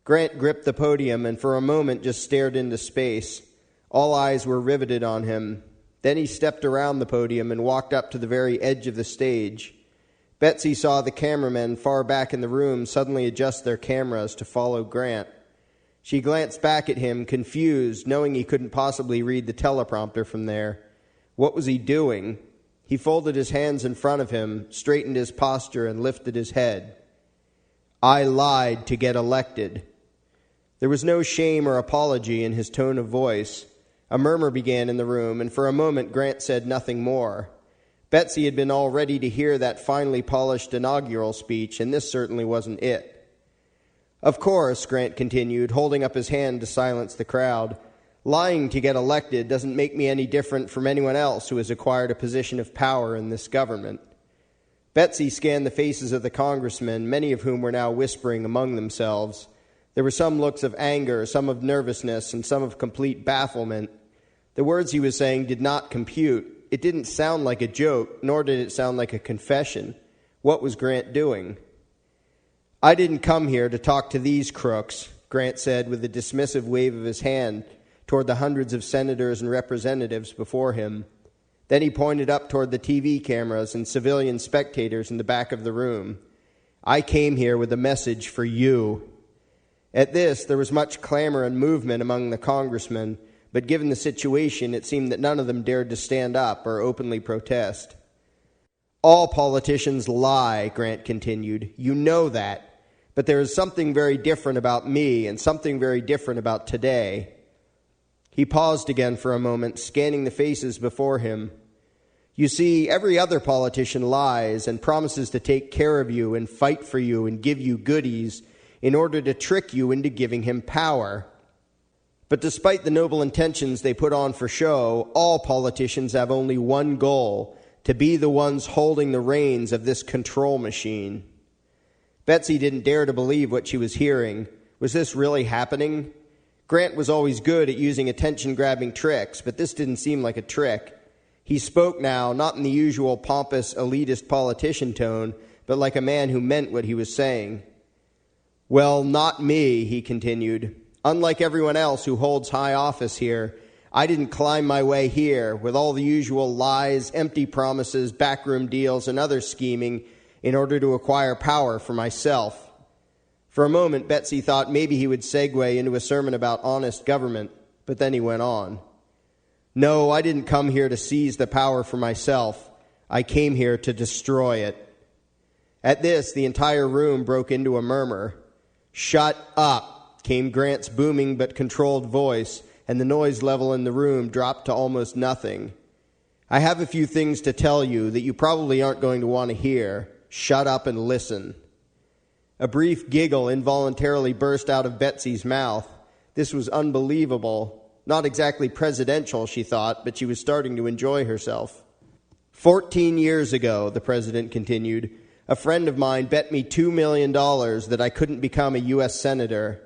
Grant gripped the podium and for a moment just stared into space. All eyes were riveted on him. Then he stepped around the podium and walked up to the very edge of the stage. Betsy saw the cameramen far back in the room suddenly adjust their cameras to follow Grant. She glanced back at him, confused, knowing he couldn't possibly read the teleprompter from there. What was he doing? He folded his hands in front of him, straightened his posture, and lifted his head. I lied to get elected. There was no shame or apology in his tone of voice. A murmur began in the room, and for a moment Grant said nothing more. Betsy had been all ready to hear that finely polished inaugural speech, and this certainly wasn't it. Of course, Grant continued, holding up his hand to silence the crowd, lying to get elected doesn't make me any different from anyone else who has acquired a position of power in this government. Betsy scanned the faces of the congressmen, many of whom were now whispering among themselves. There were some looks of anger, some of nervousness, and some of complete bafflement. The words he was saying did not compute. It didn't sound like a joke, nor did it sound like a confession. What was Grant doing? I didn't come here to talk to these crooks, Grant said with a dismissive wave of his hand toward the hundreds of senators and representatives before him. Then he pointed up toward the TV cameras and civilian spectators in the back of the room. I came here with a message for you. At this, there was much clamor and movement among the congressmen, but given the situation, it seemed that none of them dared to stand up or openly protest. All politicians lie, Grant continued. You know that. But there is something very different about me and something very different about today. He paused again for a moment, scanning the faces before him. You see, every other politician lies and promises to take care of you and fight for you and give you goodies in order to trick you into giving him power. But despite the noble intentions they put on for show, all politicians have only one goal, to be the ones holding the reins of this control machine. Betsy didn't dare to believe what she was hearing. Was this really happening? Grant was always good at using attention-grabbing tricks, but this didn't seem like a trick. He spoke now, not in the usual pompous, elitist politician tone, but like a man who meant what he was saying. Well, not me, he continued. Unlike everyone else who holds high office here, I didn't climb my way here with all the usual lies, empty promises, backroom deals, and other scheming in order to acquire power for myself. For a moment, Betsy thought maybe he would segue into a sermon about honest government, but then he went on. No, I didn't come here to seize the power for myself. I came here to destroy it. At this, the entire room broke into a murmur. Shut up, came Grant's booming but controlled voice, and the noise level in the room dropped to almost nothing. I have a few things to tell you that you probably aren't going to want to hear. Shut up and listen. A brief giggle involuntarily burst out of Betsy's mouth. This was unbelievable. Not exactly presidential, she thought, but she was starting to enjoy herself. 14 years ago, the president continued, a friend of mine bet me $2 million that I couldn't become a U.S. senator.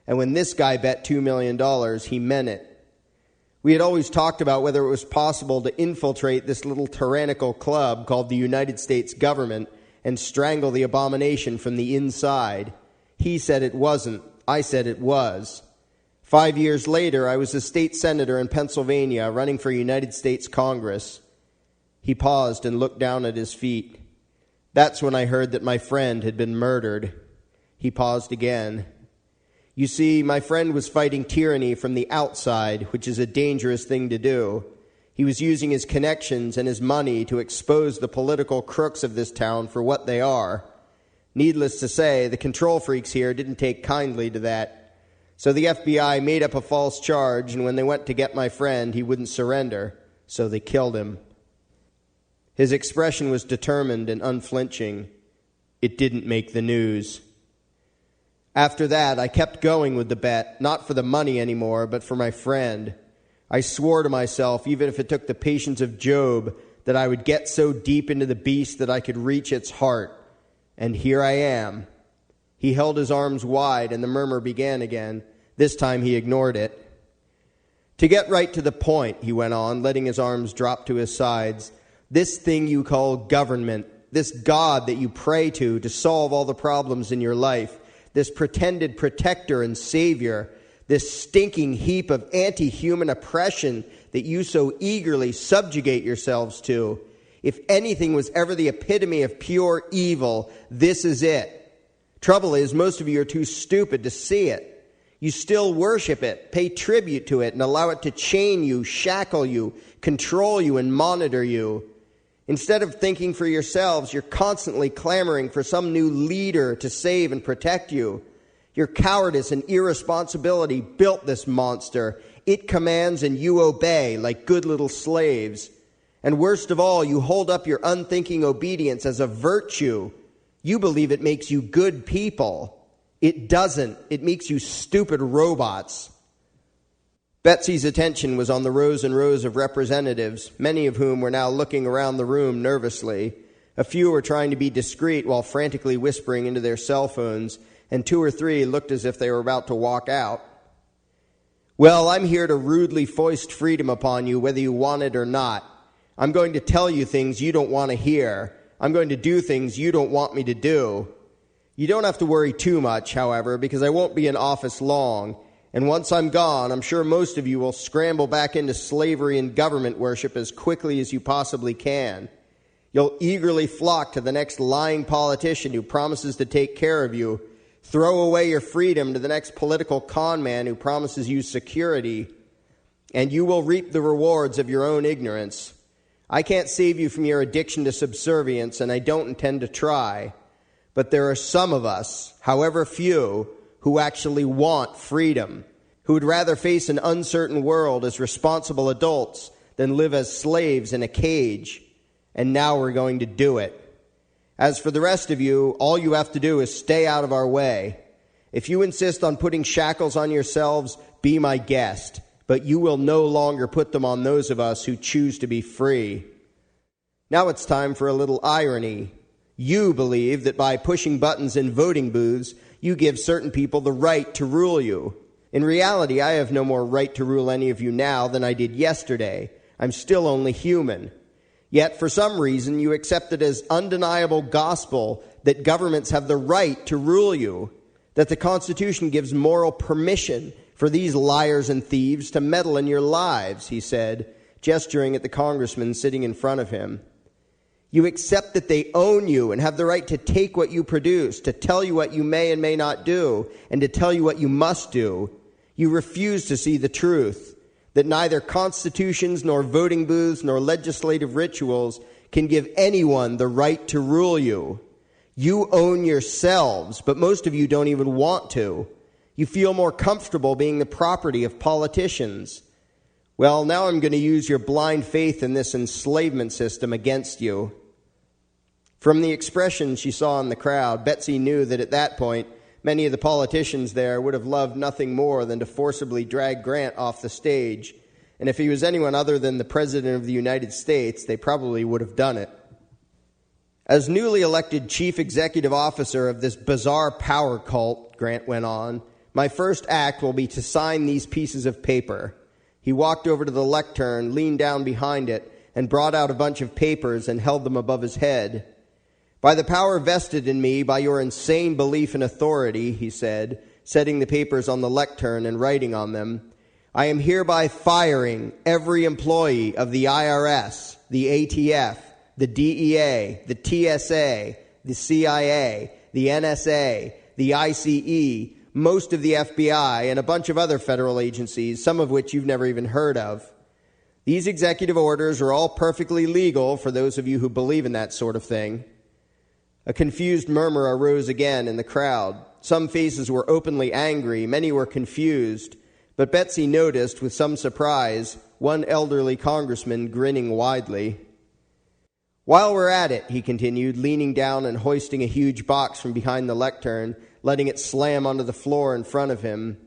And when this guy bet $2 million, he meant it. We had always talked about whether it was possible to infiltrate this little tyrannical club called the United States government and strangle the abomination from the inside. He said it wasn't. I said it was. 5 years later, I was a state senator in Pennsylvania running for United States Congress. He paused and looked down at his feet. That's when I heard that my friend had been murdered. He paused again. You see, my friend was fighting tyranny from the outside, which is a dangerous thing to do. He was using his connections and his money to expose the political crooks of this town for what they are. Needless to say, the control freaks here didn't take kindly to that. So the FBI made up a false charge, and when they went to get my friend, he wouldn't surrender, so they killed him. His expression was determined and unflinching. It didn't make the news. After that, I kept going with the bet, not for the money anymore, but for my friend. I swore to myself, even if it took the patience of Job, that I would get so deep into the beast that I could reach its heart. And here I am. He held his arms wide, and the murmur began again. This time he ignored it. To get right to the point, he went on, letting his arms drop to his sides, this thing you call government, this God that you pray to solve all the problems in your life, this pretended protector and savior, this stinking heap of anti-human oppression that you so eagerly subjugate yourselves to. If anything was ever the epitome of pure evil, this is it. Trouble is, most of you are too stupid to see it. You still worship it, pay tribute to it, and allow it to chain you, shackle you, control you, and monitor you. Instead of thinking for yourselves, you're constantly clamoring for some new leader to save and protect you. Your cowardice and irresponsibility built this monster. It commands and you obey like good little slaves. And worst of all, you hold up your unthinking obedience as a virtue. You believe it makes you good people. It doesn't. It makes you stupid robots. Betsy's attention was on the rows and rows of representatives, many of whom were now looking around the room nervously. A few were trying to be discreet while frantically whispering into their cell phones, and 2 or 3 looked as if they were about to walk out. Well, I'm here to rudely foist freedom upon you, whether you want it or not. I'm going to tell you things you don't want to hear. I'm going to do things you don't want me to do. You don't have to worry too much, however, because I won't be in office long, and once I'm gone, I'm sure most of you will scramble back into slavery and government worship as quickly as you possibly can. You'll eagerly flock to the next lying politician who promises to take care of you, throw away your freedom to the next political con man who promises you security, and you will reap the rewards of your own ignorance. I can't save you from your addiction to subservience, and I don't intend to try. But there are some of us, however few, who actually want freedom, who would rather face an uncertain world as responsible adults than live as slaves in a cage. And now we're going to do it. As for the rest of you, all you have to do is stay out of our way. If you insist on putting shackles on yourselves, be my guest, but you will no longer put them on those of us who choose to be free. Now it's time for a little irony. You believe that by pushing buttons in voting booths, you give certain people the right to rule you. In reality, I have no more right to rule any of you now than I did yesterday. I'm still only human. Yet, for some reason, you accept it as undeniable gospel that governments have the right to rule you, that the Constitution gives moral permission for these liars and thieves to meddle in your lives, he said, gesturing at the congressman sitting in front of him. You accept that they own you and have the right to take what you produce, to tell you what you may and may not do, and to tell you what you must do. You refuse to see the truth, that neither constitutions nor voting booths nor legislative rituals can give anyone the right to rule you. You own yourselves, but most of you don't even want to. You feel more comfortable being the property of politicians. Well, now I'm going to use your blind faith in this enslavement system against you. From the expression she saw in the crowd, Betsy knew that at that point, many of the politicians there would have loved nothing more than to forcibly drag Grant off the stage. And if he was anyone other than the President of the United States, they probably would have done it. As newly elected chief executive officer of this bizarre power cult, Grant went on, my first act will be to sign these pieces of paper. He walked over to the lectern, leaned down behind it, and brought out a bunch of papers and held them above his head. By the power vested in me by your insane belief in authority, he said, setting the papers on the lectern and writing on them, I am hereby firing every employee of the IRS, the ATF, the DEA, the TSA, the CIA, the NSA, the ICE, most of the FBI, and a bunch of other federal agencies, some of which you've never even heard of. These executive orders are all perfectly legal for those of you who believe in that sort of thing. A confused murmur arose again in the crowd. Some faces were openly angry, many were confused, but Betsy noticed with some surprise one elderly congressman grinning widely. While we're at it, he continued, leaning down and hoisting a huge box from behind the lectern, letting it slam onto the floor in front of him.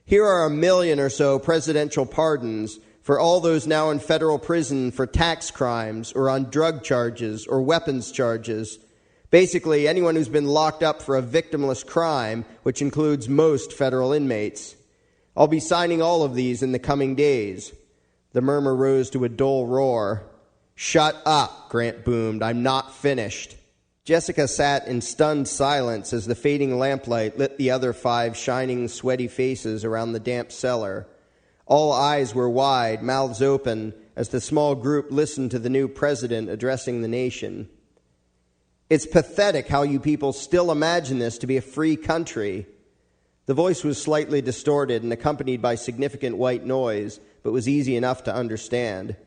Here are 1 million or so presidential pardons for all those now in federal prison for tax crimes or on drug charges or weapons charges. Basically, anyone who's been locked up for a victimless crime, which includes most federal inmates. I'll be signing all of these in the coming days. The murmur rose to a dull roar. Shut up, Grant boomed. I'm not finished. Jessica sat in stunned silence as the fading lamplight lit the other 5 shining, sweaty faces around the damp cellar. All eyes were wide, mouths open, as the small group listened to the new president addressing the nation. It's pathetic how you people still imagine this to be a free country. The voice was slightly distorted and accompanied by significant white noise, but was easy enough to understand.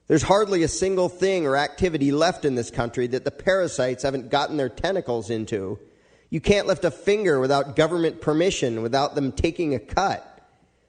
There's hardly a single thing or activity left in this country that the parasites haven't gotten their tentacles into. You can't lift a finger without government permission, without them taking a cut.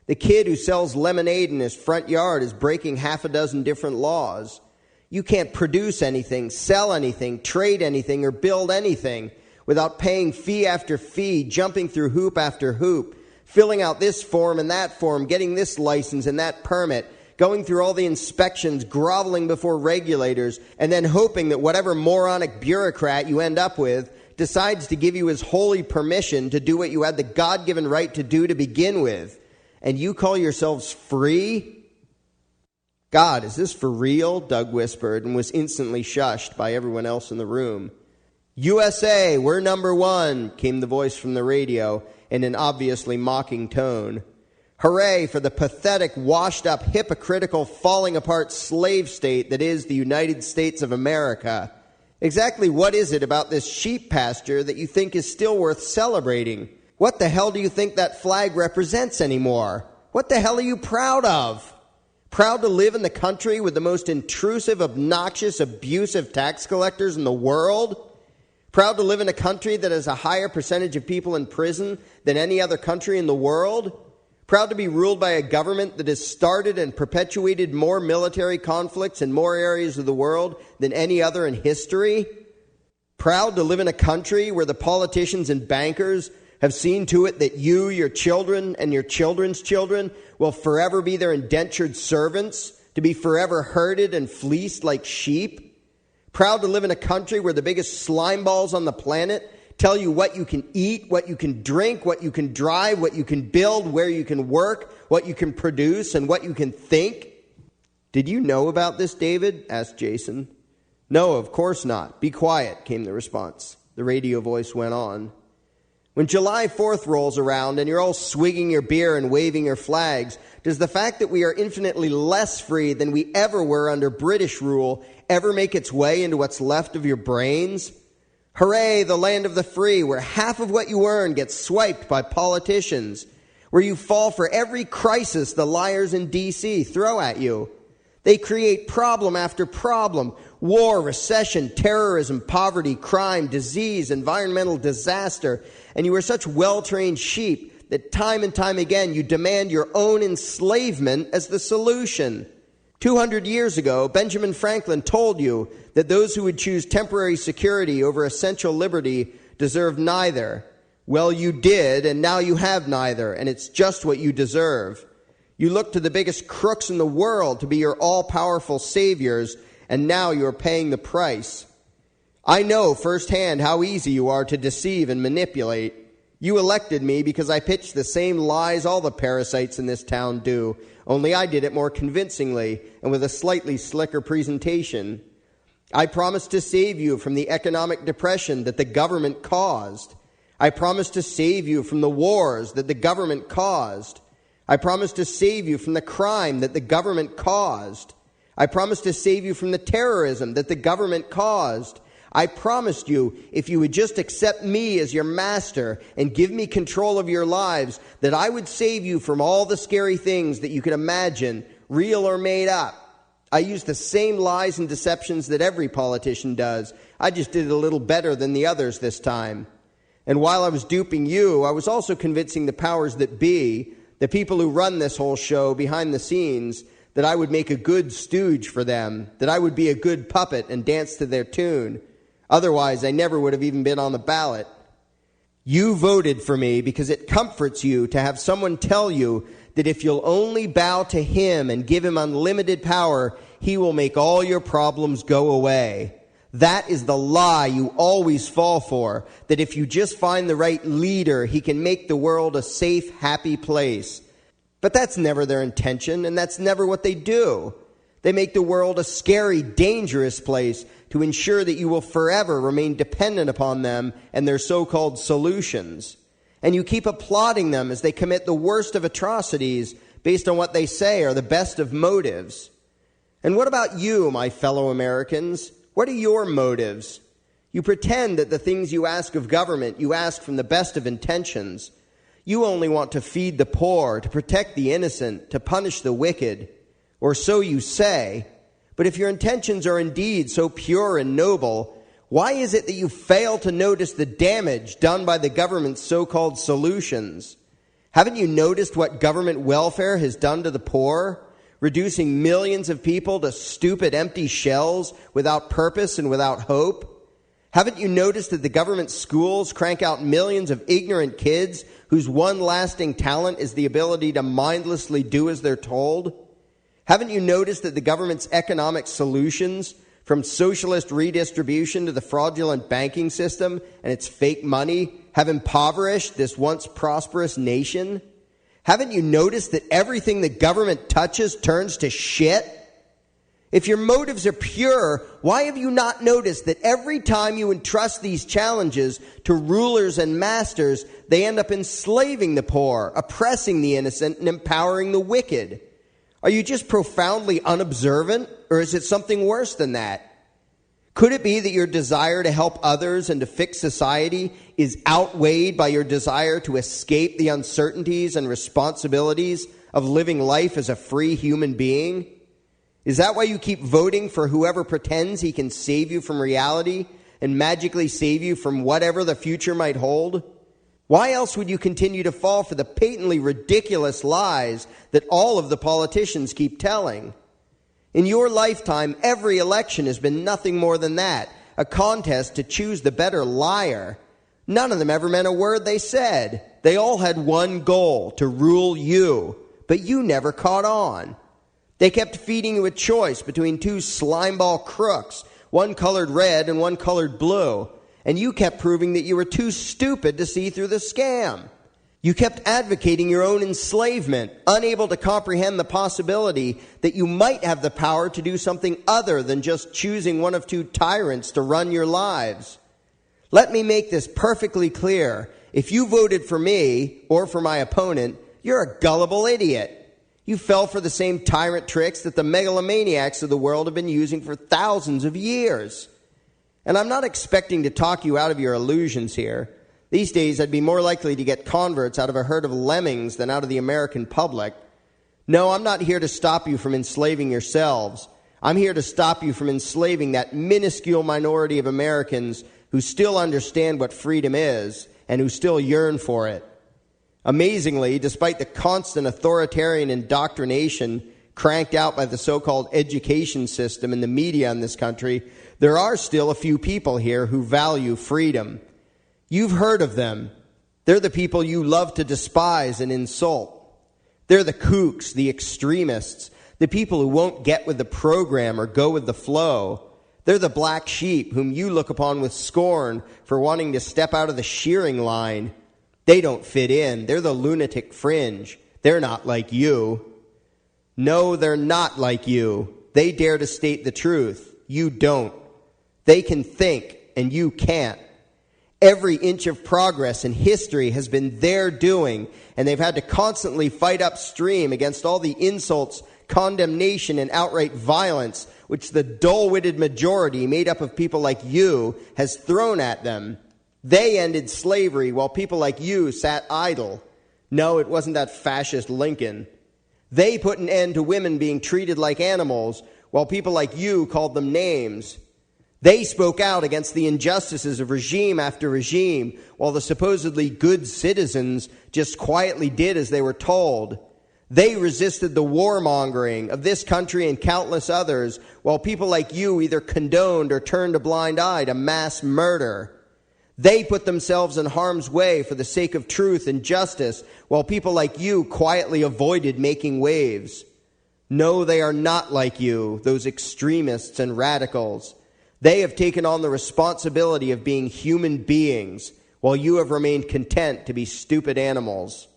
The kid who sells lemonade in his front yard is breaking 6 different laws. You can't produce anything, sell anything, trade anything, or build anything without paying fee after fee, jumping through hoop after hoop, filling out this form and that form, getting this license and that permit, going through all the inspections, groveling before regulators, and then hoping that whatever moronic bureaucrat you end up with decides to give you his holy permission to do what you had the God-given right to do to begin with. And you call yourselves free? God, is this for real? Doug whispered and was instantly shushed by everyone else in the room. USA, we're number 1, came the voice from the radio in an obviously mocking tone. Hooray for the pathetic, washed-up, hypocritical, falling-apart slave state that is the United States of America. Exactly what is it about this sheep pasture that you think is still worth celebrating? What the hell do you think that flag represents anymore? What the hell are you proud of? Proud to live in the country with the most intrusive, obnoxious, abusive tax collectors in the world? Proud to live in a country that has a higher percentage of people in prison than any other country in the world? Proud to be ruled by a government that has started and perpetuated more military conflicts in more areas of the world than any other in history? Proud to live in a country where the politicians and bankers have seen to it that you, your children, and your children's children will forever be their indentured servants, to be forever herded and fleeced like sheep? Proud to live in a country where the biggest slime balls on the planet tell you what you can eat, what you can drink, what you can drive, what you can build, where you can work, what you can produce, and what you can think? Did you know about this, David? Asked Jason. No, of course not. Be quiet, came the response. The radio voice went on. When July 4th rolls around and you're all swigging your beer and waving your flags, does the fact that we are infinitely less free than we ever were under British rule ever make its way into what's left of your brains? Hooray, the land of the free, where half of what you earn gets swiped by politicians, where you fall for every crisis the liars in D.C. throw at you. They create problem after problem: war, recession, terrorism, poverty, crime, disease, environmental disaster. And you are such well-trained sheep that time and time again you demand your own enslavement as the solution. 200 years ago, Benjamin Franklin told you that those who would choose temporary security over essential liberty deserved neither. Well, you did, and now you have neither, and it's just what you deserve. You look to the biggest crooks in the world to be your all-powerful saviors, and now you are paying the price. I know firsthand how easy you are to deceive and manipulate. You elected me because I pitched the same lies all the parasites in this town do, only I did it more convincingly and with a slightly slicker presentation. I promised to save you from the economic depression that the government caused. I promised to save you from the wars that the government caused. I promised to save you from the crime that the government caused. I promised to save you from the terrorism that the government caused. I promised you, if you would just accept me as your master and give me control of your lives, that I would save you from all the scary things that you could imagine, real or made up. I used the same lies and deceptions that every politician does. I just did it a little better than the others this time. And while I was duping you, I was also convincing the powers that be, the people who run this whole show behind the scenes, that I would make a good stooge for them, that I would be a good puppet and dance to their tune. Otherwise, I never would have even been on the ballot. You voted for me because it comforts you to have someone tell you that if you'll only bow to him and give him unlimited power, he will make all your problems go away. That is the lie you always fall for, that if you just find the right leader, he can make the world a safe, happy place. But that's never their intention, and that's never what they do. They make the world a scary, dangerous place to ensure that you will forever remain dependent upon them and their so-called solutions. And you keep applauding them as they commit the worst of atrocities based on what they say are the best of motives. And what about you, my fellow Americans? What are your motives? You pretend that the things you ask of government, you ask from the best of intentions. You only want to feed the poor, to protect the innocent, to punish the wicked. Or so you say. But if your intentions are indeed so pure and noble, why is it that you fail to notice the damage done by the government's so-called solutions? Haven't you noticed what government welfare has done to the poor, reducing millions of people to stupid empty shells without purpose and without hope? Haven't you noticed that the government schools crank out millions of ignorant kids whose one lasting talent is the ability to mindlessly do as they're told? Haven't you noticed that the government's economic solutions, from socialist redistribution to the fraudulent banking system and its fake money, have impoverished this once prosperous nation? Haven't you noticed that everything the government touches turns to shit? If your motives are pure, why have you not noticed that every time you entrust these challenges to rulers and masters, they end up enslaving the poor, oppressing the innocent, and empowering the wicked? Are you just profoundly unobservant, or is it something worse than that? Could it be that your desire to help others and to fix society is outweighed by your desire to escape the uncertainties and responsibilities of living life as a free human being? Is that why you keep voting for whoever pretends he can save you from reality and magically save you from whatever the future might hold? Why else would you continue to fall for the patently ridiculous lies that all of the politicians keep telling? In your lifetime, every election has been nothing more than that, a contest to choose the better liar. None of them ever meant a word they said. They all had one goal, to rule you, but you never caught on. They kept feeding you a choice between two slimeball crooks, one colored red and one colored blue. And you kept proving that you were too stupid to see through the scam. You kept advocating your own enslavement, unable to comprehend the possibility that you might have the power to do something other than just choosing one of two tyrants to run your lives. Let me make this perfectly clear. If you voted for me or for my opponent, you're a gullible idiot. You fell for the same tyrant tricks that the megalomaniacs of the world have been using for thousands of years. And I'm not expecting to talk you out of your illusions here. These days, I'd be more likely to get converts out of a herd of lemmings than out of the American public. No, I'm not here to stop you from enslaving yourselves. I'm here to stop you from enslaving that minuscule minority of Americans who still understand what freedom is and who still yearn for it. Amazingly, despite the constant authoritarian indoctrination cranked out by the so-called education system and the media in this country, there are still a few people here who value freedom. You've heard of them. They're the people you love to despise and insult. They're the kooks, the extremists, the people who won't get with the program or go with the flow. They're the black sheep whom you look upon with scorn for wanting to step out of the shearing line. They don't fit in. They're the lunatic fringe. They're not like you. No, they're not like you. They dare to state the truth. You don't. They can think, and you can't. Every inch of progress in history has been their doing, and they've had to constantly fight upstream against all the insults, condemnation, and outright violence which the dull-witted majority made up of people like you has thrown at them. They ended slavery while people like you sat idle. No, it wasn't that fascist Lincoln. They put an end to women being treated like animals while people like you called them names. They spoke out against the injustices of regime after regime, while the supposedly good citizens just quietly did as they were told. They resisted the warmongering of this country and countless others, while people like you either condoned or turned a blind eye to mass murder. They put themselves in harm's way for the sake of truth and justice, while people like you quietly avoided making waves. No, they are not like you, those extremists and radicals. They have taken on the responsibility of being human beings, while you have remained content to be stupid animals.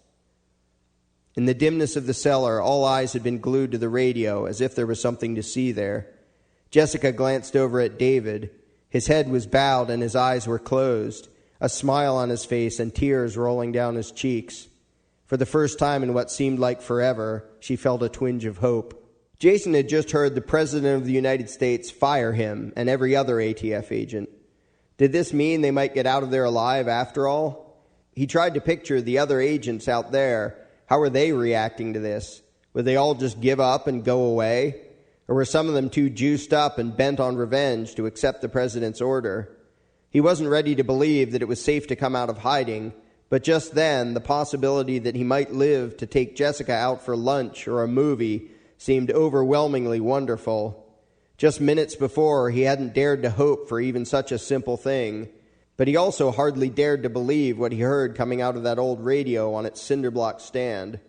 In the dimness of the cellar, all eyes had been glued to the radio, as if there was something to see there. Jessica glanced over at David. His head was bowed and his eyes were closed, a smile on his face and tears rolling down his cheeks. For the first time in what seemed like forever, she felt a twinge of hope. Jason had just heard the President of the United States fire him and every other ATF agent. Did this mean they might get out of there alive after all? He tried to picture the other agents out there. How were they reacting to this? Would they all just give up and go away? Or were some of them too juiced up and bent on revenge to accept the president's order? He wasn't ready to believe that it was safe to come out of hiding, but just then, the possibility that he might live to take Jessica out for lunch or a movie seemed overwhelmingly wonderful. Just minutes before, he hadn't dared to hope for even such a simple thing, but he also hardly dared to believe what he heard coming out of that old radio on its cinderblock stand.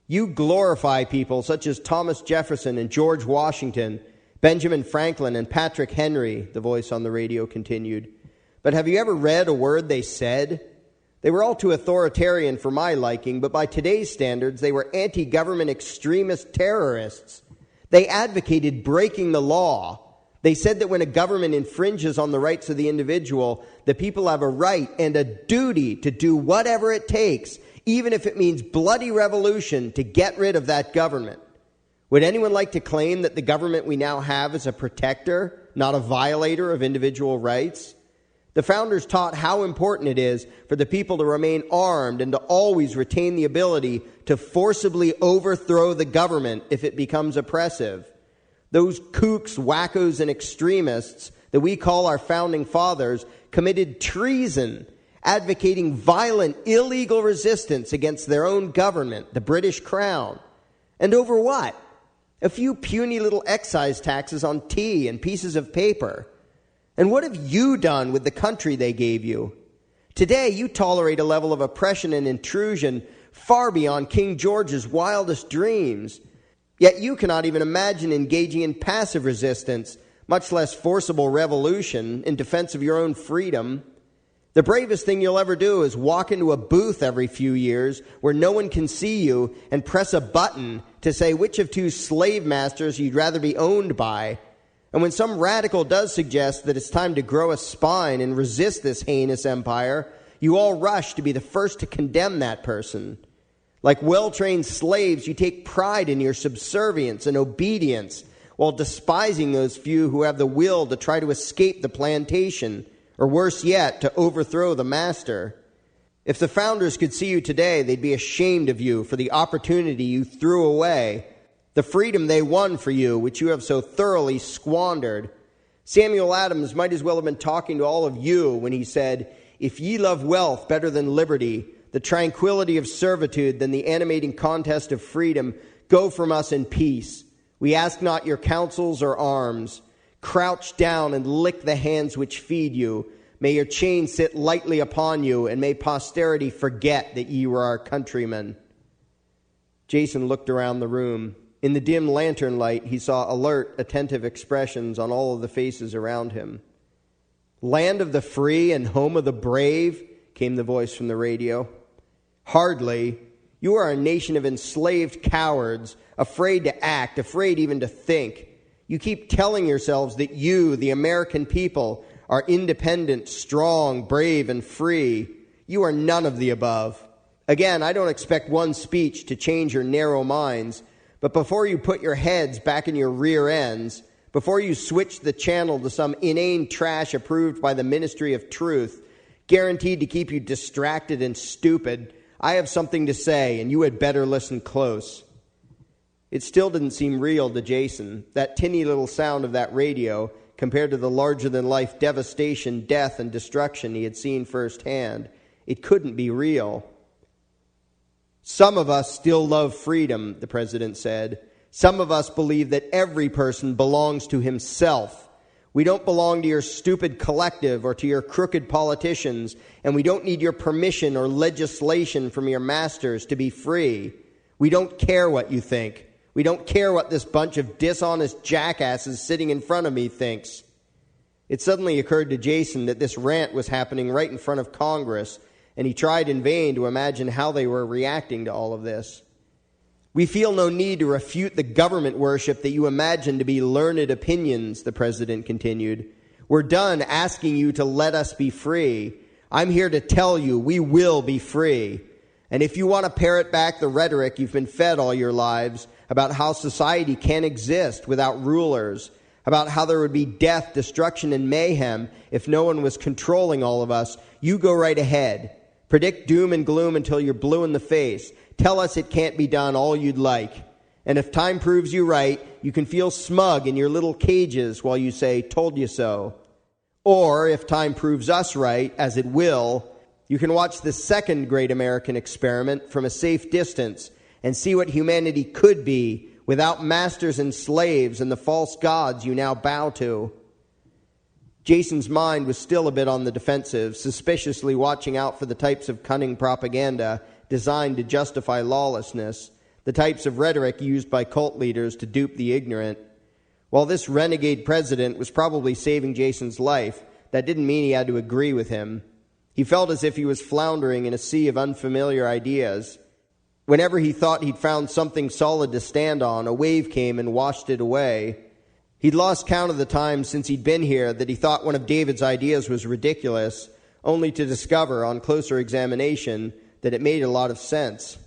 You glorify people such as Thomas Jefferson and George Washington, Benjamin Franklin and Patrick Henry, the voice on the radio continued. But have you ever read a word they said? They were all too authoritarian for my liking, but by today's standards, they were anti-government extremist terrorists. They advocated breaking the law. They said that when a government infringes on the rights of the individual, the people have a right and a duty to do whatever it takes, even if it means bloody revolution, to get rid of that government. Would anyone like to claim that the government we now have is a protector, not a violator of individual rights? The founders taught how important it is for the people to remain armed and to always retain the ability to forcibly overthrow the government if it becomes oppressive. Those kooks, wackos, and extremists that we call our founding fathers committed treason, advocating violent, illegal resistance against their own government, the British Crown. And over what? A few puny little excise taxes on tea and pieces of paper. And what have you done with the country they gave you? Today, you tolerate a level of oppression and intrusion far beyond King George's wildest dreams. Yet you cannot even imagine engaging in passive resistance, much less forcible revolution, in defense of your own freedom. The bravest thing you'll ever do is walk into a booth every few years where no one can see you and press a button to say which of two slave masters you'd rather be owned by. And when some radical does suggest that it's time to grow a spine and resist this heinous empire, you all rush to be the first to condemn that person. Like well-trained slaves, you take pride in your subservience and obedience while despising those few who have the will to try to escape the plantation, or worse yet, to overthrow the master. If the founders could see you today, they'd be ashamed of you for the opportunity you threw away, the freedom they won for you, which you have so thoroughly squandered. Samuel Adams might as well have been talking to all of you when he said, "If ye love wealth better than liberty, the tranquility of servitude than the animating contest of freedom, go from us in peace. We ask not your counsels or arms. Crouch down and lick the hands which feed you. May your chain sit lightly upon you, and may posterity forget that ye were our countrymen." Jason looked around the room. In the dim lantern light, he saw alert, attentive expressions on all of the faces around him. "Land of the free and home of the brave," came the voice from the radio. "Hardly. You are a nation of enslaved cowards, afraid to act, afraid even to think. You keep telling yourselves that you, the American people, are independent, strong, brave, and free. You are none of the above. Again, I don't expect one speech to change your narrow minds, but before you put your heads back in your rear ends, before you switch the channel to some inane trash approved by the Ministry of Truth, guaranteed to keep you distracted and stupid, I have something to say, and you had better listen close." It still didn't seem real to Jason, that tinny little sound of that radio, compared to the larger-than-life devastation, death, and destruction he had seen firsthand. It couldn't be real. "Some of us still love freedom," the president said. "Some of us believe that every person belongs to himself. We don't belong to your stupid collective or to your crooked politicians, and we don't need your permission or legislation from your masters to be free. We don't care what you think. We don't care what this bunch of dishonest jackasses sitting in front of me thinks." It suddenly occurred to Jason that this rant was happening right in front of Congress, and he tried in vain to imagine how they were reacting to all of this. We feel no need to refute the government worship that you imagine to be learned opinions, the president continued. We're done asking you to let us be free. I'm here to tell you we will be free. And if you want to parrot back the rhetoric you've been fed all your lives about how society can't exist without rulers, about how there would be death, destruction, and mayhem if no one was controlling all of us, you go right ahead. Predict doom and gloom until you're blue in the face. Tell us it can't be done all you'd like. And if time proves you right, you can feel smug in your little cages while you say, told you so. Or if time proves us right, as it will, you can watch the second great American experiment from a safe distance and see what humanity could be without masters and slaves and the false gods you now bow to. Jason's mind was still a bit on the defensive, suspiciously watching out for the types of cunning propaganda designed to justify lawlessness, the types of rhetoric used by cult leaders to dupe the ignorant. While this renegade president was probably saving Jason's life, that didn't mean he had to agree with him. He felt as if he was floundering in a sea of unfamiliar ideas. Whenever he thought he'd found something solid to stand on, a wave came and washed it away. He'd lost count of the times since he'd been here that he thought one of David's ideas was ridiculous, only to discover, on closer examination, that it made a lot of sense.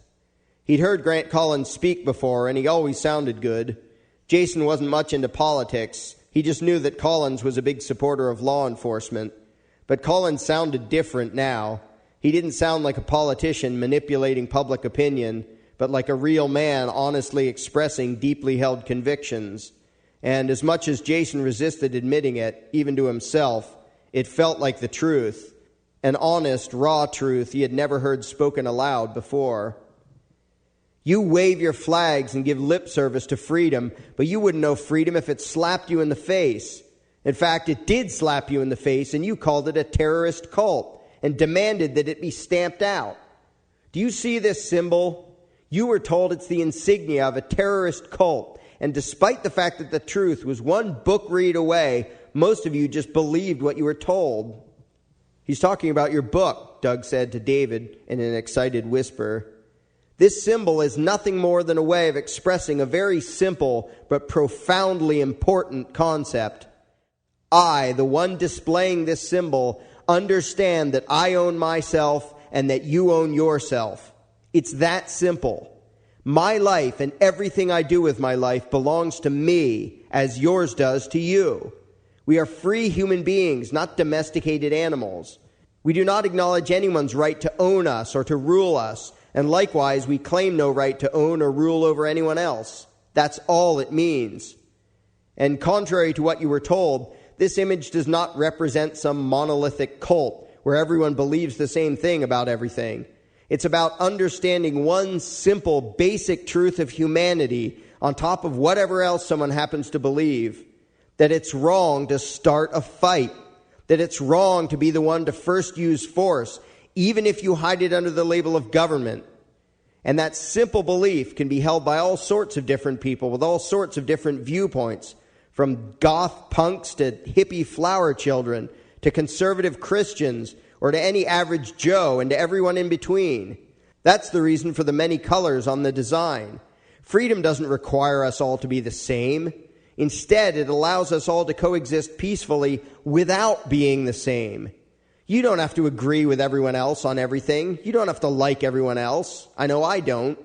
He'd heard Grant Collins speak before, and he always sounded good. Jason wasn't much into politics. He just knew that Collins was a big supporter of law enforcement. But Collins sounded different now. He didn't sound like a politician manipulating public opinion, but like a real man honestly expressing deeply held convictions. And as much as Jason resisted admitting it, even to himself, it felt like the truth. An honest, raw truth he had never heard spoken aloud before. You wave your flags and give lip service to freedom, but you wouldn't know freedom if it slapped you in the face. In fact, it did slap you in the face, and you called it a terrorist cult and demanded that it be stamped out. Do you see this symbol? You were told it's the insignia of a terrorist cult, and despite the fact that the truth was one book read away, most of you just believed what you were told. He's talking about your book, Doug said to David in an excited whisper. This symbol is nothing more than a way of expressing a very simple but profoundly important concept. I, the one displaying this symbol, understand that I own myself and that you own yourself. It's that simple. My life and everything I do with my life belongs to me, as yours does to you. We are free human beings, not domesticated animals. We do not acknowledge anyone's right to own us or to rule us, and likewise we claim no right to own or rule over anyone else. That's all it means. And contrary to what you were told, this image does not represent some monolithic cult where everyone believes the same thing about everything. It's about understanding one simple, basic truth of humanity on top of whatever else someone happens to believe. That it's wrong to start a fight. That it's wrong to be the one to first use force, even if you hide it under the label of government. And that simple belief can be held by all sorts of different people with all sorts of different viewpoints, from goth punks to hippie flower children, to conservative Christians, or to any average Joe, and to everyone in between. That's the reason for the many colors on the design. Freedom doesn't require us all to be the same. Instead, it allows us all to coexist peacefully without being the same. You don't have to agree with everyone else on everything. You don't have to like everyone else. I know I don't.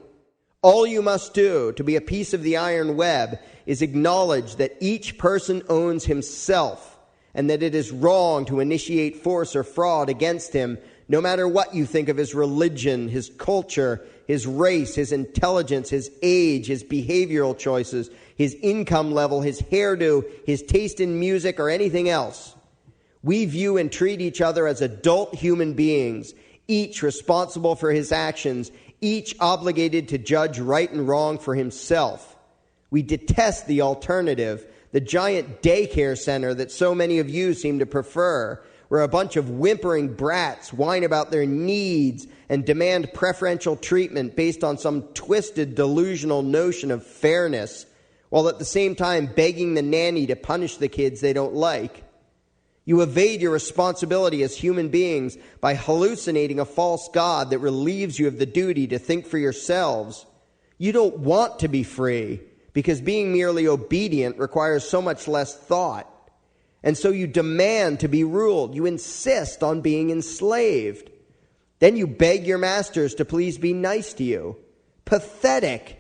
All you must do to be a piece of the iron web is acknowledge that each person owns himself and that it is wrong to initiate force or fraud against him, no matter what you think of his religion, his culture, his race, his intelligence, his age, his behavioral choices, his income level, his hairdo, his taste in music, or anything else. We view and treat each other as adult human beings, each responsible for his actions, each obligated to judge right and wrong for himself. We detest the alternative, the giant daycare center that so many of you seem to prefer, where a bunch of whimpering brats whine about their needs and demand preferential treatment based on some twisted, delusional notion of fairness, while at the same time begging the nanny to punish the kids they don't like. You evade your responsibility as human beings by hallucinating a false God that relieves you of the duty to think for yourselves. You don't want to be free because being merely obedient requires so much less thought. And so you demand to be ruled. You insist on being enslaved. Then you beg your masters to please be nice to you. Pathetic.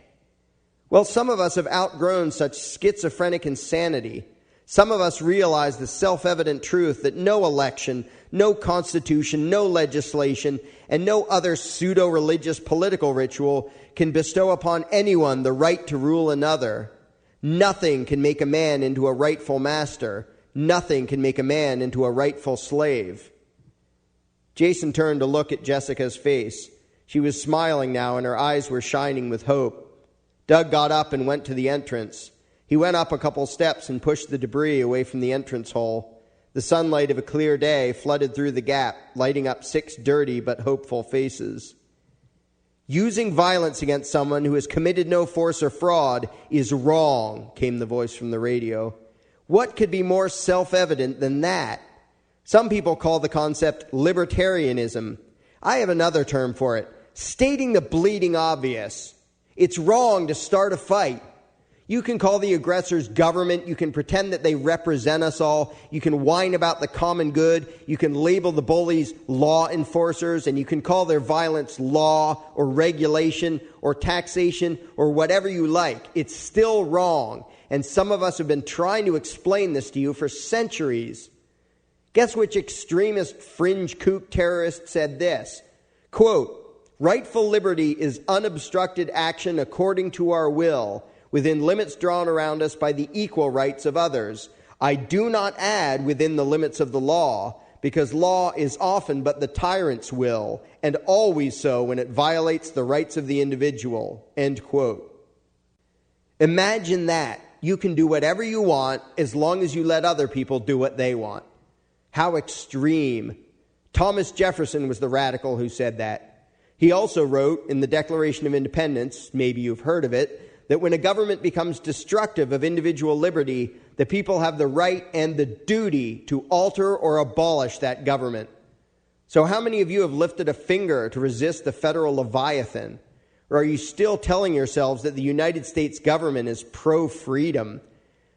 Well, some of us have outgrown such schizophrenic insanity. Some of us realize the self-evident truth that no election, no constitution, no legislation, and no other pseudo-religious political ritual can bestow upon anyone the right to rule another. Nothing can make a man into a rightful master. Nothing can make a man into a rightful slave. Jason turned to look at Jessica's face. She was smiling now, and her eyes were shining with hope. Doug got up and went to the entrance. He went up a couple steps and pushed the debris away from the entrance hole. The sunlight of a clear day flooded through the gap, lighting up 6 dirty but hopeful faces. Using violence against someone who has committed no force or fraud is wrong, came the voice from the radio. What could be more self-evident than that? Some people call the concept libertarianism. I have another term for it, stating the bleeding obvious. It's wrong to start a fight. You can call the aggressors government. You can pretend that they represent us all. You can whine about the common good. You can label the bullies law enforcers, and you can call their violence law or regulation or taxation or whatever you like. It's still wrong. And some of us have been trying to explain this to you for centuries. Guess which extremist fringe kook terrorist said this? Quote, "Rightful liberty is unobstructed action according to our will, within limits drawn around us by the equal rights of others. I do not add within the limits of the law, because law is often but the tyrant's will, and always so when it violates the rights of the individual." End quote. Imagine that. You can do whatever you want as long as you let other people do what they want. How extreme. Thomas Jefferson was the radical who said that. He also wrote in the Declaration of Independence, maybe you've heard of it, that when a government becomes destructive of individual liberty, the people have the right and the duty to alter or abolish that government. So how many of you have lifted a finger to resist the federal Leviathan? Or are you still telling yourselves that the United States government is pro-freedom?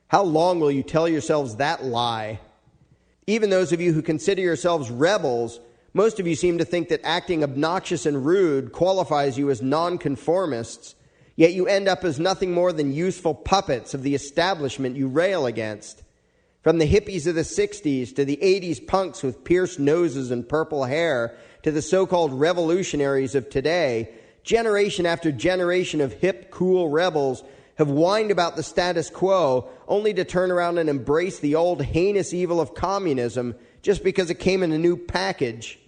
How long will you tell yourselves that lie? Even those of you who consider yourselves rebels, most of you seem to think that acting obnoxious and rude qualifies you as nonconformists. Yet you end up as nothing more than useful puppets of the establishment you rail against. From the hippies of the 60s to the 80s punks with pierced noses and purple hair to the so-called revolutionaries of today, generation after generation of hip, cool rebels have whined about the status quo only to turn around and embrace the old heinous evil of communism just because it came in a new package.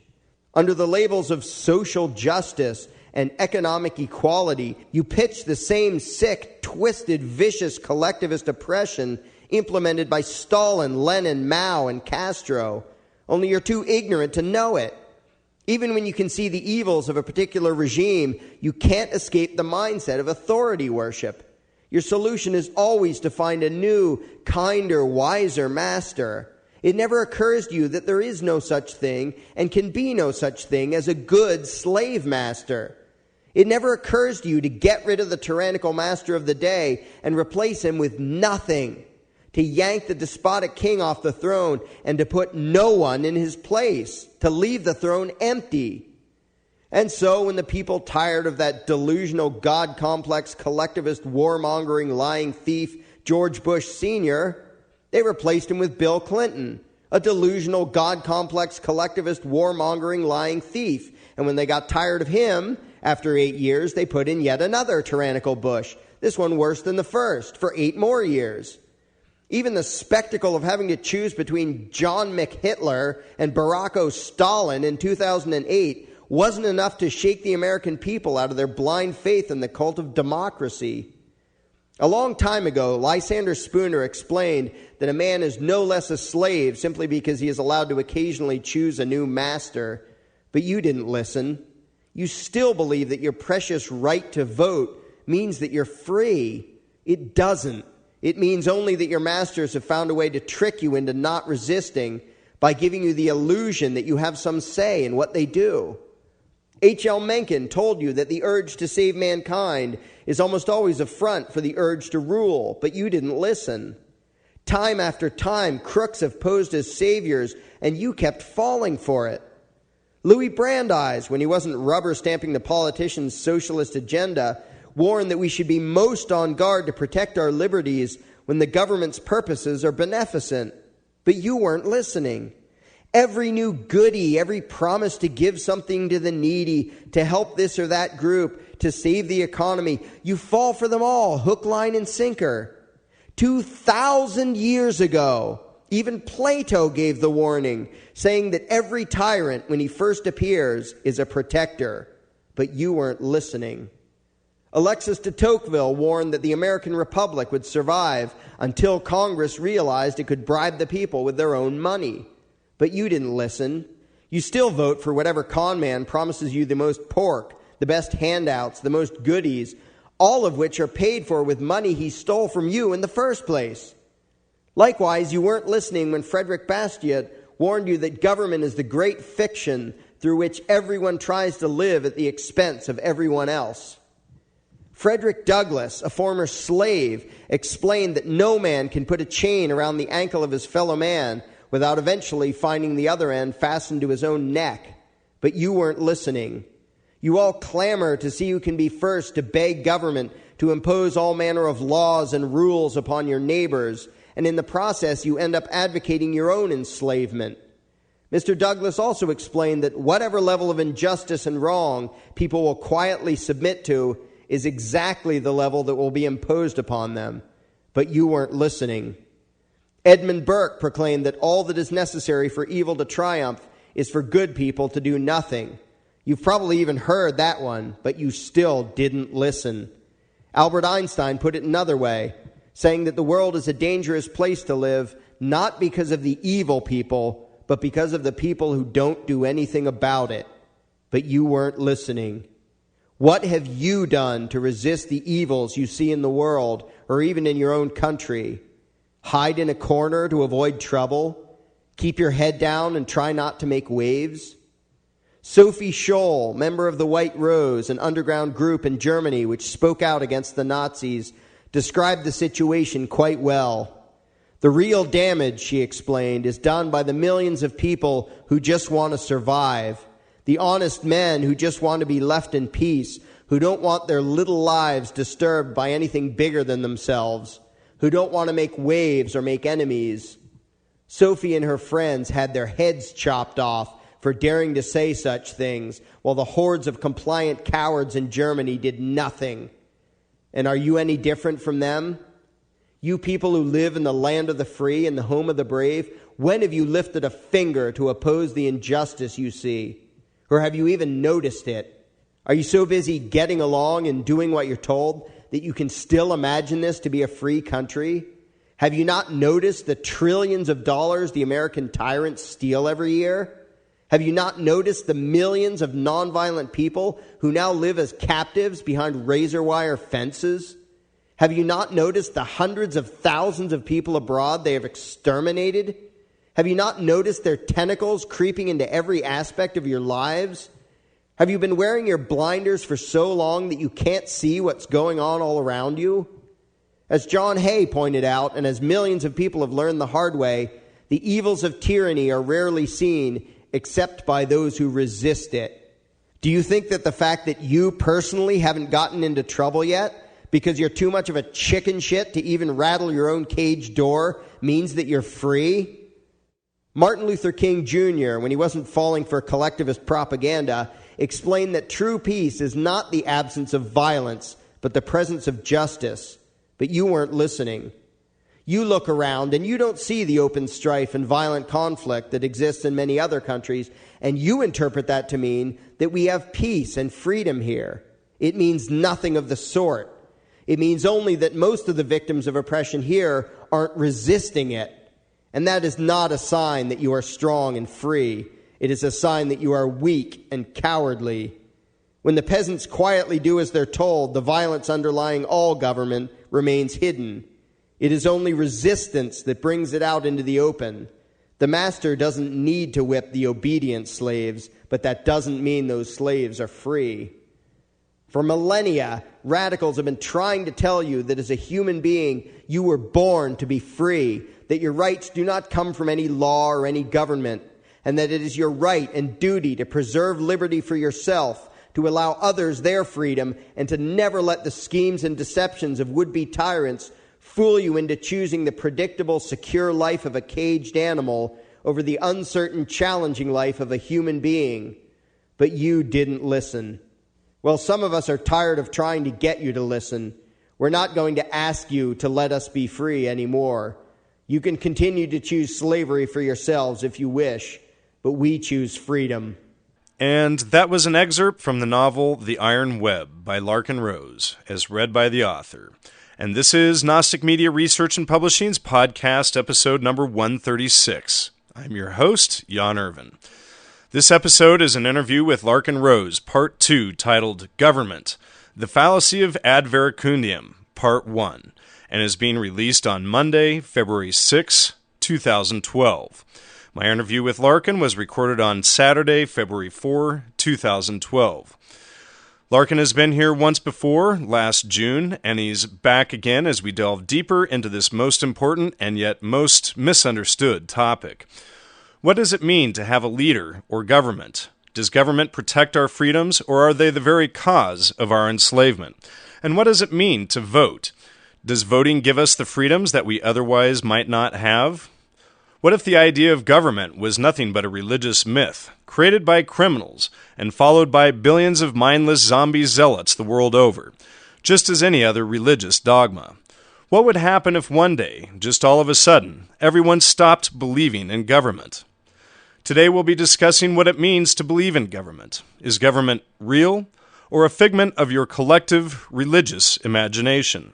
Under the labels of social justice and economic equality, you pitch the same sick, twisted, vicious collectivist oppression implemented by Stalin, Lenin, Mao, and Castro. Only you're too ignorant to know it. Even when you can see the evils of a particular regime, you can't escape the mindset of authority worship. Your solution is always to find a new, kinder, wiser master. It never occurs to you that there is no such thing and can be no such thing as a good slave master. It never occurs to you to get rid of the tyrannical master of the day and replace him with nothing, to yank the despotic king off the throne and to put no one in his place, to leave the throne empty. And so when the people, tired of that delusional God-complex, collectivist, warmongering, lying thief, George Bush Sr., they replaced him with Bill Clinton, a delusional, God-complex, collectivist, warmongering, lying thief. And when they got tired of him, after 8 years, they put in yet another tyrannical Bush, this one worse than the first, for 8 more years. Even the spectacle of having to choose between John McHitler and Barack O'Stalin in 2008 wasn't enough to shake the American people out of their blind faith in the cult of democracy. A long time ago, Lysander Spooner explained that a man is no less a slave simply because he is allowed to occasionally choose a new master. But you didn't listen. You still believe that your precious right to vote means that you're free. It doesn't. It means only that your masters have found a way to trick you into not resisting by giving you the illusion that you have some say in what they do. H.L. Mencken told you that the urge to save mankind is almost always a front for the urge to rule, but you didn't listen. Time after time, crooks have posed as saviors, and you kept falling for it. Louis Brandeis, when he wasn't rubber-stamping the politicians' socialist agenda, warned that we should be most on guard to protect our liberties when the government's purposes are beneficent. But you weren't listening. Every new goody, every promise to give something to the needy, to help this or that group, to save the economy, you fall for them all, hook, line, and sinker. 2,000 years ago, even Plato gave the warning, saying that every tyrant, when he first appears, is a protector. But you weren't listening. Alexis de Tocqueville warned that the American Republic would survive until Congress realized it could bribe the people with their own money. But you didn't listen. You still vote for whatever con man promises you the most pork, the best handouts, the most goodies, all of which are paid for with money he stole from you in the first place. Likewise, you weren't listening when Frederick Bastiat warned you that government is the great fiction through which everyone tries to live at the expense of everyone else. Frederick Douglass, a former slave, explained that no man can put a chain around the ankle of his fellow man without eventually finding the other end fastened to his own neck. But you weren't listening. You all clamor to see who can be first to beg government to impose all manner of laws and rules upon your neighbors, and in the process you end up advocating your own enslavement. Mr. Douglass also explained that whatever level of injustice and wrong people will quietly submit to is exactly the level that will be imposed upon them. But you weren't listening. Edmund Burke proclaimed that all that is necessary for evil to triumph is for good people to do nothing. You've probably even heard that one, but you still didn't listen. Albert Einstein put it another way, saying that the world is a dangerous place to live, not because of the evil people, but because of the people who don't do anything about it. But you weren't listening. What have you done to resist the evils you see in the world, or even in your own country? Hide in a corner to avoid trouble? Keep your head down and try not to make waves? Sophie Scholl, member of the White Rose, an underground group in Germany which spoke out against the Nazis, described the situation quite well. The real damage, she explained, is done by the millions of people who just want to survive, the honest men who just want to be left in peace, who don't want their little lives disturbed by anything bigger than themselves, who don't want to make waves or make enemies. Sophie and her friends had their heads chopped off for daring to say such things, while the hordes of compliant cowards in Germany did nothing. And are you any different from them? You people who live in the land of the free and the home of the brave, when have you lifted a finger to oppose the injustice you see? Or have you even noticed it? Are you so busy getting along and doing what you're told that you can still imagine this to be a free country? Have you not noticed the trillions of dollars the American tyrants steal every year? Have you not noticed the millions of nonviolent people who now live as captives behind razor wire fences? Have you not noticed the hundreds of thousands of people abroad they have exterminated? Have you not noticed their tentacles creeping into every aspect of your lives? Have you been wearing your blinders for so long that you can't see what's going on all around you? As John Hay pointed out, and as millions of people have learned the hard way, the evils of tyranny are rarely seen except by those who resist it. Do you think that the fact that you personally haven't gotten into trouble yet because you're too much of a chicken shit to even rattle your own cage door means that you're free? Martin Luther King Jr., when he wasn't falling for collectivist propaganda, explained that true peace is not the absence of violence, but the presence of justice. But you weren't listening. You look around and you don't see the open strife and violent conflict that exists in many other countries, and you interpret that to mean that we have peace and freedom here. It means nothing of the sort. It means only that most of the victims of oppression here aren't resisting it. And that is not a sign that you are strong and free. It is a sign that you are weak and cowardly. When the peasants quietly do as they're told, the violence underlying all government remains hidden. It is only resistance that brings it out into the open. The master doesn't need to whip the obedient slaves, but that doesn't mean those slaves are free. For millennia, radicals have been trying to tell you that as a human being, you were born to be free, that your rights do not come from any law or any government, and that it is your right and duty to preserve liberty for yourself, to allow others their freedom, and to never let the schemes and deceptions of would-be tyrants fool you into choosing the predictable, secure life of a caged animal over the uncertain, challenging life of a human being. But you didn't listen. Well, some of us are tired of trying to get you to listen. We're not going to ask you to let us be free anymore. You can continue to choose slavery for yourselves if you wish, but we choose freedom. And that was an excerpt from the novel The Iron Web by Larken Rose, as read by the author. And this is Gnostic Media Research and Publishing's podcast episode number 136. I'm your host, Jan Irvin. This episode is an interview with Larken Rose, Part 2, titled Government, The Fallacy of Ad Verecundiam, Part 1, and is being released on Monday, February 6, 2012. My interview with Larken was recorded on Saturday, February 4, 2012. Larken has been here once before, last June, and he's back again as we delve deeper into this most important and yet most misunderstood topic. What does it mean to have a leader or government? Does government protect our freedoms, or are they the very cause of our enslavement? And what does it mean to vote? Does voting give us the freedoms that we otherwise might not have? What if the idea of government was nothing but a religious myth, created by criminals and followed by billions of mindless zombie zealots the world over, just as any other religious dogma? What would happen if one day, just all of a sudden, everyone stopped believing in government? Today we'll be discussing what it means to believe in government. Is government real, or a figment of your collective religious imagination?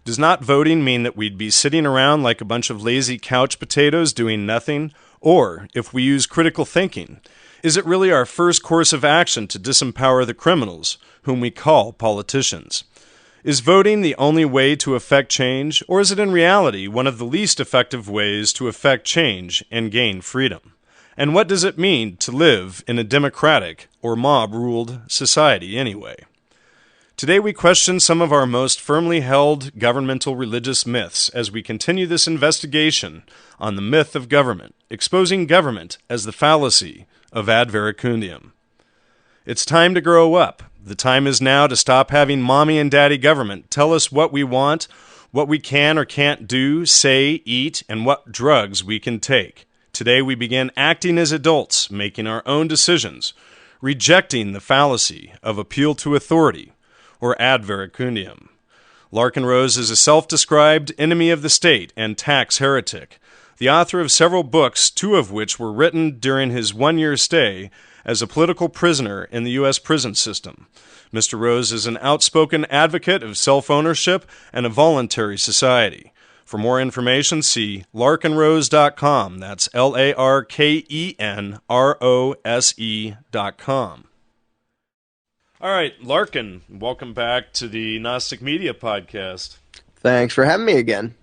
Does not voting mean that we'd be sitting around like a bunch of lazy couch potatoes doing nothing? Or, if we use critical thinking, is it really our first course of action to disempower the criminals, whom we call politicians? Is voting the only way to effect change, or is it in reality one of the least effective ways to effect change and gain freedom? And what does it mean to live in a democratic or mob-ruled society anyway? Today we question some of our most firmly held governmental religious myths as we continue this investigation on the myth of government, exposing government as the fallacy of Ad Verecundiam. It's time to grow up. The time is now to stop having mommy and daddy government tell us what we want, what we can or can't do, say, eat, and what drugs we can take. Today we begin acting as adults, making our own decisions, rejecting the fallacy of appeal to authority, or Ad Verecundiam. Larken Rose is a self-described enemy of the state and tax heretic, the author of several books, 2 of which were written during his 1-year stay as a political prisoner in the U.S. prison system. Mr. Rose is an outspoken advocate of self-ownership and a voluntary society. For more information, see larkenrose.com. That's LARKENROSE.com. All right, Larken, welcome back to the Gnostic Media Podcast. Thanks for having me again.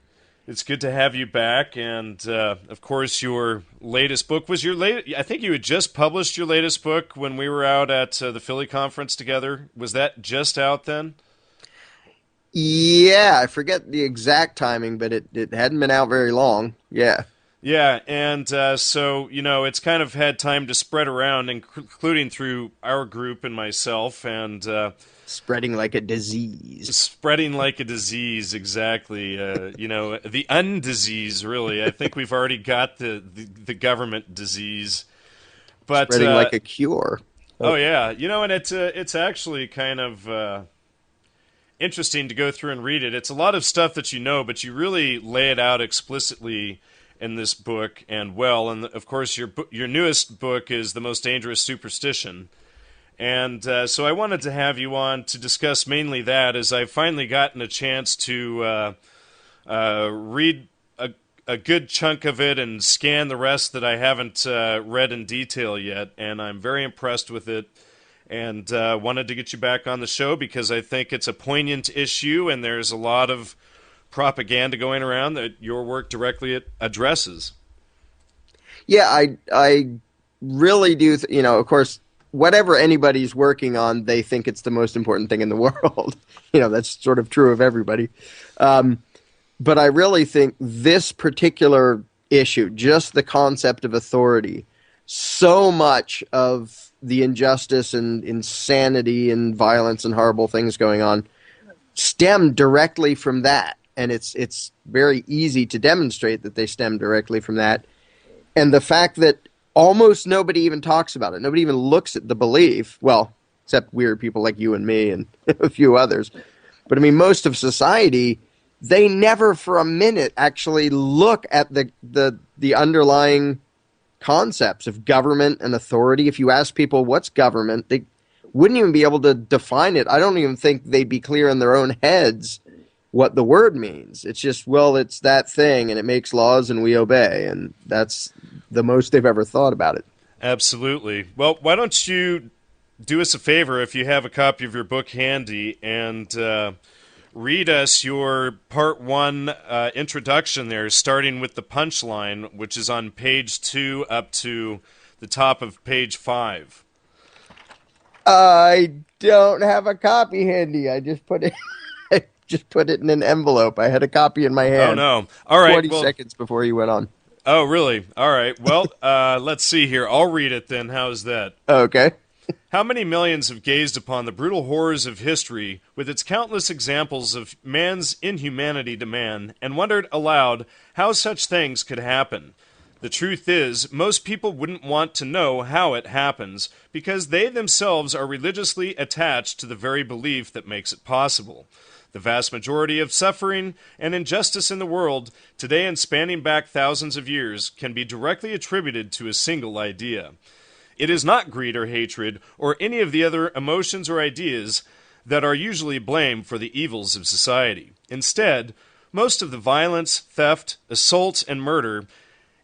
It's good to have you back, and of course, your latest book was your latest. I think you had just published your latest book when we were out at the Philly conference together. Was that just out then? Yeah, I forget the exact timing, but it hadn't been out very long. Yeah. Yeah, and so, it's kind of had time to spread around, including through our group and myself, and spreading like a disease. Spreading like a disease, exactly. The undisease, really. I think we've already got the government disease. But spreading like a cure. Oh, yeah. And it's actually kind of interesting to go through and read it. It's a lot of stuff that you know, but you really lay it out explicitly in this book, and of course your newest book is The Most Dangerous Superstition, and so I wanted to have you on to discuss mainly that, as I've finally gotten a chance to read a good chunk of it and scan the rest that I haven't read in detail yet, and I'm very impressed with it, and wanted to get you back on the show because I think it's a poignant issue, and there's a lot of propaganda going around that your work directly addresses. Yeah, I really do. Of course, whatever anybody's working on, they think it's the most important thing in the world. That's sort of true of everybody. But I really think this particular issue, just the concept of authority, so much of the injustice and insanity and violence and horrible things going on stem directly from that. And it's very easy to demonstrate that they stem directly from that. And the fact that almost nobody even talks about it, nobody even looks at the belief, well, except weird people like you and me and a few others. But I mean, most of society, they never for a minute actually look at the underlying concepts of government and authority. If you ask people what's government, they wouldn't even be able to define it. I don't even think they'd be clear in their own heads what the word means. It's just, well, it's that thing and it makes laws and we obey, and that's the most they've ever thought about it. Absolutely. Well, why don't you do us a favor if you have a copy of your book handy and read us your part 1 introduction there, starting with the punchline, which is on page 2 up to the top of page 5. I don't have a copy handy. I just put it in an envelope. I had a copy in my hand. Oh, no. All right. 20 seconds before you went on. Oh, really? All right. Well, let's see here. I'll read it then. How's that? Okay. How many millions have gazed upon the brutal horrors of history with its countless examples of man's inhumanity to man and wondered aloud how such things could happen? The truth is, most people wouldn't want to know how it happens because they themselves are religiously attached to the very belief that makes it possible. The vast majority of suffering and injustice in the world, today and spanning back thousands of years, can be directly attributed to a single idea. It is not greed or hatred or any of the other emotions or ideas that are usually blamed for the evils of society. Instead, most of the violence, theft, assault, and murder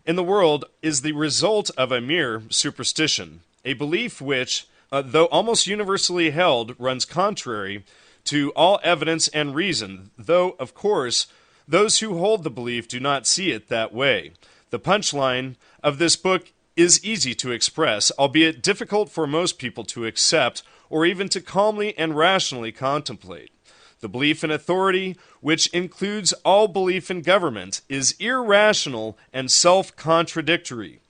in the world is the result of a mere superstition, a belief which, though almost universally held, runs contrary to all evidence and reason, though, of course, those who hold the belief do not see it that way. The punchline of this book is easy to express, albeit difficult for most people to accept or even to calmly and rationally contemplate. The belief in authority, which includes all belief in government, is irrational and self-contradictory.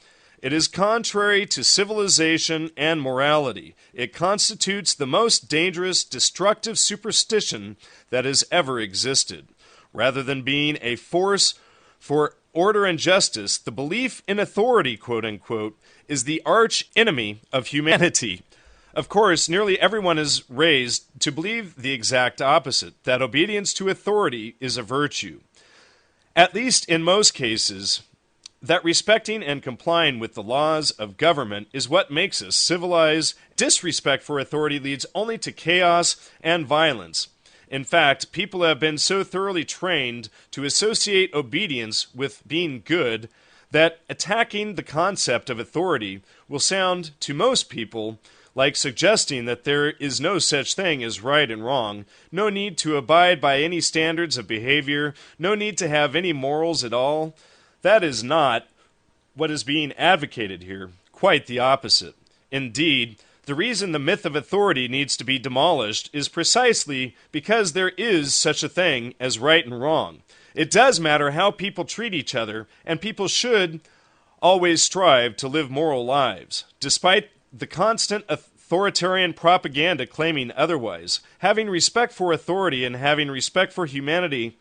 It is contrary to civilization and morality. It constitutes the most dangerous, destructive superstition that has ever existed. Rather than being a force for order and justice, the belief in authority, quote-unquote, is the arch enemy of humanity. Of course, nearly everyone is raised to believe the exact opposite, that obedience to authority is a virtue. At least in most cases, that respecting and complying with the laws of government is what makes us civilized. Disrespect for authority leads only to chaos and violence. In fact, people have been so thoroughly trained to associate obedience with being good that attacking the concept of authority will sound to most people like suggesting that there is no such thing as right and wrong, no need to abide by any standards of behavior, no need to have any morals at all. That is not what is being advocated here. Quite the opposite. Indeed, the reason the myth of authority needs to be demolished is precisely because there is such a thing as right and wrong. It does matter how people treat each other, and people should always strive to live moral lives. Despite the constant authoritarian propaganda claiming otherwise, having respect for authority and having respect for humanity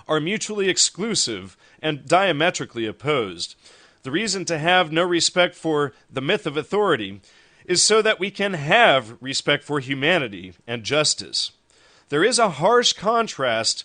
are mutually exclusive and diametrically opposed. The reason to have no respect for the myth of authority is so that we can have respect for humanity and justice. There is a harsh contrast.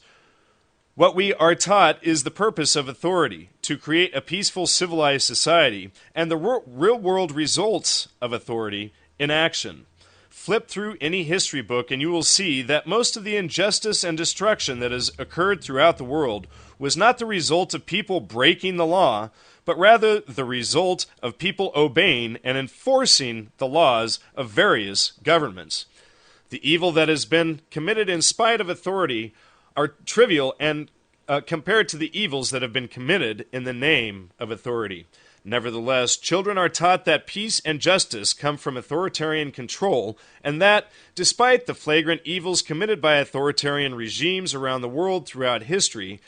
What we are taught is the purpose of authority, to create a peaceful, civilized society, and the real-world results of authority in action. Flip through any history book and you will see that most of the injustice and destruction that has occurred throughout the world was not the result of people breaking the law, but rather the result of people obeying and enforcing the laws of various governments. The evil that has been committed in spite of authority are trivial and compared to the evils that have been committed in the name of authority. Nevertheless, children are taught that peace and justice come from authoritarian control, and that, despite the flagrant evils committed by authoritarian regimes around the world throughout history,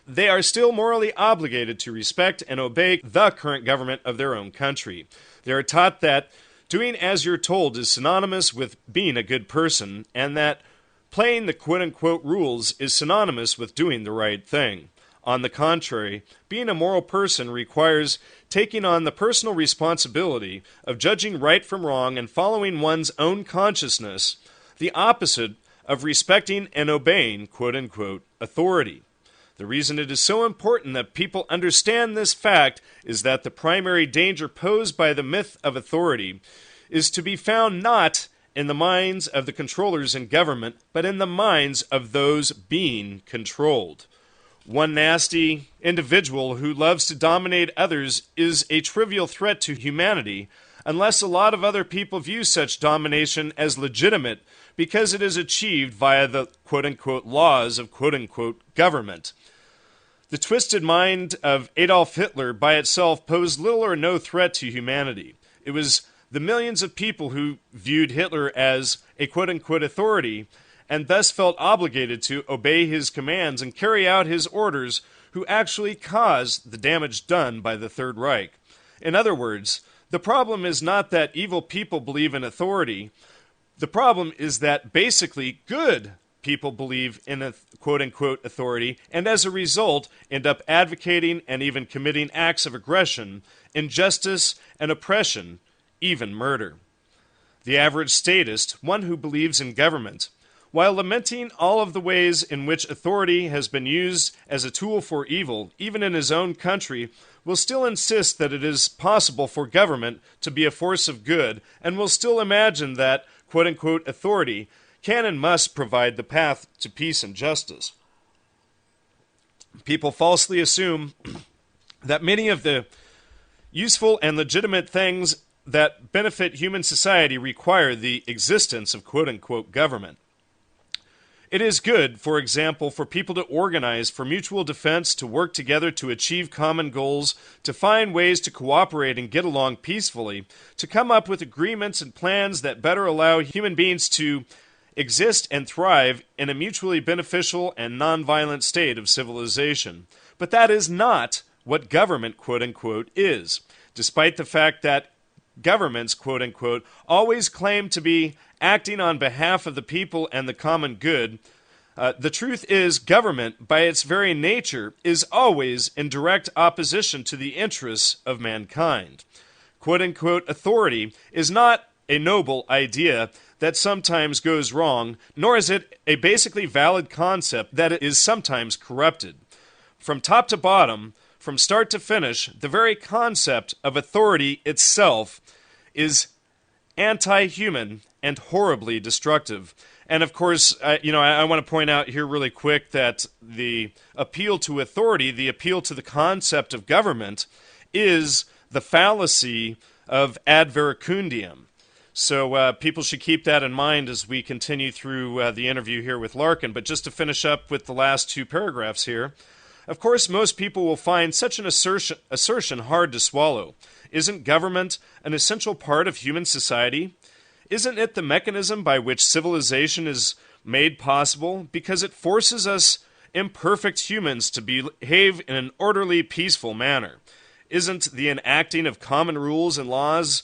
they are still morally obligated to respect and obey the current government of their own country. They are taught that doing as you're told is synonymous with being a good person, and that playing the quote-unquote rules is synonymous with doing the right thing. On the contrary, being a moral person requires taking on the personal responsibility of judging right from wrong and following one's own consciousness, the opposite of respecting and obeying quote-unquote authority. The reason it is so important that people understand this fact is that the primary danger posed by the myth of authority is to be found not in the minds of the controllers in government, but in the minds of those being controlled. One nasty individual who loves to dominate others is a trivial threat to humanity, unless a lot of other people view such domination as legitimate because it is achieved via the quote-unquote laws of quote-unquote government. The twisted mind of Adolf Hitler by itself posed little or no threat to humanity. It was the millions of people who viewed Hitler as a quote-unquote authority and thus felt obligated to obey his commands and carry out his orders who actually caused the damage done by the Third Reich. In other words, the problem is not that evil people believe in authority. The problem is that basically good people believe in a quote-unquote authority and as a result end up advocating and even committing acts of aggression, injustice, and oppression, even murder. The average statist, one who believes in government, while lamenting all of the ways in which authority has been used as a tool for evil, even in his own country, will still insist that it is possible for government to be a force of good, and will still imagine that, quote-unquote, authority can and must provide the path to peace and justice. People falsely assume that many of the useful and legitimate things that benefit human society require the existence of quote-unquote government. It is good, for example, for people to organize for mutual defense, to work together to achieve common goals, to find ways to cooperate and get along peacefully, to come up with agreements and plans that better allow human beings to exist and thrive in a mutually beneficial and nonviolent state of civilization. But that is not what government, quote-unquote, is, despite the fact that governments, quote-unquote, always claim to be acting on behalf of the people and the common good. The truth is, government, by its very nature, is always in direct opposition to the interests of mankind. Quote-unquote, authority is not a noble idea that sometimes goes wrong, nor is it a basically valid concept that is sometimes corrupted. From top to bottom, from start to finish, the very concept of authority itself is anti-human and horribly destructive. And of course, I want to point out here really quick that the appeal to authority, the appeal to the concept of government, is the fallacy of Ad Verecundiam. So people should keep that in mind as we continue through the interview here with Larken. But just to finish up with the last two paragraphs here, of course, most people will find such an assertion hard to swallow. Isn't government an essential part of human society? Isn't it the mechanism by which civilization is made possible? Because it forces us imperfect humans to behave in an orderly, peaceful manner. Isn't the enacting of common rules and laws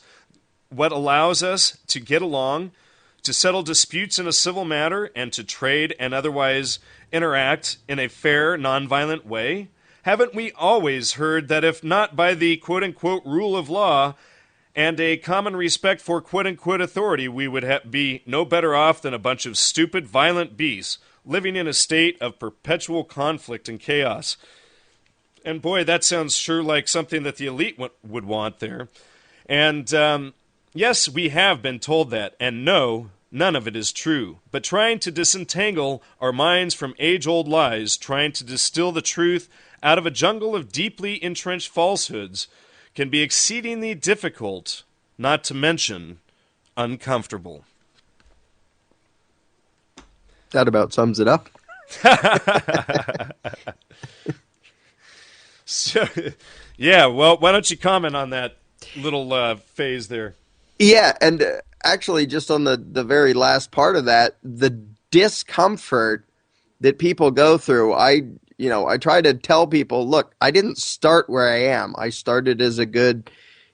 what allows us to get along, to settle disputes in a civil manner, and to trade and otherwise interact in a fair, nonviolent way? Haven't we always heard that if not by the quote-unquote rule of law and a common respect for quote-unquote authority, we would be no better off than a bunch of stupid, violent beasts living in a state of perpetual conflict and chaos? And boy, that sounds sure like something that the elite would want there. And yes, we have been told that, and no, none of it is true. But trying to disentangle our minds from age-old lies, trying to distill the truth out of a jungle of deeply entrenched falsehoods, can be exceedingly difficult, not to mention uncomfortable. That about sums it up. So, yeah, well, why don't you comment on that little phase there? Yeah, and actually, just on the very last part of that, the discomfort that people go through, I try to tell people, look, I didn't start where I am. I started as a good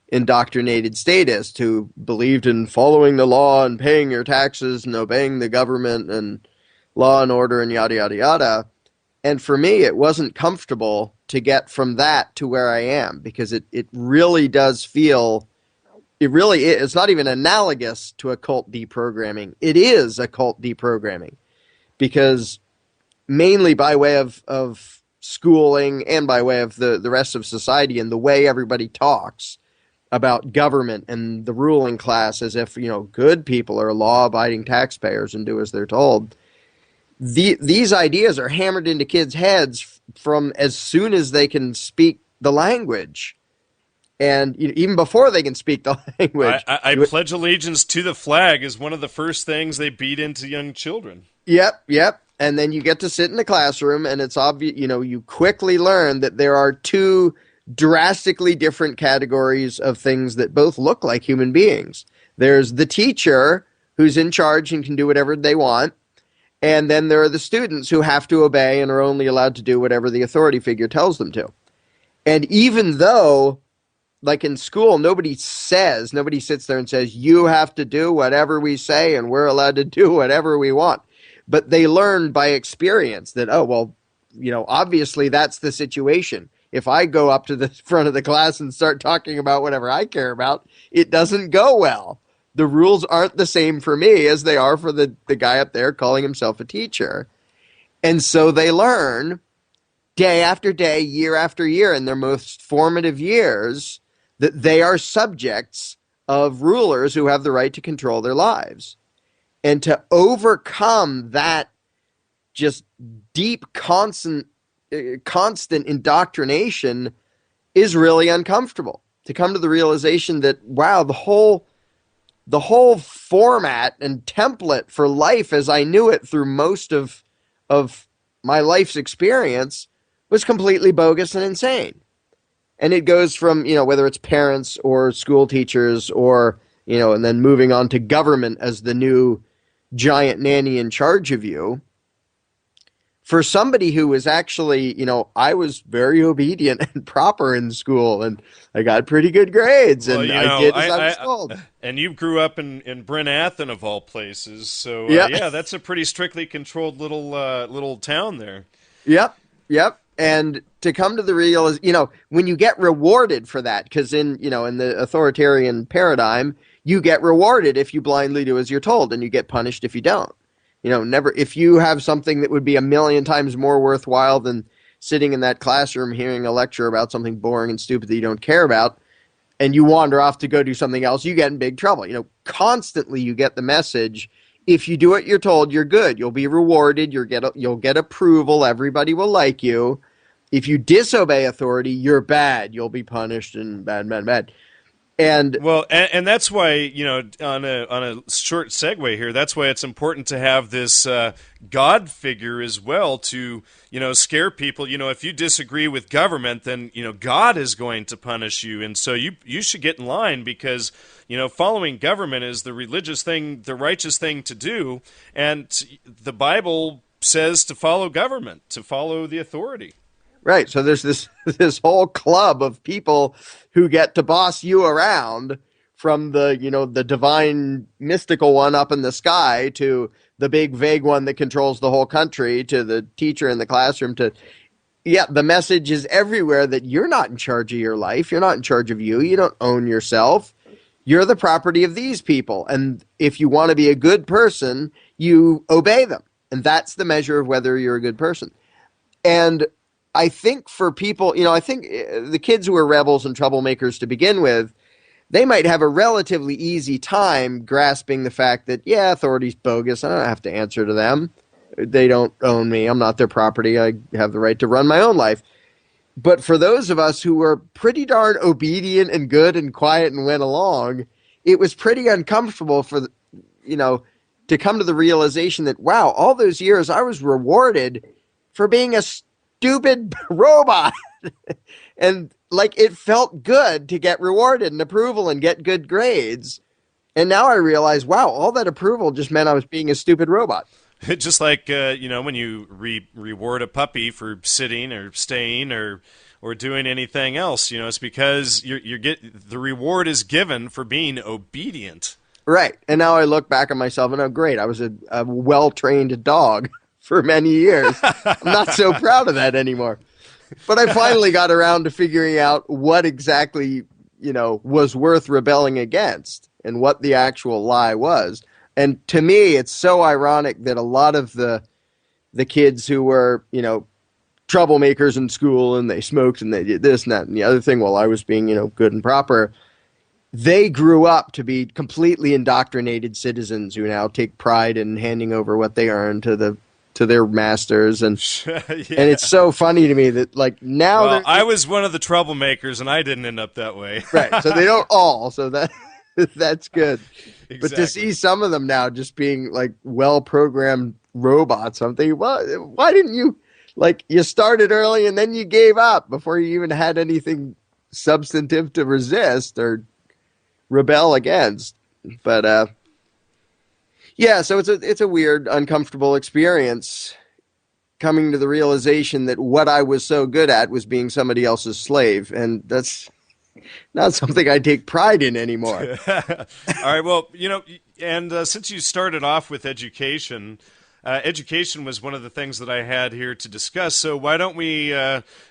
indoctrinated statist who believed in following the law and paying your taxes and obeying the government and law and order and yada yada yada. And for me, it wasn't comfortable to get from that to where I am, because it really does feel, it really is. It's not even analogous to occult deprogramming. It is occult deprogramming, because mainly by way of schooling and by way of the rest of society and the way everybody talks about government and the ruling class as if, good people are law-abiding taxpayers and do as they're told. These ideas are hammered into kids' heads from as soon as they can speak the language. And even before they can speak the language. I pledge allegiance to the flag is one of the first things they beat into young children. Yep. And then you get to sit in the classroom, and it's obvious, you quickly learn that there are two drastically different categories of things that both look like human beings. There's the teacher who's in charge and can do whatever they want. And then there are the students who have to obey and are only allowed to do whatever the authority figure tells them to. And even though, like in school, nobody sits there and says, you have to do whatever we say and we're allowed to do whatever we want. But they learn by experience that, obviously that's the situation. If I go up to the front of the class and start talking about whatever I care about, it doesn't go well. The rules aren't the same for me as they are for the guy up there calling himself a teacher. And so they learn day after day, year after year, in their most formative years, that they are subjects of rulers who have the right to control their lives. And to overcome that just deep, constant indoctrination is really uncomfortable. To come to the realization that, wow, the whole format and template for life as I knew it through most of my life's experience was completely bogus and insane. And it goes from, whether it's parents or school teachers or, and then moving on to government as the new giant nanny in charge of you. For somebody who was actually, I was very obedient and proper in school, and I got pretty good grades, and I did as I was told. And you grew up in Bryn Athyn, of all places, so yeah, that's a pretty strictly controlled little town there. Yep. And to come to the realization, when you get rewarded for that, because in the authoritarian paradigm, you get rewarded if you blindly do as you're told, and you get punished if you don't. Never, if you have something that would be 1,000,000 times more worthwhile than sitting in that classroom hearing a lecture about something boring and stupid that you don't care about, and you wander off to go do something else, you get in big trouble. Constantly you get the message, if you do what you're told, you're good. You'll be rewarded. You'll get approval. Everybody will like you. If you disobey authority, you're bad. You'll be punished and bad. And that's why, on a short segue here, that's why it's important to have this God figure as well to, scare people. If you disagree with government, then, God is going to punish you. And so you should get in line, because, following government is the religious thing, the righteous thing to do. And the Bible says to follow government, to follow the authority. Right. So there's this whole club of people who get to boss you around, from the divine mystical one up in the sky to the big vague one that controls the whole country to the teacher in the classroom the message is everywhere that you're not in charge of your life. You're not in charge of you. You don't own yourself. You're the property of these people. And if you want to be a good person, you obey them. And that's the measure of whether you're a good person. And I think for people, I think the kids who are rebels and troublemakers to begin with, they might have a relatively easy time grasping the fact that, authority's bogus. I don't have to answer to them. They don't own me. I'm not their property. I have the right to run my own life. But for those of us who were pretty darn obedient and good and quiet and went along, it was pretty uncomfortable to come to the realization that, wow, all those years I was rewarded for being a stupid robot. And like, it felt good to get rewarded and approval and get good grades. And now I realize, wow, all that approval just meant I was being a stupid robot. Just like when you reward a puppy for sitting or staying or doing anything else, it's because the reward is given for being obedient. Right. And now I look back at myself and, oh, great, I was a well-trained dog for many years. I'm not so proud of that anymore. But I finally got around to figuring out what exactly, was worth rebelling against and what the actual lie was. And to me, it's so ironic that a lot of the kids who were, troublemakers in school, and they smoked and they did this and that and the other thing while I was being, good and proper, they grew up to be completely indoctrinated citizens who now take pride in handing over what they earned to their masters. And Yeah. And it's so funny to me that, like, now... Well, I was one of the troublemakers, and I didn't end up that way. Right, so they don't all, so that's good. Exactly. But to see some of them now just being, like, well-programmed robots, I'm thinking, well, why didn't you... Like, you started early and then you gave up before you even had anything substantive to resist or rebel against. But, yeah, so it's a weird, uncomfortable experience coming to the realization that what I was so good at was being somebody else's slave. And that's not something I take pride in anymore. All right, well, and since you started off with education... education was one of the things that I had here to discuss, so why don't we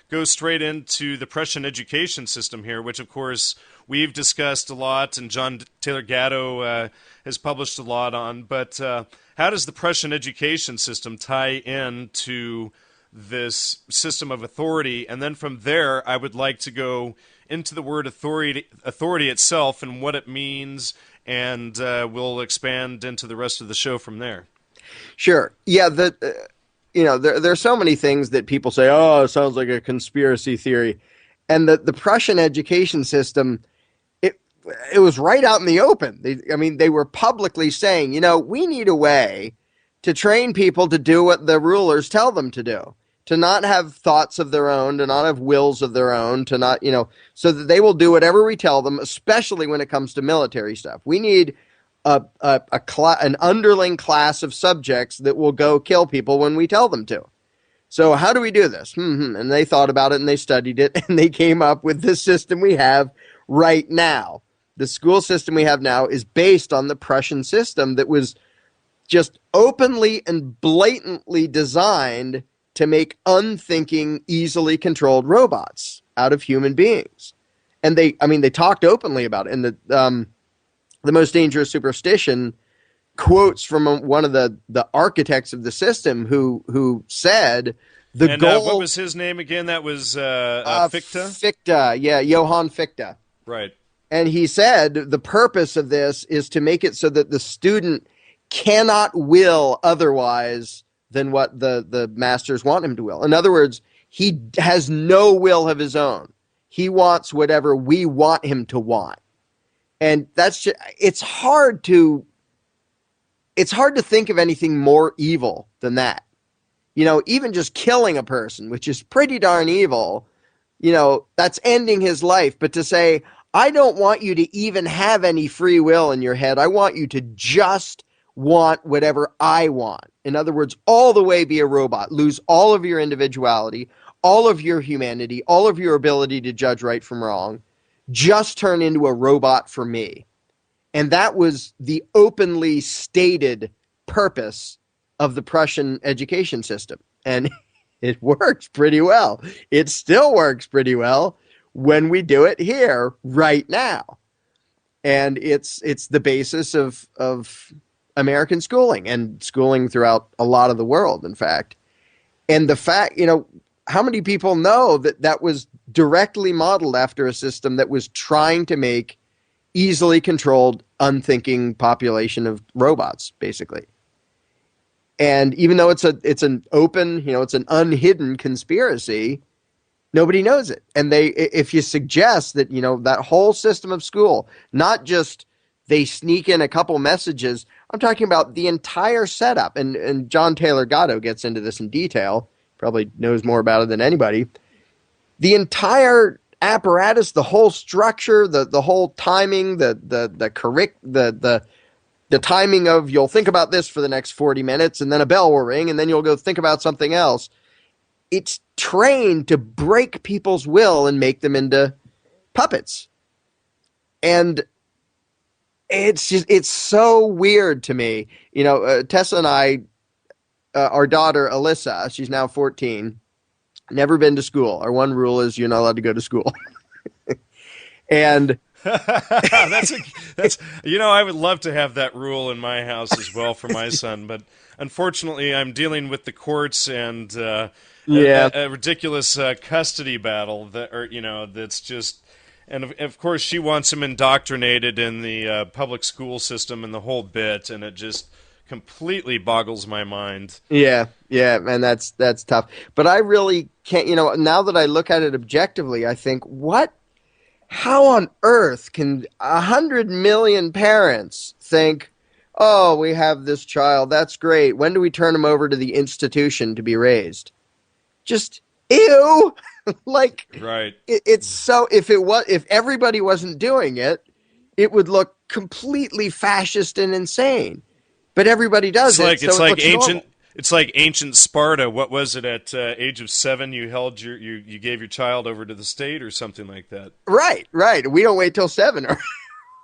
go straight into the Prussian education system here, which, of course, we've discussed a lot, and John Taylor Gatto has published a lot on, but how does the Prussian education system tie into this system of authority? And then from there, I would like to go into the word authority itself and what it means, and we'll expand into the rest of the show from there. Sure. Yeah, there are so many things that people say, oh, it sounds like a conspiracy theory. And the Prussian education system, it was right out in the open. They were publicly saying, we need a way to train people to do what the rulers tell them to do, to not have thoughts of their own, to not have wills of their own, to not, so that they will do whatever we tell them, especially when it comes to military stuff. We need an underling class of subjects that will go kill people when we tell them to. So how do we do this? And they thought about it and they studied it and they came up with this system we have right now. The school system we have now is based on the Prussian system that was just openly and blatantly designed to make unthinking, easily controlled robots out of human beings. And they talked openly about it. And the Most Dangerous Superstition quotes from one of the architects of the system who said the goal... what was his name again? That was Fichte? Fichte, yeah, Johann Fichte. Right. And he said the purpose of this is to make it so that the student cannot will otherwise than what the masters want him to will. In other words, he has no will of his own. He wants whatever we want him to want. And it's hard to think of anything more evil than that. Even just killing a person, which is pretty darn evil, that's ending his life. But to say, I don't want you to even have any free will in your head. I want you to just want whatever I want. In other words, all the way be a robot, lose all of your individuality, all of your humanity, all of your ability to judge right from wrong. Just turn into a robot for me. And that was the openly stated purpose of the Prussian education system. And it works pretty well. It still works pretty well when we do it here right now. And it's the basis of American schooling and schooling throughout a lot of the world, in fact. And the fact, how many people know that was directly modeled after a system that was trying to make easily controlled, unthinking population of robots, basically? And even though it's an open, it's an unhidden conspiracy, nobody knows it. And if you suggest that, that whole system of school, not just they sneak in a couple messages, I'm talking about the entire setup. And John Taylor Gatto gets into this in detail. Probably knows more about it than anybody. the entire apparatus, the whole structure, the whole timing, the timing of you'll think about this for the next 40 minutes and then a bell will ring and then you'll go think about something else. It's trained to break people's will and make them into puppets. And it's so weird to me. You know, Tessa and I, our daughter, Alyssa, she's now 14, never been to school. Our one rule is you're not allowed to go to school. And that's I would love to have that rule in my house as well for my son, but unfortunately I'm dealing with the courts and a ridiculous custody battle that's just, and of course she wants him indoctrinated in the public school system and the whole bit, and it just completely boggles my mind. Yeah, and that's tough. But I really can't, now that I look at it objectively, I think, how on earth can 100 million parents think, oh, we have this child, that's great. When do we turn him over to the institution to be raised? Just, ew! Like, right. It's so, if everybody wasn't doing it, it would look completely fascist and insane. But everybody does it. It's like ancient. Normal. It's like ancient Sparta. What was it? At age of 7, you gave your child over to the state or something like that. Right. We don't wait till 7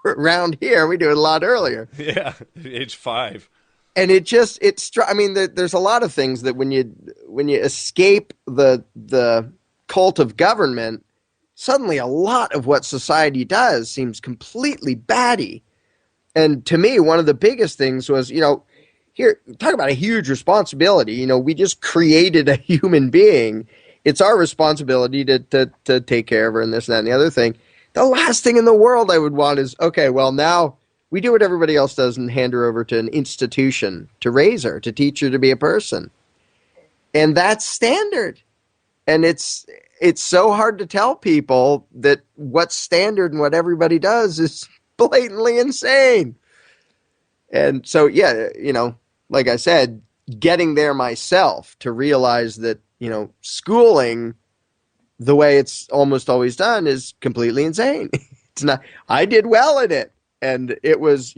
around here. We do it a lot earlier. Yeah, age 5. And there's a lot of things that when you escape the cult of government, suddenly a lot of what society does seems completely batty. And to me, one of the biggest things was, here, talk about a huge responsibility. We just created a human being. It's our responsibility to take care of her and this, and that, and the other thing. The last thing in the world I would want is, okay, well, now we do what everybody else does and hand her over to an institution to raise her, to teach her to be a person. And that's standard. And it's so hard to tell people that what's standard and what everybody does is blatantly insane. And so, like I said, getting there myself to realize that, schooling the way it's almost always done is completely insane. It's not, I did well at it. And it was,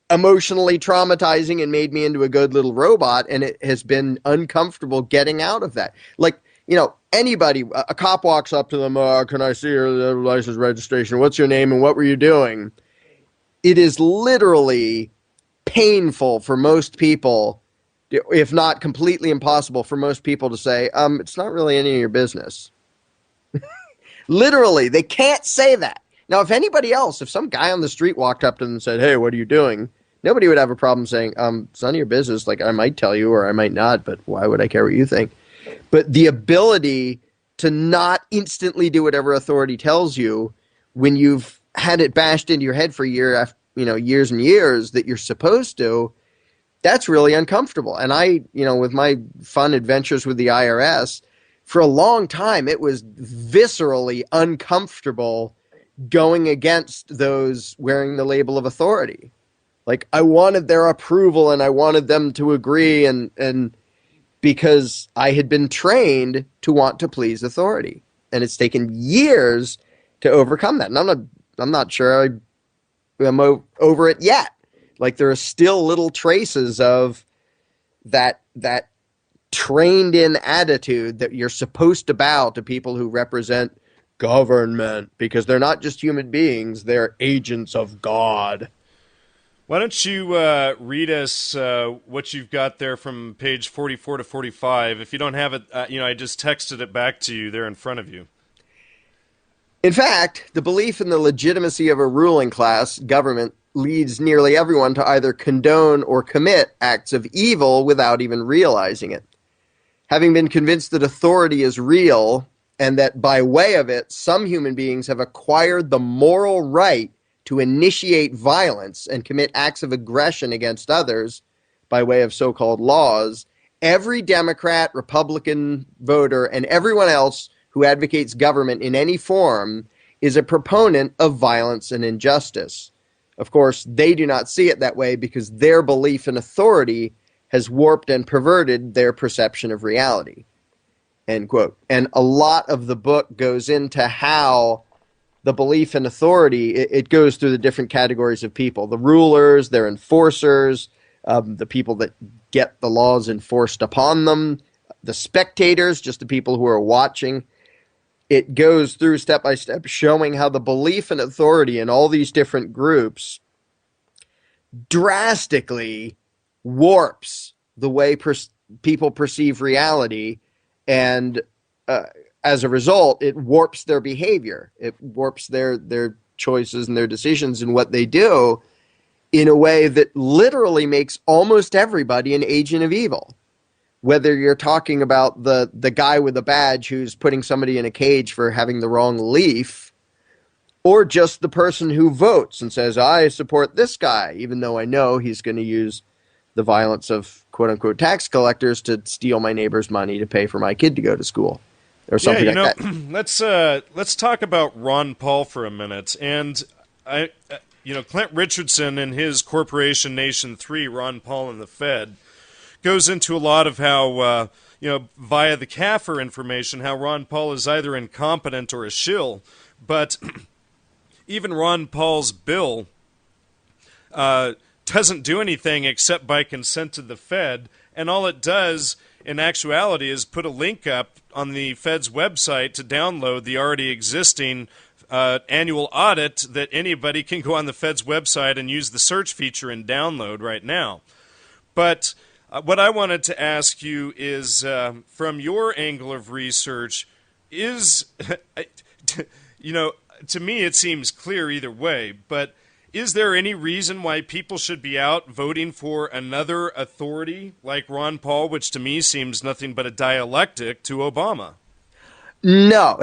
emotionally traumatizing and made me into a good little robot. And it has been uncomfortable getting out of that. Like, anybody, a cop walks up to them, can I see your license registration? What's your name and what were you doing? It is literally painful for most people, if not completely impossible for most people to say, it's not really any of your business. Literally, they can't say that. Now, if some guy on the street walked up to them and said, hey, what are you doing? Nobody would have a problem saying, it's none of your business. Like, I might tell you or I might not, but why would I care what you think? But the ability to not instantly do whatever authority tells you when you've had it bashed into your head for years and years that you're supposed to, that's really uncomfortable. And I, with my fun adventures with the IRS, for a long time, it was viscerally uncomfortable going against those wearing the label of authority. Like, I wanted their approval and I wanted them to agree, and because I had been trained to want to please authority. And it's taken years to overcome that. And I'm not sure I'm over it yet. Like, there are still little traces of that trained in attitude that you're supposed to bow to people who represent government, because they're not just human beings, they're agents of God. Why don't you read us what you've got there from page 44 to 45? If you don't have it, I just texted it back to you there in front of you. In fact, the belief in the legitimacy of a ruling class government leads nearly everyone to either condone or commit acts of evil without even realizing it. Having been convinced that authority is real and that by way of it, some human beings have acquired the moral right to initiate violence and commit acts of aggression against others by way of so-called laws, every Democrat, Republican voter, and everyone else who advocates government in any form is a proponent of violence and injustice. Of course, they do not see it that way because their belief in authority has warped and perverted their perception of reality. end quote. And a lot of the book goes into how the belief in authority, it goes through the different categories of people. The rulers, their enforcers, the people that get the laws enforced upon them, the spectators, just the people who are watching. It goes through step by step, showing how the belief in authority in all these different groups drastically warps the way people perceive reality, and as a result, it warps their behavior. It warps their choices and their decisions and what they do in a way that literally makes almost everybody an agent of evil. Whether you're talking about the guy with a badge who's putting somebody in a cage for having the wrong leaf, or just the person who votes and says, I support this guy, even though I know he's going to use the violence of quote-unquote tax collectors to steal my neighbor's money to pay for my kid to go to school. Or something like that. Let's talk about Ron Paul for a minute. And Clint Richardson in his Corporation Nation 3, Ron Paul and the Fed, goes into a lot of how via the CAFR information, how Ron Paul is either incompetent or a shill. But even Ron Paul's bill doesn't do anything except by consent to the Fed, and all it does in actuality is put a link up on the Fed's website to download the already existing annual audit that anybody can go on the Fed's website and use the search feature and download right now. But what I wanted to ask you is, from your angle of research, is, to me it seems clear either way, but is there any reason why people should be out voting for another authority like Ron Paul, which to me seems nothing but a dialectic to Obama? No,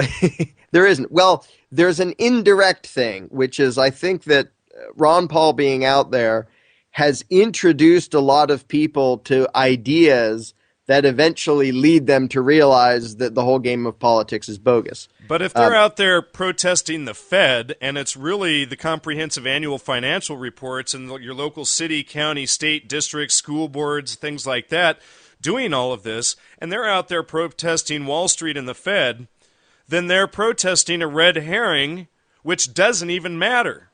there isn't. Well, there's an indirect thing, which is I think that Ron Paul being out there has introduced a lot of people to ideas that eventually lead them to realize that the whole game of politics is bogus. But if they're out there protesting the Fed, and it's really the comprehensive annual financial reports and your local city, county, state, district, school boards, things like that, doing all of this, and they're out there protesting Wall Street and the Fed, then they're protesting a red herring, which doesn't even matter.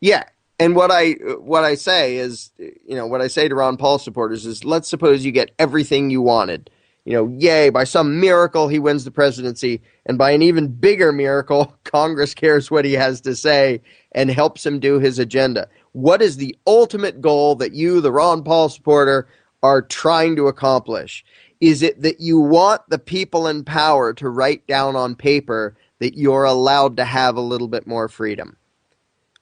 Yeah. And what I say is, what I say to Ron Paul supporters is, let's suppose you get everything you wanted. Yay, by some miracle he wins the presidency, and by an even bigger miracle, Congress cares what he has to say and helps him do his agenda. What is the ultimate goal that you, the Ron Paul supporter, are trying to accomplish? Is it that you want the people in power to write down on paper that you're allowed to have a little bit more freedom?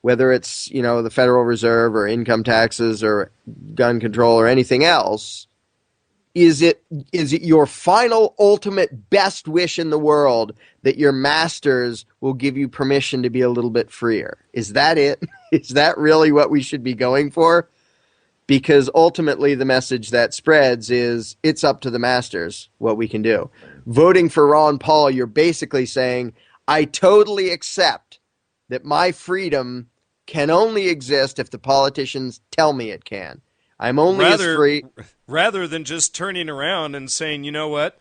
Whether it's, the Federal Reserve or income taxes or gun control or anything else, is it your final, ultimate, best wish in the world that your masters will give you permission to be a little bit freer? Is that it? Is that really what we should be going for? Because ultimately the message that spreads is it's up to the masters what we can do. Voting for Ron Paul, you're basically saying, I totally accept that my freedom can only exist if the politicians tell me it can. I'm only as free. Rather than just turning around and saying, you know what,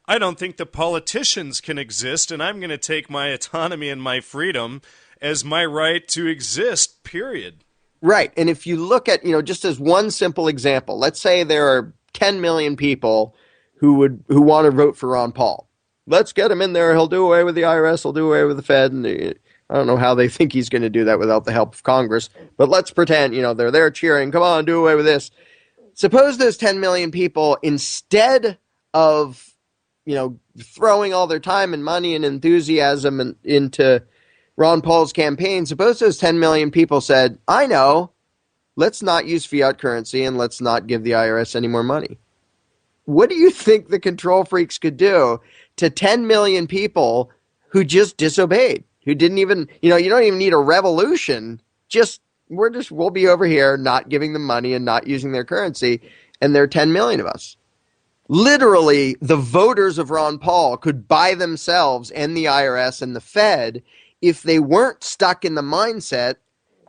I don't think the politicians can exist, and I'm going to take my autonomy and my freedom as my right to exist, period. Right. And if you look at, just as one simple example, let's say there are 10 million people who want to vote for Ron Paul. Let's get him in there. He'll do away with the IRS. He'll do away with the Fed. And I don't know how they think he's going to do that without the help of Congress. But let's pretend, they're there cheering. Come on, do away with this. Suppose those 10 million people, instead of, throwing all their time and money and enthusiasm into Ron Paul's campaign, suppose those 10 million people said, I know, let's not use fiat currency and let's not give the IRS any more money. What do you think the control freaks could do to 10 million people who just disobeyed? Who didn't even, you don't even need a revolution. We'll be over here not giving them money and not using their currency, and there are 10 million of us. Literally, the voters of Ron Paul could buy themselves and the IRS and the Fed if they weren't stuck in the mindset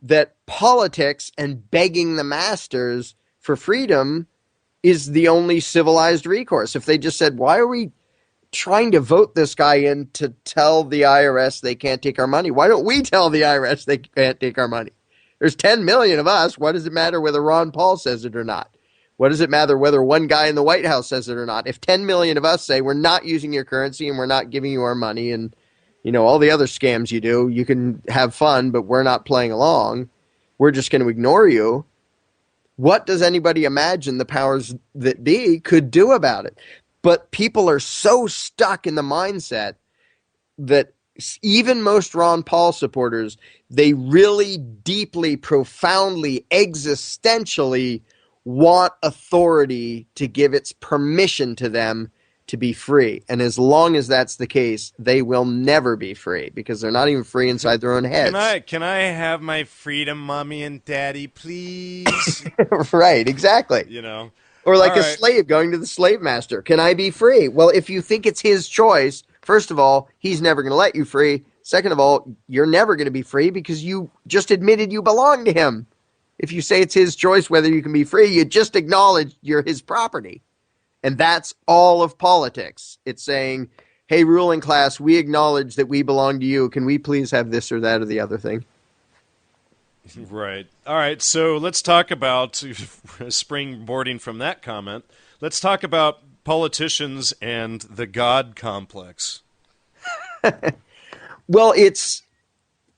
that politics and begging the masters for freedom is the only civilized recourse. If they just said, why are we trying to vote this guy in to tell the IRS they can't take our money. Why don't we tell the IRS they can't take our money? There's 10 million of us. What does it matter whether Ron Paul says it or not? What does it matter whether one guy in the White House says it or not? If 10 million of us say we're not using your currency and we're not giving you our money and, all the other scams you do, you can have fun, but we're not playing along. We're just going to ignore you. What does anybody imagine the powers that be could do about it? But people are so stuck in the mindset that even most Ron Paul supporters, they really deeply, profoundly, existentially want authority to give its permission to them to be free. And as long as that's the case, they will never be free because they're not even free inside their own heads. Can I have my freedom, mommy and daddy, please? Right, exactly. Or like a slave going to the slave master. Can I be free? Well, if you think it's his choice, first of all, he's never going to let you free. Second of all, you're never going to be free because you just admitted you belong to him. If you say it's his choice whether you can be free, you just acknowledge you're his property. And that's all of politics. It's saying, hey, ruling class, we acknowledge that we belong to you. Can we please have this or that or the other thing? Right. All right. So let's talk about, springboarding from that comment, let's talk about politicians and the God complex. Well, it's,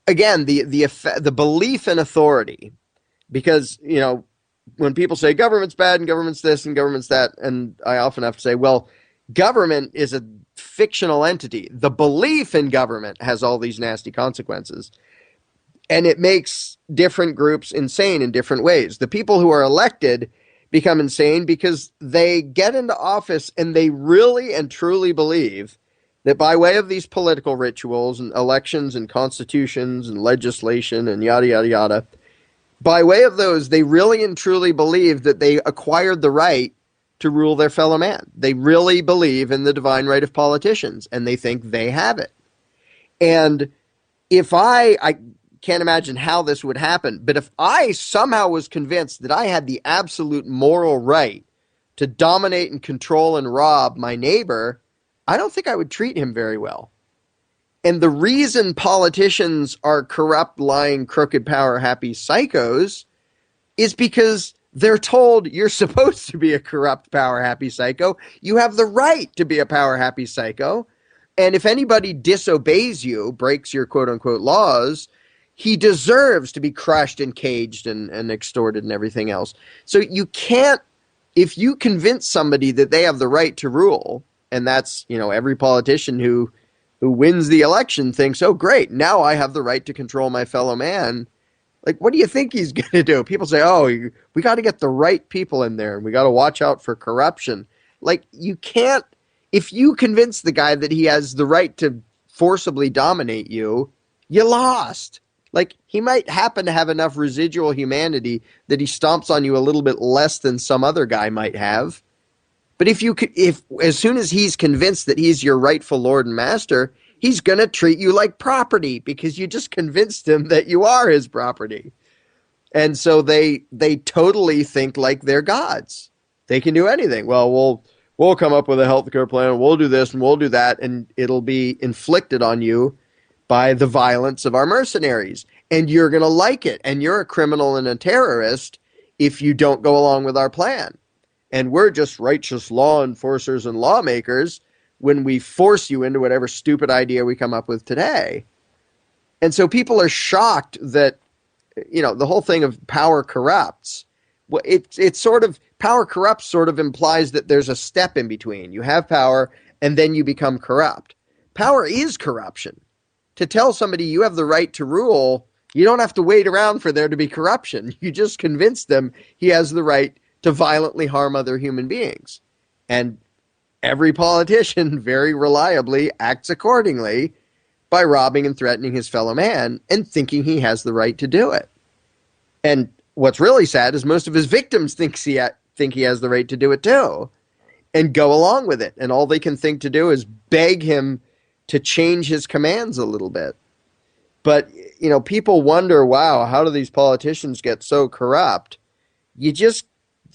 again, the belief in authority. Because, when people say government's bad and government's this and government's that, and I often have to say, well, government is a fictional entity. The belief in government has all these nasty consequences. And it makes different groups insane in different ways. The people who are elected become insane because they get into office and they really and truly believe that by way of these political rituals and elections and constitutions and legislation and yada, yada, yada, by way of those, they really and truly believe that they acquired the right to rule their fellow man. They really believe in the divine right of politicians, and they think they have it. And if I can't imagine how this would happen, but if I somehow was convinced that I had the absolute moral right to dominate and control and rob my neighbor, I don't think I would treat him very well. And the reason politicians are corrupt, lying, crooked, power-happy psychos is because they're told you're supposed to be a corrupt, power-happy psycho. You have the right to be a power-happy psycho. And if anybody disobeys you, breaks your quote-unquote laws, he deserves to be crushed and caged and extorted and everything else. So you can't, if you convince somebody that they have the right to rule, and that's, every politician who wins the election thinks, oh, great, now I have the right to control my fellow man. Like, what do you think he's going to do? People say, oh, we got to get the right people in there, and we got to watch out for corruption. Like, you can't, if you convince the guy that he has the right to forcibly dominate you, you lost. Like, he might happen to have enough residual humanity that he stomps on you a little bit less than some other guy might have. But if as soon as he's convinced that he's your rightful lord and master, he's going to treat you like property because you just convinced him that you are his property. And so they totally think like they're gods. They can do anything. Well, we'll come up with a healthcare plan, we'll do this and we'll do that, and it'll be inflicted on you by the violence of our mercenaries. And you're going to like it. And you're a criminal and a terrorist if you don't go along with our plan. And we're just righteous law enforcers and lawmakers when we force you into whatever stupid idea we come up with today. And so people are shocked that, the whole thing of power corrupts. Well, it's sort of, power corrupts sort of implies that there's a step in between. You have power and then you become corrupt. Power is corruption. To tell somebody you have the right to rule, you don't have to wait around for there to be corruption. You just convince them he has the right to violently harm other human beings. And every politician very reliably acts accordingly by robbing and threatening his fellow man and thinking he has the right to do it. And what's really sad is most of his victims think he has the right to do it too and go along with it. And all they can think to do is beg him to change his commands a little bit. But, people wonder, wow, how do these politicians get so corrupt? You just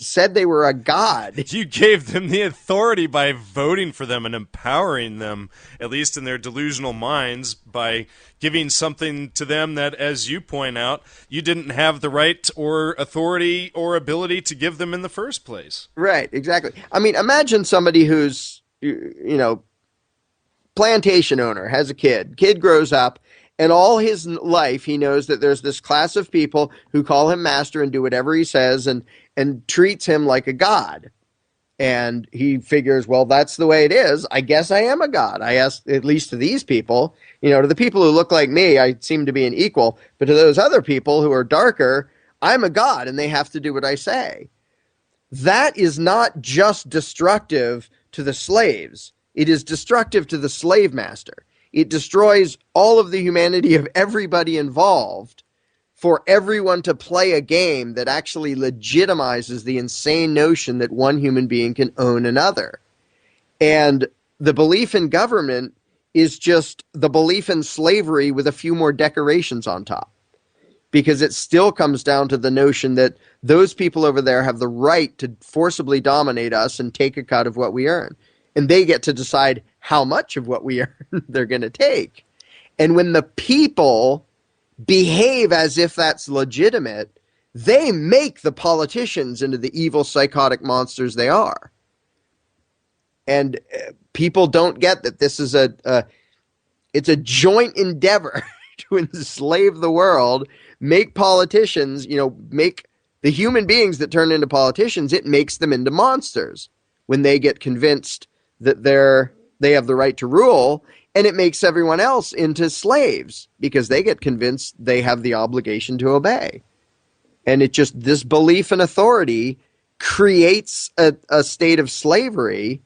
said they were a god. You gave them the authority by voting for them and empowering them, at least in their delusional minds, by giving something to them that, as you point out, you didn't have the right or authority or ability to give them in the first place. Right, exactly. I mean, imagine somebody who's, plantation owner, has a kid grows up, and all his life he knows that there's this class of people who call him master and do whatever he says and treats him like a god. And he figures, well, that's the way it is. I guess I am a god. I ask, at least to these people, to the people who look like me, I seem to be an equal. But to those other people who are darker, I'm a god and they have to do what I say. That is not just destructive to the slaves. It is destructive to the slave master. It destroys all of the humanity of everybody involved for everyone to play a game that actually legitimizes the insane notion that one human being can own another. And the belief in government is just the belief in slavery with a few more decorations on top. Because it still comes down to the notion that those people over there have the right to forcibly dominate us and take a cut of what we earn. And they get to decide how much of what we earn they're going to take. And when the people behave as if that's legitimate, they make the politicians into the evil psychotic monsters they are. And people don't get that this is it's a joint endeavor to enslave the world, make politicians, make the human beings that turn into politicians, it makes them into monsters when they get convinced that they have the right to rule, and it makes everyone else into slaves because they get convinced they have the obligation to obey. And it just, this belief in authority creates a state of slavery,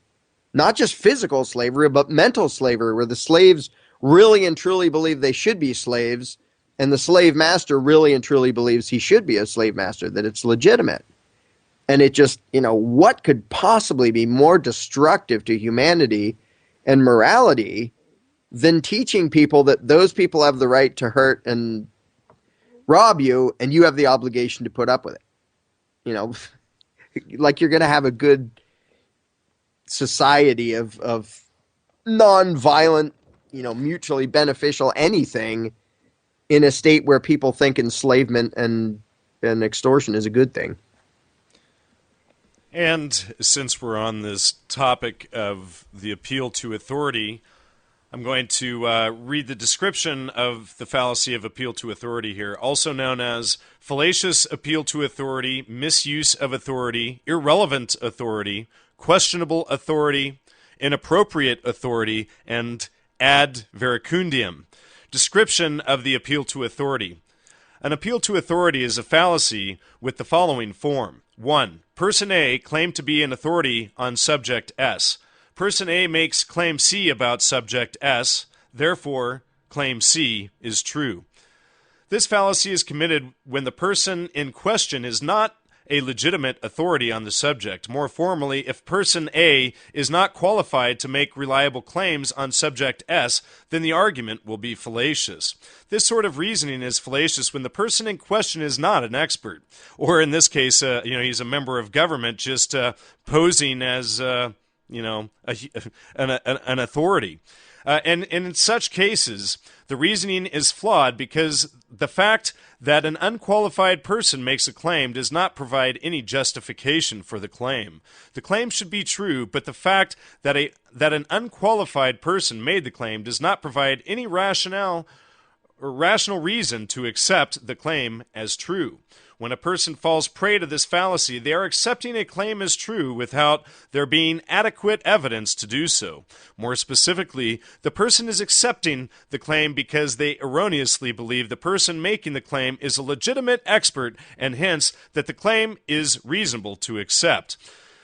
not just physical slavery, but mental slavery, where the slaves really and truly believe they should be slaves, and the slave master really and truly believes he should be a slave master, that it's legitimate. And it just, what could possibly be more destructive to humanity and morality than teaching people that those people have the right to hurt and rob you, and you have the obligation to put up with it. Like you're going to have a good society of non-violent, mutually beneficial anything in a state where people think enslavement and extortion is a good thing. And since we're on this topic of the appeal to authority, I'm going to read the description of the fallacy of appeal to authority here, also known as fallacious appeal to authority, misuse of authority, irrelevant authority, questionable authority, inappropriate authority, and ad verecundiam. Description of the appeal to authority. An appeal to authority is a fallacy with the following form. 1. Person A claimed to be an authority on subject S. Person A makes claim C about subject S. Therefore, claim C is true. This fallacy is committed when the person in question is not a legitimate authority on the subject. More formally, if person A is not qualified to make reliable claims on subject S, then the argument will be fallacious. This sort of reasoning is fallacious when the person in question is not an expert, or in this case, he's a member of government just posing as an authority. And in such cases, the reasoning is flawed because the fact that an unqualified person makes a claim does not provide any justification for the claim. The claim should be true, but the fact that an unqualified person made the claim does not provide any rational reason to accept the claim as true. When a person falls prey to this fallacy, they are accepting a claim as true without there being adequate evidence to do so. More specifically, the person is accepting the claim because they erroneously believe the person making the claim is a legitimate expert and hence that the claim is reasonable to accept.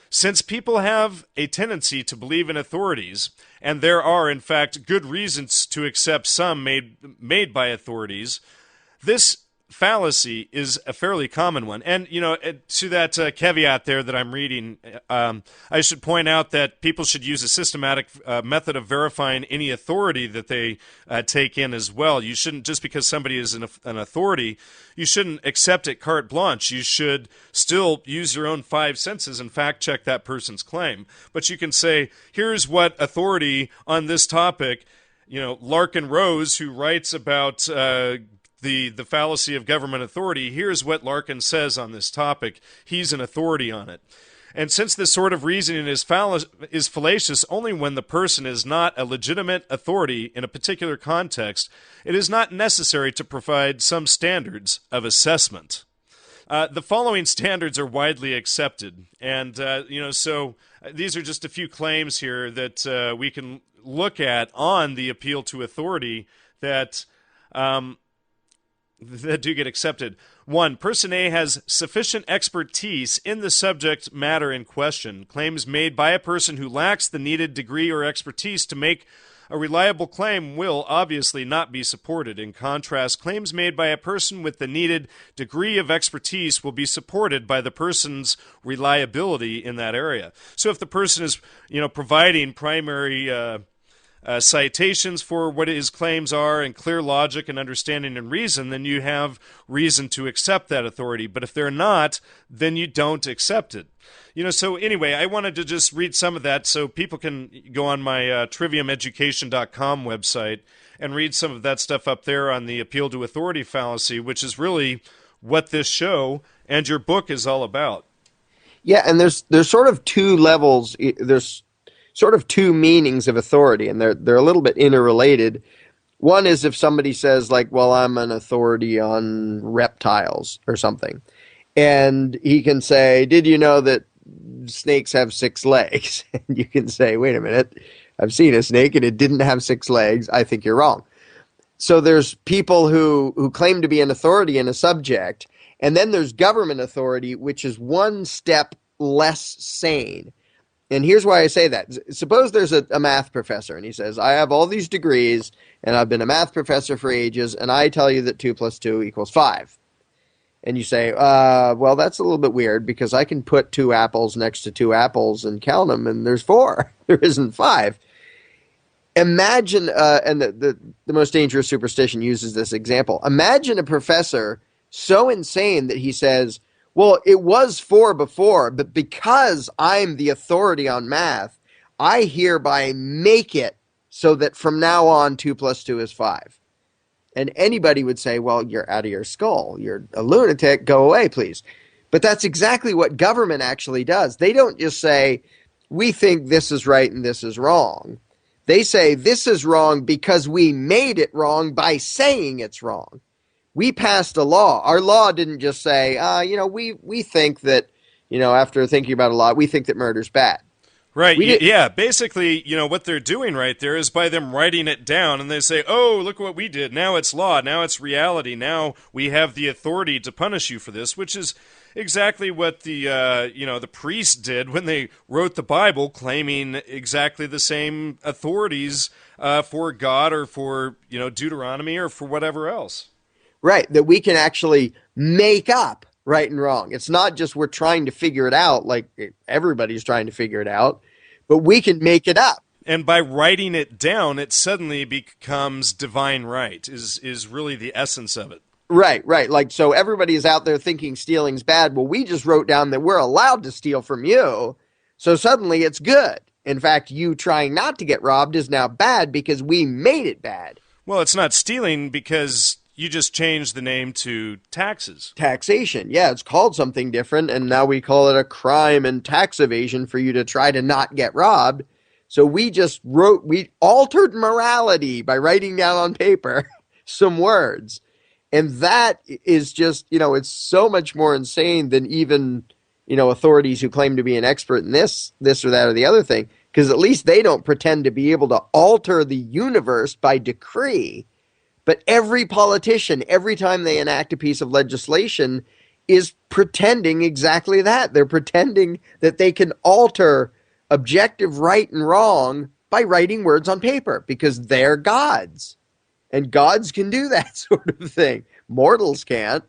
Since people have a tendency to believe in authorities, and there are in fact good reasons to accept some made by authorities, this fallacy is a fairly common one. And, to that caveat there that I'm reading, I should point out that people should use a systematic method of verifying any authority that they take in as well. You shouldn't, just because somebody is an authority, you shouldn't accept it carte blanche. You should still use your own five senses and fact check that person's claim. But you can say, here's what authority on this topic, Larken Rose, who writes about the fallacy of government authority, here's what Larken says on this topic. He's an authority on it. And since this sort of reasoning is fallacious only when the person is not a legitimate authority in a particular context, it is not necessary to provide some standards of assessment. The following standards are widely accepted. And, so these are just a few claims here that we can look at on the appeal to authority that do get accepted. 1. Person A has sufficient expertise in the subject matter in question. Claims made by a person who lacks the needed degree or expertise to make a reliable claim will obviously not be supported. In contrast, claims made by a person with the needed degree of expertise will be supported by the person's reliability in that area. So if the person is, providing primary citations for what his claims are and clear logic and understanding and reason, then you have reason to accept that authority. But if they're not, then you don't accept it. So anyway, I wanted to just read some of that so people can go on my triviumeducation.com website and read some of that stuff up there on the appeal to authority fallacy, which is really what this show and your book is all about. Yeah, and there's sort of two levels. There's sort of two meanings of authority, and they're a little bit interrelated. One is if somebody says, like, well, I'm an authority on reptiles or something, and he can say, did you know that snakes have 6 legs? And you can say, wait a minute, I've seen a snake and it didn't have 6 legs. I think you're wrong. So there's people who claim to be an authority in a subject, and then there's government authority, which is one step less sane. And here's why I say that. Suppose there's a math professor, and he says, I have all these degrees, and I've been a math professor for ages, and I tell you that 2 + 2 = 5. And you say, well, that's a little bit weird, because I can put 2 apples next to 2 apples and count them, and there's 4. There isn't 5. Imagine, and the most dangerous superstition uses this example. Imagine a professor so insane that he says, well, it was 4 before, but because I'm the authority on math, I hereby make it so that from now on 2 + 2 is 5. And anybody would say, well, you're out of your skull. You're a lunatic. Go away, please. But that's exactly what government actually does. They don't just say, we think this is right and this is wrong. They say this is wrong because we made it wrong by saying it's wrong. We passed a law. Our law didn't just say, we think that, after thinking about a law, we think that murder's bad. Right. Yeah. Basically, what they're doing right there is by them writing it down, and they say, oh, look what we did. Now it's law. Now it's reality. Now we have the authority to punish you for this, which is exactly what the priests did when they wrote the Bible, claiming exactly the same authorities for God or for, Deuteronomy or for whatever else. Right, that we can actually make up right and wrong. It's not just we're trying to figure it out like everybody's trying to figure it out, but we can make it up. And by writing it down, it suddenly becomes divine right, is really the essence of it. Right. Like, so everybody is out there thinking stealing's bad. Well, we just wrote down that we're allowed to steal from you, so suddenly it's good. In fact, you trying not to get robbed is now bad because we made it bad. Well, it's not stealing because you just changed the name to taxes. Taxation. Yeah, it's called something different, and now we call it a crime and tax evasion for you to try to not get robbed. So we altered morality by writing down on paper some words. And that is just, it's so much more insane than even, authorities who claim to be an expert in this or that or the other thing, because at least they don't pretend to be able to alter the universe by decree. But every politician, every time they enact a piece of legislation, is pretending exactly that. They're pretending that they can alter objective right and wrong by writing words on paper because they're gods. And gods can do that sort of thing. Mortals can't.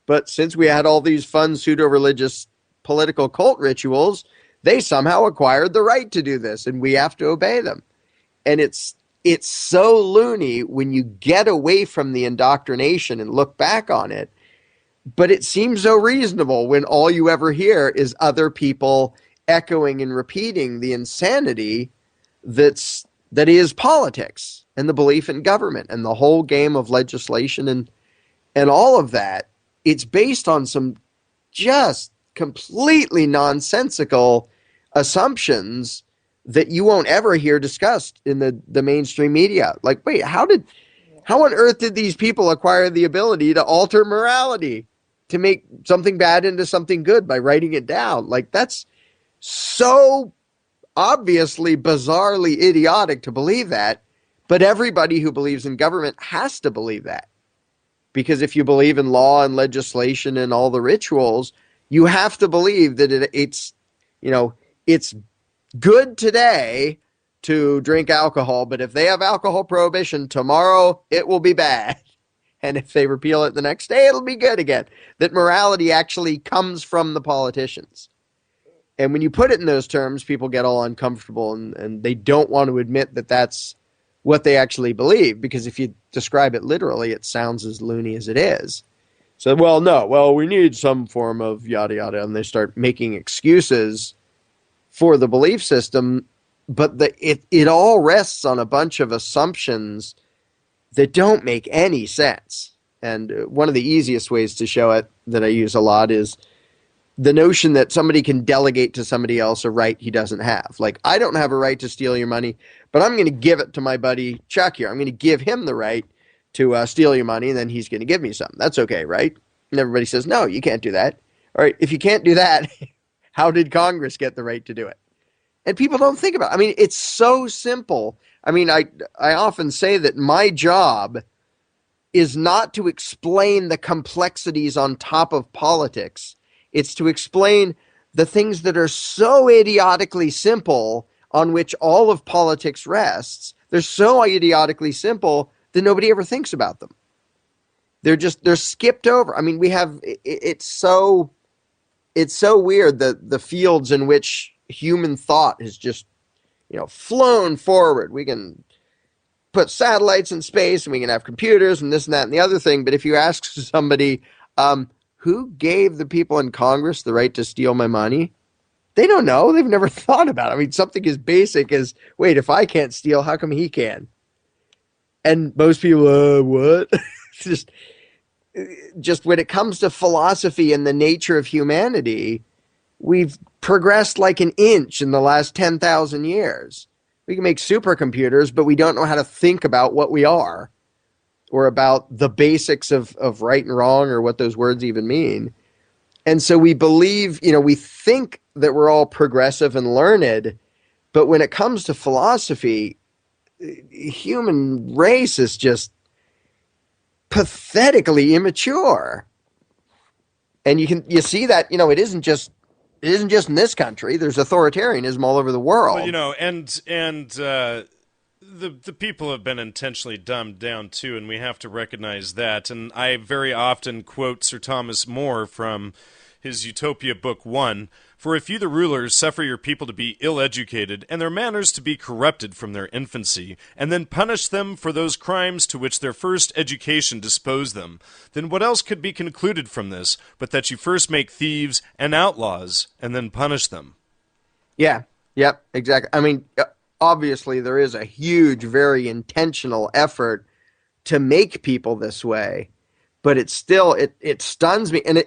But since we had all these fun pseudo-religious political cult rituals, they somehow acquired the right to do this, and we have to obey them. And it's so loony when you get away from the indoctrination and look back on it, but it seems so reasonable when all you ever hear is other people echoing and repeating the insanity that is politics and the belief in government and the whole game of legislation and all of that. It's based on some just completely nonsensical assumptions that you won't ever hear discussed in the mainstream media. Like, wait, how on earth did these people acquire the ability to alter morality, to make something bad into something good by writing it down? Like, that's so obviously, bizarrely idiotic to believe that. But everybody who believes in government has to believe that. Because if you believe in law and legislation and all the rituals, you have to believe that it's good today to drink alcohol, but if they have alcohol prohibition tomorrow, it will be bad. And if they repeal it the next day, it'll be good again. That morality actually comes from the politicians. And when you put it in those terms, people get all uncomfortable and they don't want to admit that that's what they actually believe, because if you describe it literally, it sounds as loony as it is. So, we need some form of yada yada, and they start making excuses for the belief system, but it all rests on a bunch of assumptions that don't make any sense. And one of the easiest ways to show it that I use a lot is the notion that somebody can delegate to somebody else a right he doesn't have. Like, I don't have a right to steal your money, but I'm going to give it to my buddy Chuck here. I'm going to give him the right to steal your money, and then he's going to give me something. That's okay, right? And everybody says, no, you can't do that. All right, if you can't do that, how did Congress get the right to do it? And people don't think about it. I mean, it's so simple. I mean, I often say that my job is not to explain the complexities on top of politics. It's to explain the things that are so idiotically simple on which all of politics rests. They're so idiotically simple that nobody ever thinks about them. They're skipped over. I mean, it's so weird the fields in which human thought has just, flown forward. We can put satellites in space and we can have computers and this and that and the other thing. But if you ask somebody, who gave the people in Congress the right to steal my money? They don't know. They've never thought about it. I mean, something as basic as, wait, if I can't steal, how come he can? And most people, what? just when it comes to philosophy and the nature of humanity, we've progressed like an inch in the last 10,000 years. We can make supercomputers, but we don't know how to think about what we are or about the basics of right and wrong or what those words even mean. And so we believe, we think that we're all progressive and learned, but when it comes to philosophy, human race is just pathetically immature. And you see that, it isn't just in this country. There's authoritarianism all over the world. Well, and the people have been intentionally dumbed down too, and we have to recognize that. And I very often quote Sir Thomas More from his Utopia Book 1, "For if you the rulers suffer your people to be ill-educated, and their manners to be corrupted from their infancy, and then punish them for those crimes to which their first education disposed them, then what else could be concluded from this, but that you first make thieves and outlaws, and then punish them?" Yeah, yep, exactly. I mean, obviously there is a huge, very intentional effort to make people this way, but it still, it stuns me. And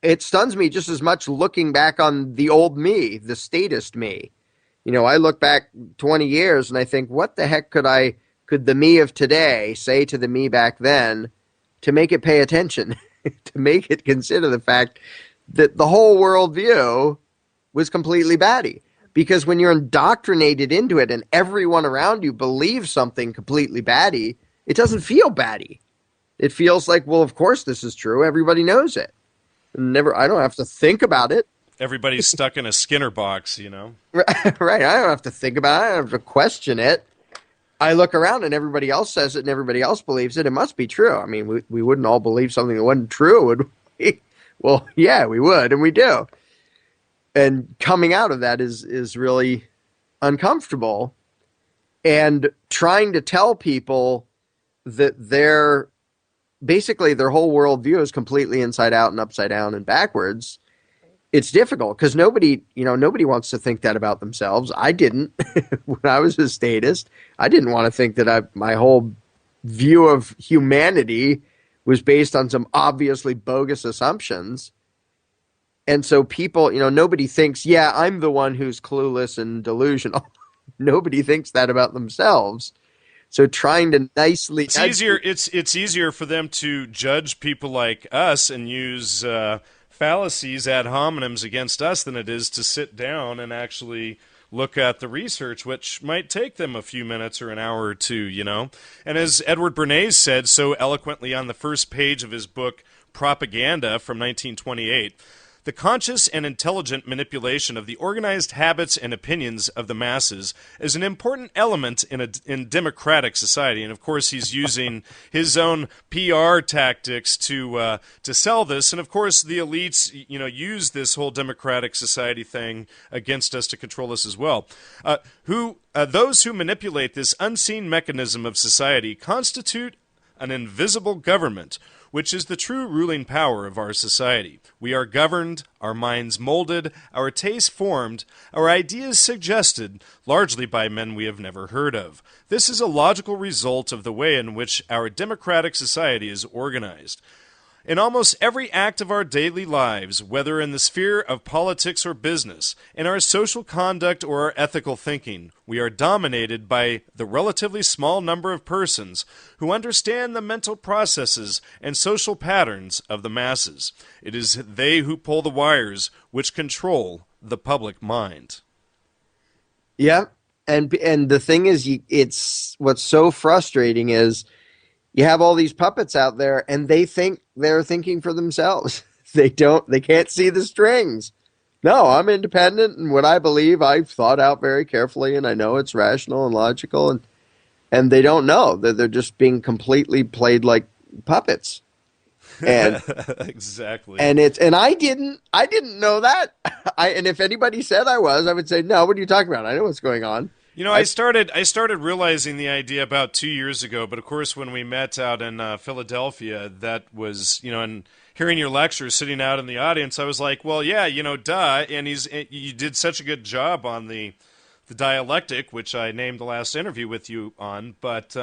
it stuns me just as much looking back on the old me, the statist me. I look back 20 years and I think, what the heck could the me of today say to the me back then to make it pay attention, to make it consider the fact that the whole worldview was completely batty? Because when you're indoctrinated into it and everyone around you believes something completely batty, it doesn't feel batty. It feels like, well, of course this is true. Everybody knows it. I don't have to think about it. Everybody's stuck in a Skinner box, Right. I don't have to think about it. I don't have to question it. I look around and everybody else says it and everybody else believes it. It must be true. I mean, we wouldn't all believe something that wasn't true, would we? Well, yeah, we would, and we do. And coming out of that is really uncomfortable. And trying to tell people that basically their whole worldview is completely inside out and upside down and backwards. It's difficult because nobody wants to think that about themselves. I didn't when I was a statist. I didn't want to think that my whole view of humanity was based on some obviously bogus assumptions. And so people, nobody thinks, yeah, I'm the one who's clueless and delusional. Nobody thinks that about themselves. So trying to nicely... It's easier for them to judge people like us and use fallacies ad hominems against us than it is to sit down and actually look at the research, which might take them a few minutes or an hour or two, And as Edward Bernays said so eloquently on the first page of his book, Propaganda, from 1928, the conscious and intelligent manipulation of the organized habits and opinions of the masses is an important element in democratic society. And of course, he's using his own PR tactics to sell this. And of course, the elites, use this whole democratic society thing against us to control us as well. Those who manipulate this unseen mechanism of society constitute an invisible government, which is the true ruling power of our society. We are governed, our minds molded, our tastes formed, our ideas suggested, largely by men we have never heard of. This is a logical result of the way in which our democratic society is organized. In almost every act of our daily lives, whether in the sphere of politics or business, in our social conduct or our ethical thinking, we are dominated by the relatively small number of persons who understand the mental processes and social patterns of the masses. It is they who pull the wires which control the public mind. Yeah, and the thing is, it's what's so frustrating is you have all these puppets out there and they think they're thinking for themselves. They can't see the strings. No, I'm independent, and what I believe I've thought out very carefully, and I know it's rational and logical, and they don't know that they're just being completely played like puppets. And exactly. And I didn't know that. And if anybody said I would say, no, what are you talking about? I know what's going on. I started realizing the idea about 2 years ago, but of course when we met out in Philadelphia, that was, and hearing your lecture, sitting out in the audience, I was like, well, yeah, duh, and you did such a good job on the dialectic, which I named the last interview with you on, but,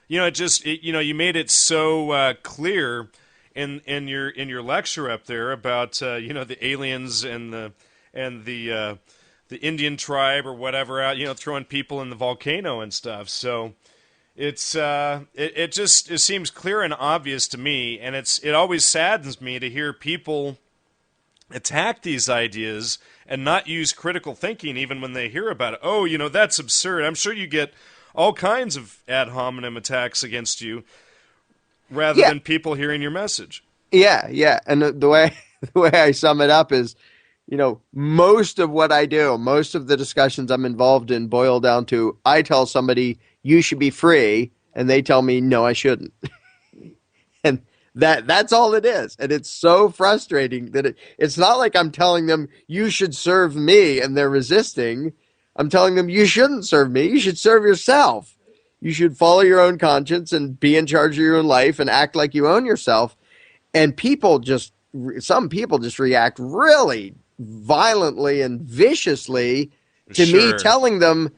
you made it so clear in your lecture up there about, the aliens and the Indian tribe or whatever out, throwing people in the volcano and stuff. So it's it seems clear and obvious to me, and it always saddens me to hear people attack these ideas and not use critical thinking even when they hear about it. Oh, that's absurd. I'm sure you get all kinds of ad hominem attacks against you rather than people hearing your message. Yeah. And the way I sum it up is, most of what I do, most of the discussions I'm involved in boil down to, I tell somebody you should be free, and they tell me, no, I shouldn't. And that's all it is. And it's so frustrating that it's not like I'm telling them you should serve me and they're resisting. I'm telling them you shouldn't serve me. You should serve yourself. You should follow your own conscience and be in charge of your own life and act like you own yourself. And some people just react really violently and viciously to me telling them,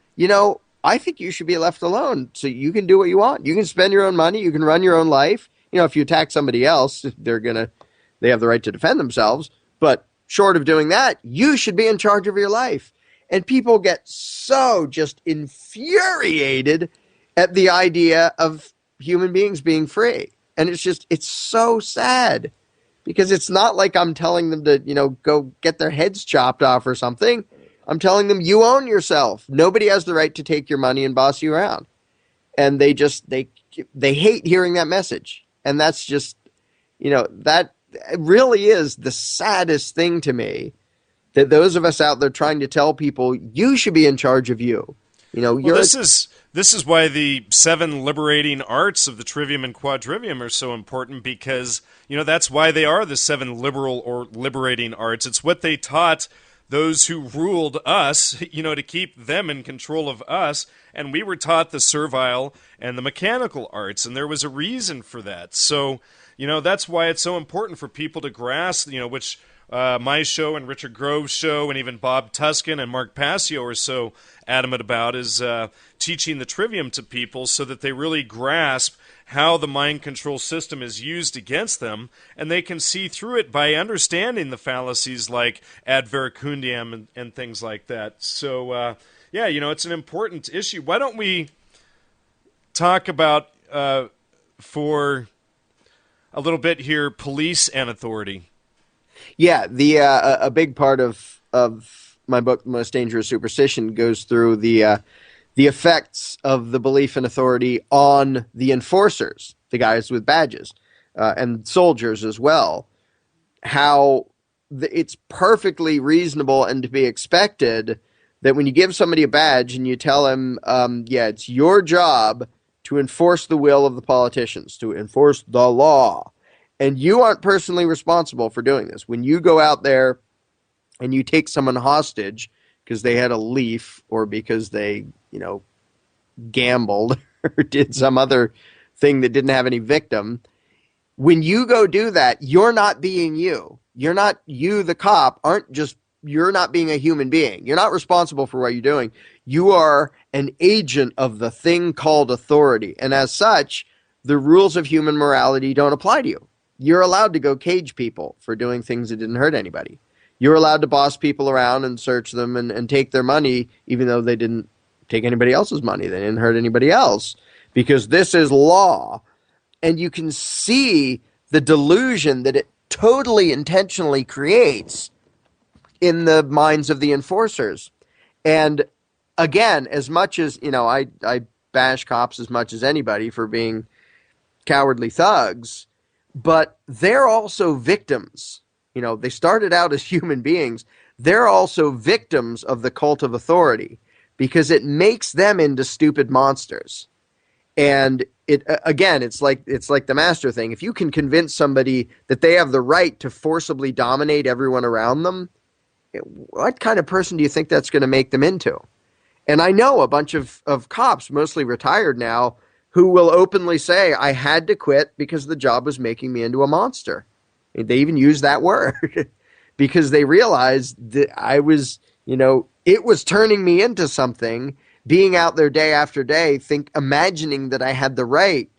I think you should be left alone so you can do what you want. You can spend your own money. You can run your own life. If you attack somebody else, they have the right to defend themselves. But short of doing that, you should be in charge of your life. And people get so just infuriated at the idea of human beings being free. And it's so sad. Because it's not like I'm telling them to, go get their heads chopped off or something. I'm telling them you own yourself. Nobody has the right to take your money and boss you around. And they hate hearing that message. And that's just, that really is the saddest thing to me, that those of us out there trying to tell people you should be in charge of you. Well, this is why the 7 liberating arts of the trivium and quadrivium are so important, because that's why they are the 7 liberal or liberating arts. It's what they taught those who ruled us, to keep them in control of us, and we were taught the servile and the mechanical arts, and there was a reason for that. So, that's why it's so important for people to grasp, which my show and Richard Grove's show and even Bob Tuskin and Mark Passio are so adamant about, is teaching the trivium to people so that they really grasp how the mind control system is used against them, and they can see through it by understanding the fallacies like ad verecundiam and things like that. So, it's an important issue. Why don't we talk about, for a little bit here, police and authority? Yeah, a big part of my book, The Most Dangerous Superstition, goes through the effects of the belief in authority on the enforcers, the guys with badges, and soldiers as well. How it's perfectly reasonable and to be expected that when you give somebody a badge and you tell them, it's your job to enforce the will of the politicians, to enforce the law, and you aren't personally responsible for doing this. When you go out there and you take someone hostage because they had a leaf or because they, gambled or did some other thing that didn't have any victim, when you go do that, you're not being you. You're not you, the cop, you're not being a human being. You're not responsible for what you're doing. You are an agent of the thing called authority. And as such, the rules of human morality don't apply to you. You're allowed to go cage people for doing things that didn't hurt anybody. You're allowed to boss people around and search them and take their money, even though they didn't take anybody else's money. They didn't hurt anybody else, because this is law. And you can see the delusion that it totally intentionally creates in the minds of the enforcers. And again, as much as, I bash cops as much as anybody for being cowardly thugs, but they're also victims. They started out as human beings. They're also victims of the cult of authority because it makes them into stupid monsters. And it's like the master thing. If you can convince somebody that they have the right to forcibly dominate everyone around them, what kind of person do you think that's going to make them into? And I know a bunch of cops, mostly retired now, who will openly say, I had to quit because the job was making me into a monster. They even use that word because they realized that I was, it was turning me into something, being out there day after day, imagining that I had the right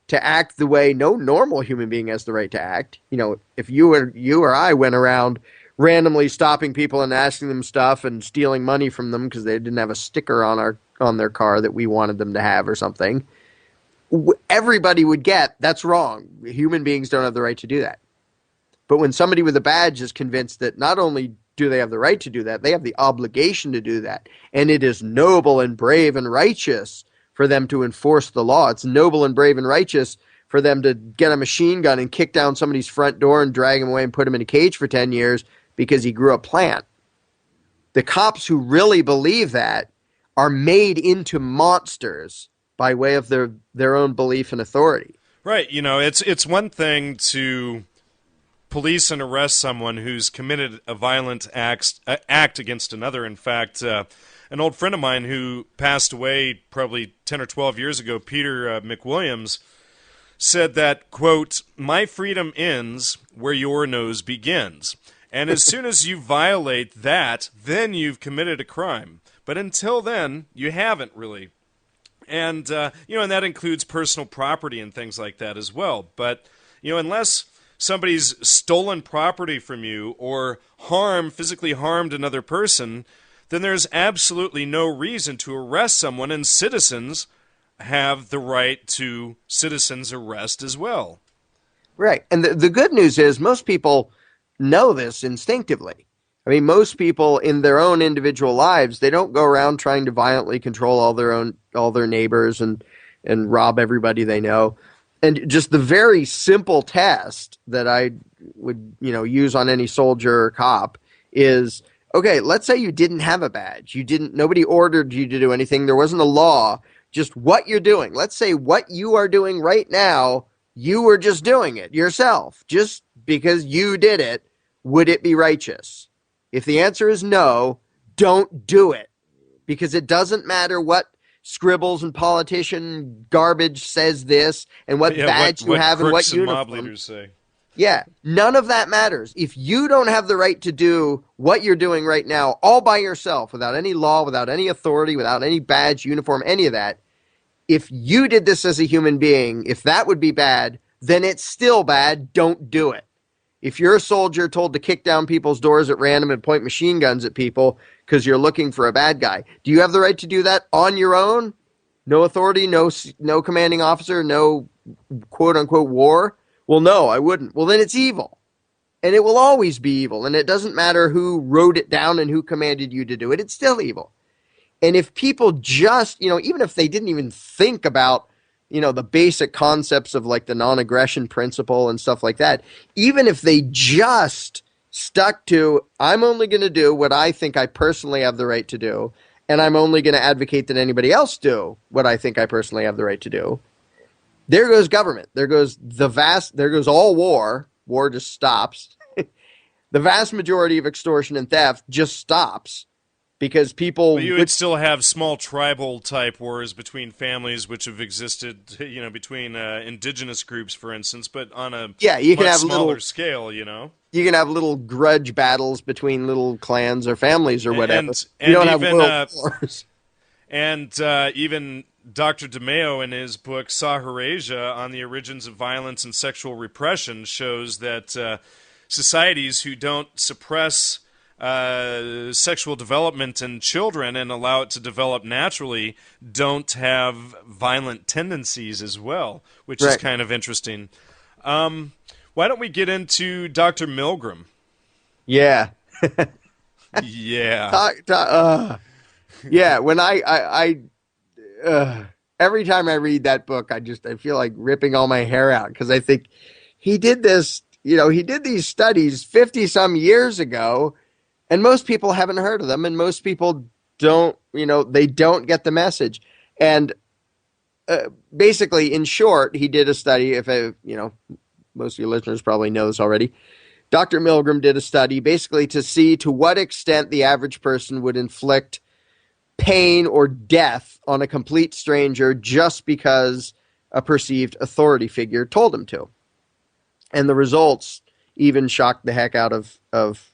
to act the way no normal human being has the right to act. If you or I went around randomly stopping people and asking them stuff and stealing money from them because they didn't have a sticker on their car that we wanted them to have or something, everybody would get that's wrong. Human beings don't have the right to do that. But when somebody with a badge is convinced that not only do they have the right to do that, they have the obligation to do that. And it is noble and brave and righteous for them to enforce the law. It's noble and brave and righteous for them to get a machine gun and kick down somebody's front door and drag him away and put him in a cage for 10 years because he grew a plant. The cops who really believe that are made into monsters by way of their own belief in authority. Right. It's one thing to police and arrest someone who's committed a violent act against another. In fact, an old friend of mine who passed away probably 10 or 12 years ago, Peter McWilliams, said that, quote, my freedom ends where your nose begins. And as soon as you violate that, then you've committed a crime. But until then, you haven't really. And, and that includes personal property and things like that as well. But, unless somebody's stolen property from you or physically harmed another person, then there's absolutely no reason to arrest someone, and citizens have the right to citizens arrest as well. Right. And the good news is most people know this instinctively. I mean, most people in their own individual lives, they don't go around trying to violently control all their neighbors and rob everybody they know. And just the very simple test that I would, use on any soldier or cop is, okay, let's say you didn't have a badge. Nobody ordered you to do anything. There wasn't a law. Just what you're doing. Let's say what you are doing right now, you were just doing it yourself. Just because you did it, would it be righteous? If the answer is no, don't do it. Because it doesn't matter what scribbles and politician garbage says this and what badge you have and what uniform. Mob leaders say. Yeah, none of that matters. If you don't have the right to do what you're doing right now all by yourself, without any law, without any authority, without any badge, uniform, any of that, if you did this as a human being, if that would be bad, then it's still bad. Don't do it. If you're a soldier told to kick down people's doors at random and point machine guns at people because you're looking for a bad guy, do you have the right to do that on your own? No authority, no commanding officer, no quote-unquote war? Well, no, I wouldn't. Well, then it's evil. And it will always be evil. And it doesn't matter who wrote it down and who commanded you to do it. It's still evil. And if people just, even if they didn't even think about, the basic concepts of like the non-aggression principle and stuff like that, even if they just stuck to, I'm only going to do what I think I personally have the right to do, and I'm only going to advocate that anybody else do what I think I personally have the right to do, there goes government. There goes all war. War just stops. The vast majority of extortion and theft just stops because people... Well, you would still have small tribal type wars between families which have existed, between indigenous groups, for instance, but on a much smaller scale, You can have little grudge battles between little clans or families or whatever. And you don't even, have world wars. And even Dr. DeMeo in his book Saharasia on the Origins of Violence and Sexual Repression shows that societies who don't suppress sexual development in children and allow it to develop naturally don't have violent tendencies as well, which is kind of interesting. Why don't we get into Dr. Milgram? Yeah. Yeah. Yeah, when I every time I read that book, I feel like ripping all my hair out because I think he did this, he did these studies 50 some years ago, and most people haven't heard of them, and most people don't, they don't get the message. And basically, in short, he did a study, most of your listeners probably know this already. Dr. Milgram did a study basically to see to what extent the average person would inflict pain or death on a complete stranger just because a perceived authority figure told him to. And the results even shocked the heck out of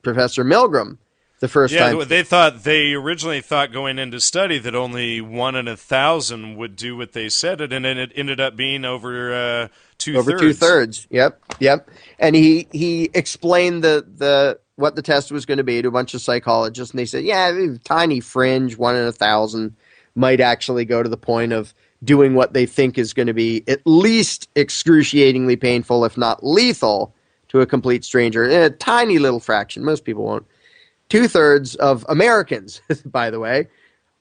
Professor Milgram the first time. Yeah, they originally thought going into study that only 1 in 1,000 would do what they said, and then it ended up being over two-thirds. Over two-thirds, yep. And he explained what the test was going to be to a bunch of psychologists, and they said, tiny fringe, 1 in 1,000 might actually go to the point of doing what they think is going to be at least excruciatingly painful, if not lethal, to a complete stranger. A tiny little fraction. Most people won't. 2/3 of Americans, by the way,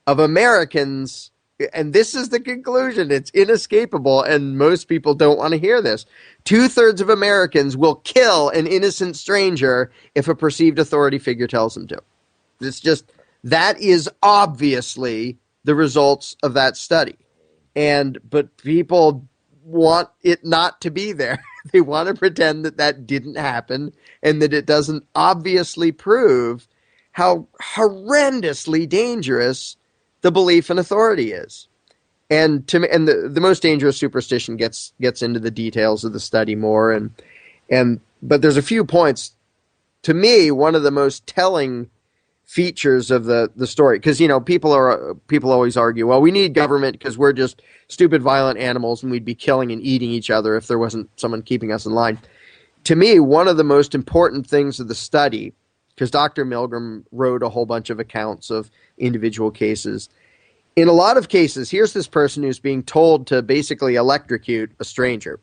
and this is the conclusion, it's inescapable, and most people don't want to hear this. 2/3 of Americans will kill an innocent stranger if a perceived authority figure tells them to. That is obviously the results of that study. But people want it not to be there. They want to pretend that didn't happen and that it doesn't obviously prove how horrendously dangerous the belief in authority is. And the most dangerous superstition gets into the details of the study more. But there's a few points. To me, one of the most telling features of the story, because people always argue, well, we need government because we're just stupid, violent animals, and we'd be killing and eating each other if there wasn't someone keeping us in line. To me, one of the most important things of the study, because Dr. Milgram wrote a whole bunch of accounts of individual cases. In a lot of cases, here's this person who's being told to basically electrocute a stranger.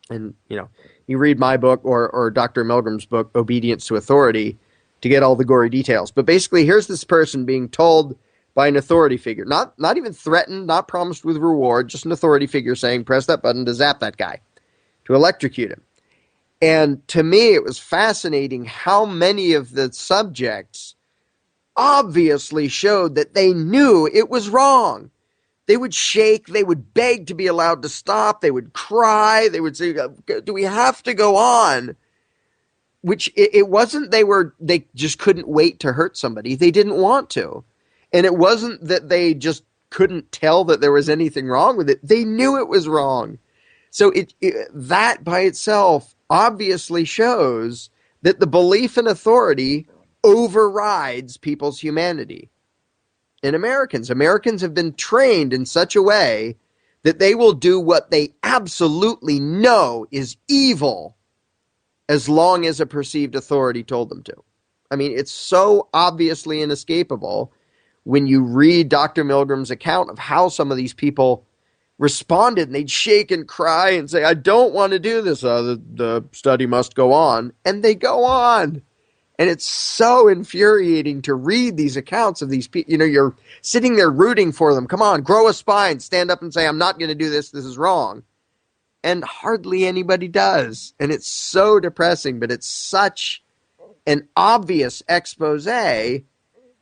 And, you read my book or Dr. Milgram's book, Obedience to Authority, to get all the gory details. But basically, here's this person being told by an authority figure, not even threatened, not promised with reward, just an authority figure saying, press that button to zap that guy, to electrocute him. And to me, it was fascinating how many of the subjects obviously showed that they knew it was wrong. They would shake, they would beg to be allowed to stop, they would cry, they would say, do we have to go on? Which it wasn't they just couldn't wait to hurt somebody. They didn't want to. And it wasn't that they just couldn't tell that there was anything wrong with it. They knew it was wrong. So that by itself obviously shows that the belief in authority overrides people's humanity. And Americans have been trained in such a way that they will do what they absolutely know is evil as long as a perceived authority told them to. I mean, it's so obviously inescapable when you read Dr. Milgram's account of how some of these people responded, and they'd shake and cry and say, I don't want to do this. The study must go on. And they go on. And it's so infuriating to read these accounts of these people. You know, you're sitting there rooting for them. Come on, grow a spine, stand up and say, I'm not going to do this. This is wrong. And hardly anybody does. And it's so depressing, but it's such an obvious expose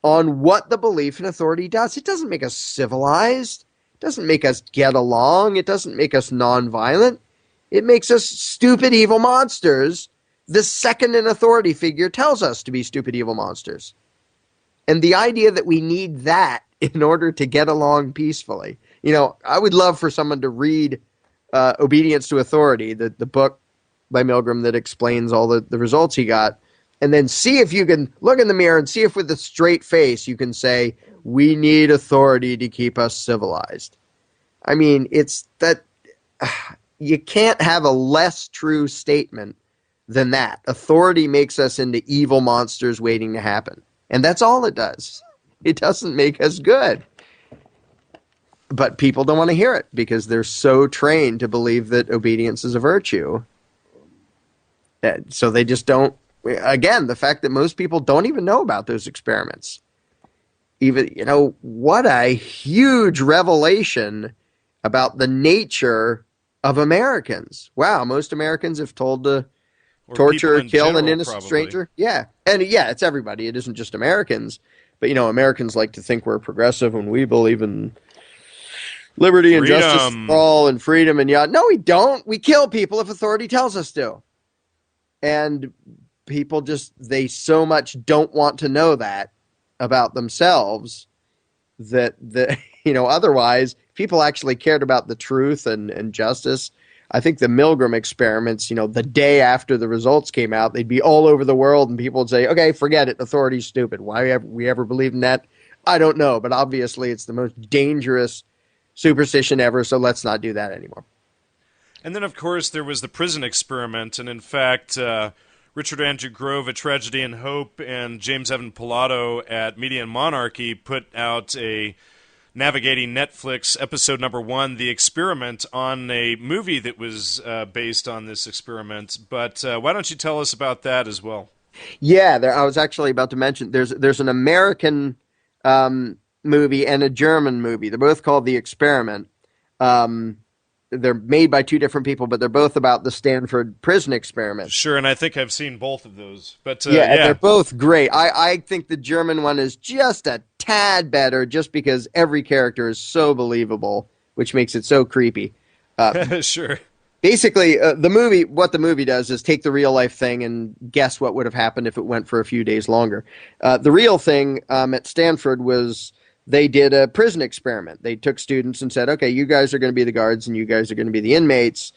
on what the belief in authority does. It doesn't make us civilized. It doesn't make us get along. It doesn't make us nonviolent. It makes us stupid, evil monsters. The second an authority figure tells us to be stupid, evil monsters. And the idea that we need that in order to get along peacefully. You know, I would love for someone to read Obedience to Authority, the book by Milgram that explains all the results he got, and then see if you can look in the mirror and see if with a straight face you can say, we need authority to keep us civilized. I mean, it's that you can't have a less true statement than that. Authority makes us into evil monsters waiting to happen. And that's all it does. It doesn't make us good. But people don't want to hear it because they're so trained to believe that obedience is a virtue. So they just don't. Again, the fact that most people don't even know about those experiments. Even, you know, what a huge revelation about the nature of Americans. Wow, most Americans have told to torture or kill an innocent stranger. Yeah. And yeah, it's everybody. It isn't just Americans. But, you know, Americans like to think we're progressive and we believe in liberty and justice for all and freedom and no, we don't. We kill people if authority tells us to. And people just, they so much don't want to know that about themselves that you know, otherwise people actually cared about the truth and justice. I think the Milgram experiments, you know, the day after the results came out, they'd be all over the world and people would say, okay, forget it. Authority's stupid. Why have we ever believed in that? I don't know. But obviously it's the most dangerous superstition ever. So let's not do that anymore. And then, of course, there was the prison experiment. And in fact, Richard Andrew Grove at Tragedy and Hope and James Evan Pilato at Media and Monarchy put out a Navigating Netflix episode number 1, The Experiment, on a movie that was based on this experiment. But why don't you tell us about that as well? Yeah, I was actually about to mention there's an American movie and a German movie. They're both called The Experiment. They're made by two different people, but they're both about the Stanford prison experiment. Sure, and I think I've seen both of those. But yeah, they're both great. I think the German one is just a tad better, just because every character is so believable, which makes it so creepy. Sure. Basically, what the movie does is take the real life thing and guess what would have happened if it went for a few days longer. The real thing at Stanford was they did a prison experiment. They took students and said, okay, you guys are going to be the guards and you guys are going to be the inmates.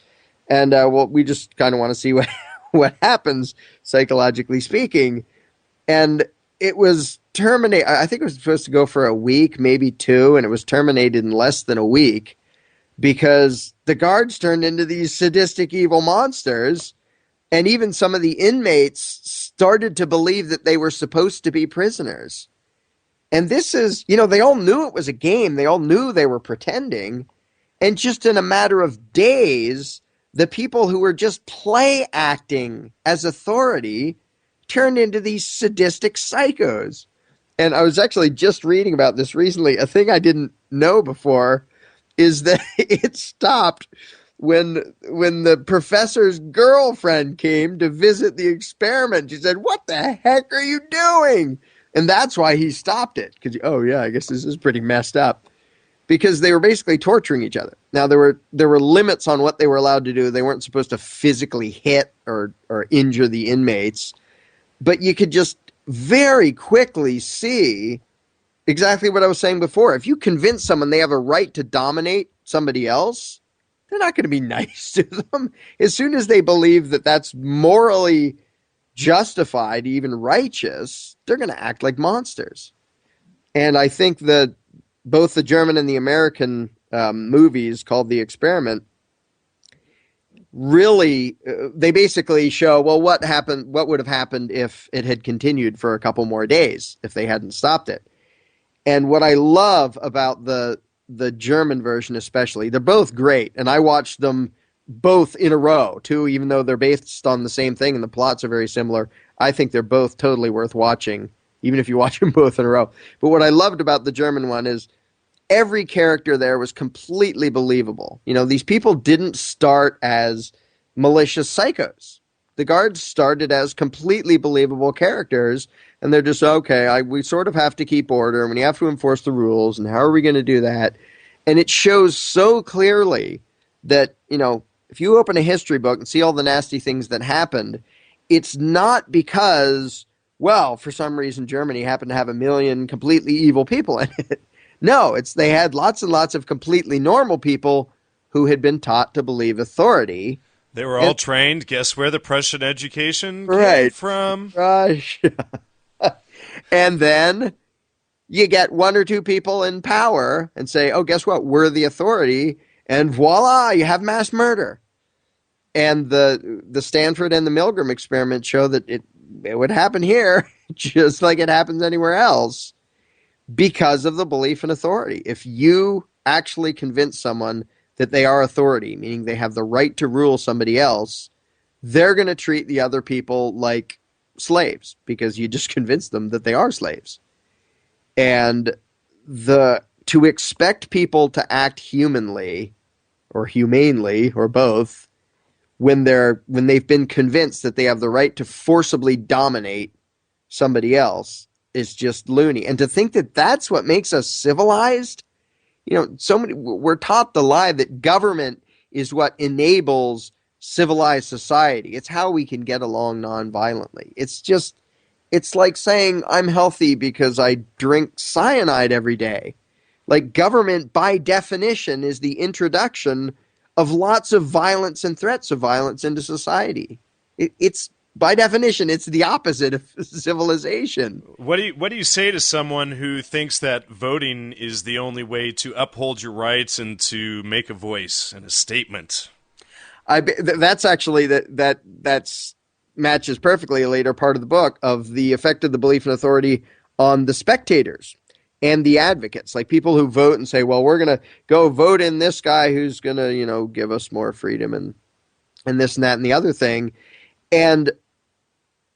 And well, we just kind of want to see what happens, psychologically speaking. And it was terminated. I think it was supposed to go for a week, maybe 2, and it was terminated in less than a week because the guards turned into these sadistic, evil monsters. And even some of the inmates started to believe that they were supposed to be prisoners. And this is, you know, they all knew it was a game. They all knew they were pretending. And just in a matter of days, the people who were just play acting as authority turned into these sadistic psychos. And I was actually just reading about this recently. A thing I didn't know before is that it stopped when the professor's girlfriend came to visit the experiment. She said, "What the heck are you doing?" And that's why he stopped it. Because, oh yeah, I guess this is pretty messed up. Because they were basically torturing each other. Now, there were limits on what they were allowed to do. They weren't supposed to physically hit or injure the inmates. But you could just very quickly see exactly what I was saying before. If you convince someone they have a right to dominate somebody else, they're not going to be nice to them. As soon as they believe that that's morally justified, even righteous, they're going to act like monsters. And I think that both the German and the American movies called The Experiment really, they basically show, well, what would have happened if it had continued for a couple more days, if they hadn't stopped it. And what I love about the German version especially, they're both great, and I watched them both in a row, too, even though they're based on the same thing and the plots are very similar. I think they're both totally worth watching, even if you watch them both in a row. But what I loved about the German one is every character there was completely believable. You know, these people didn't start as malicious psychos. The guards started as completely believable characters, and they're just, okay, we sort of have to keep order, and we have to enforce the rules, and how are we going to do that? And it shows so clearly that, you know, if you open a history book and see all the nasty things that happened, it's not because, well, for some reason Germany happened to have 1 million completely evil people in it. No, they had lots and lots of completely normal people who had been taught to believe authority. They were all trained. Guess where the Prussian education came from? Russia. And then you get 1 or 2 people in power and say, oh, guess what? We're the authority. And voila, you have mass murder. And the Stanford and the Milgram experiment show that it would happen here just like it happens anywhere else because of the belief in authority. If you actually convince someone that they are authority, meaning they have the right to rule somebody else, they're going to treat the other people like slaves because you just convinced them that they are slaves. And to expect people to act humanly or humanely or both when they've been convinced that they have the right to forcibly dominate somebody else is just loony. And to think that that's what makes us civilized, you know, we're taught the lie that government is what enables civilized society. It's how we can get along non-violently. It's like saying I'm healthy because I drink cyanide every day. Like, government, by definition, is the introduction of lots of violence and threats of violence into society. It's by definition, it's the opposite of civilization. What do you say to someone who thinks that voting is the only way to uphold your rights and to make a voice and a statement? That's actually that's matches perfectly a later part of the book of the effect of the belief in authority on the spectators and the advocates, like people who vote and say, well, we're going to go vote in this guy who's going to, you know, give us more freedom and this and that and the other thing. And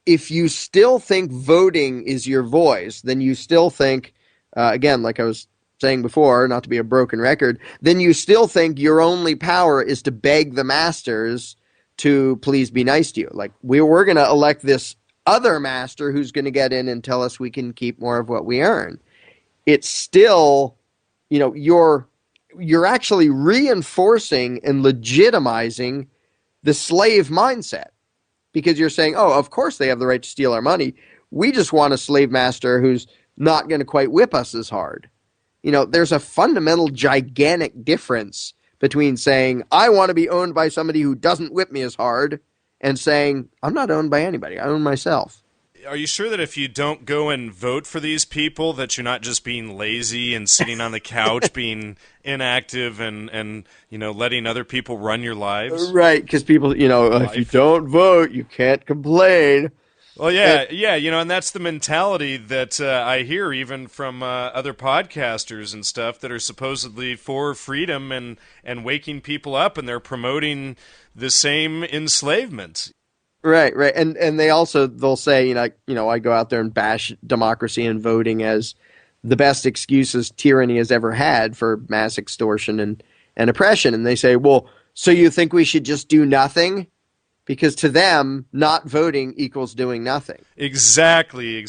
if you still think voting is your voice, then you still think, again, like I was saying before, not to be a broken record, then you still think your only power is to beg the masters to please be nice to you. Like, we're going to elect this other master who's going to get in and tell us we can keep more of what we earn. It's still, you know, you're actually reinforcing and legitimizing the slave mindset because you're saying, oh, of course they have the right to steal our money. We just want a slave master who's not going to quite whip us as hard. You know, there's a fundamental gigantic difference between saying, I want to be owned by somebody who doesn't whip me as hard, and saying, I'm not owned by anybody. I own myself. Are you sure that if you don't go and vote for these people, that you're not just being lazy and sitting on the couch, being inactive and you know, letting other people run your lives? Right, because people, you know, if you don't vote, you can't complain. Well, yeah, you know, and that's the mentality that I hear even from other podcasters and stuff that are supposedly for freedom and waking people up, and they're promoting the same enslavement. Right. And they'll say, you know, I go out there and bash democracy and voting as the best excuses tyranny has ever had for mass extortion and oppression. And they say, well, so you think we should just do nothing? Because to them, not voting equals doing nothing. Exactly.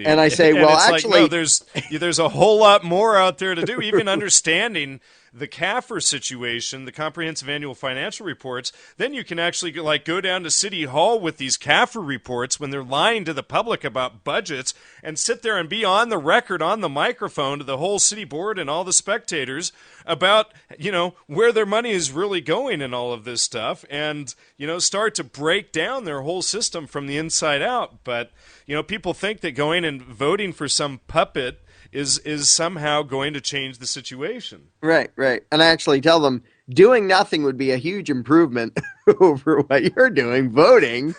And I say, and well, it's actually, like, no, there's a whole lot more out there to do. Even understanding the CAFR situation, the Comprehensive Annual Financial Reports, then you can actually go down to City Hall with these CAFR reports when they're lying to the public about budgets and sit there and be on the record, on the microphone to the whole city board and all the spectators about, where their money is really going and all of this stuff, and, start to break down their whole system from the inside out. But, people think that going and voting for some puppet is somehow going to change the situation. Right. And I actually tell them doing nothing would be a huge improvement over what you're doing, voting,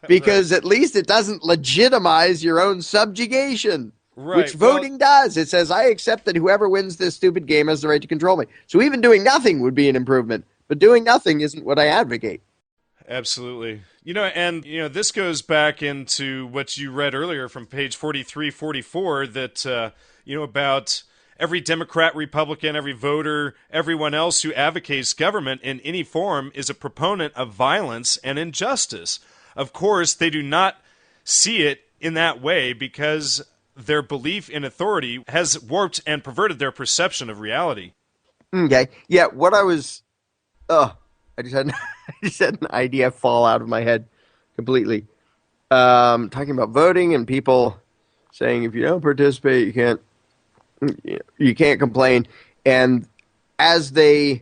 because at least it doesn't legitimize your own subjugation, which voting does. It says, I accept that whoever wins this stupid game has the right to control me. So even doing nothing would be an improvement, but doing nothing isn't what I advocate. Absolutely. This goes back into what you read earlier from page 43, 44, that, about every Democrat, Republican, every voter, everyone else who advocates government in any form is a proponent of violence and injustice. Of course, they do not see it in that way because their belief in authority has warped and perverted their perception of reality. Okay. Yeah, what I was... I just had an idea fall out of my head completely. Talking about voting and people saying if you don't participate, you can't complain. And as they're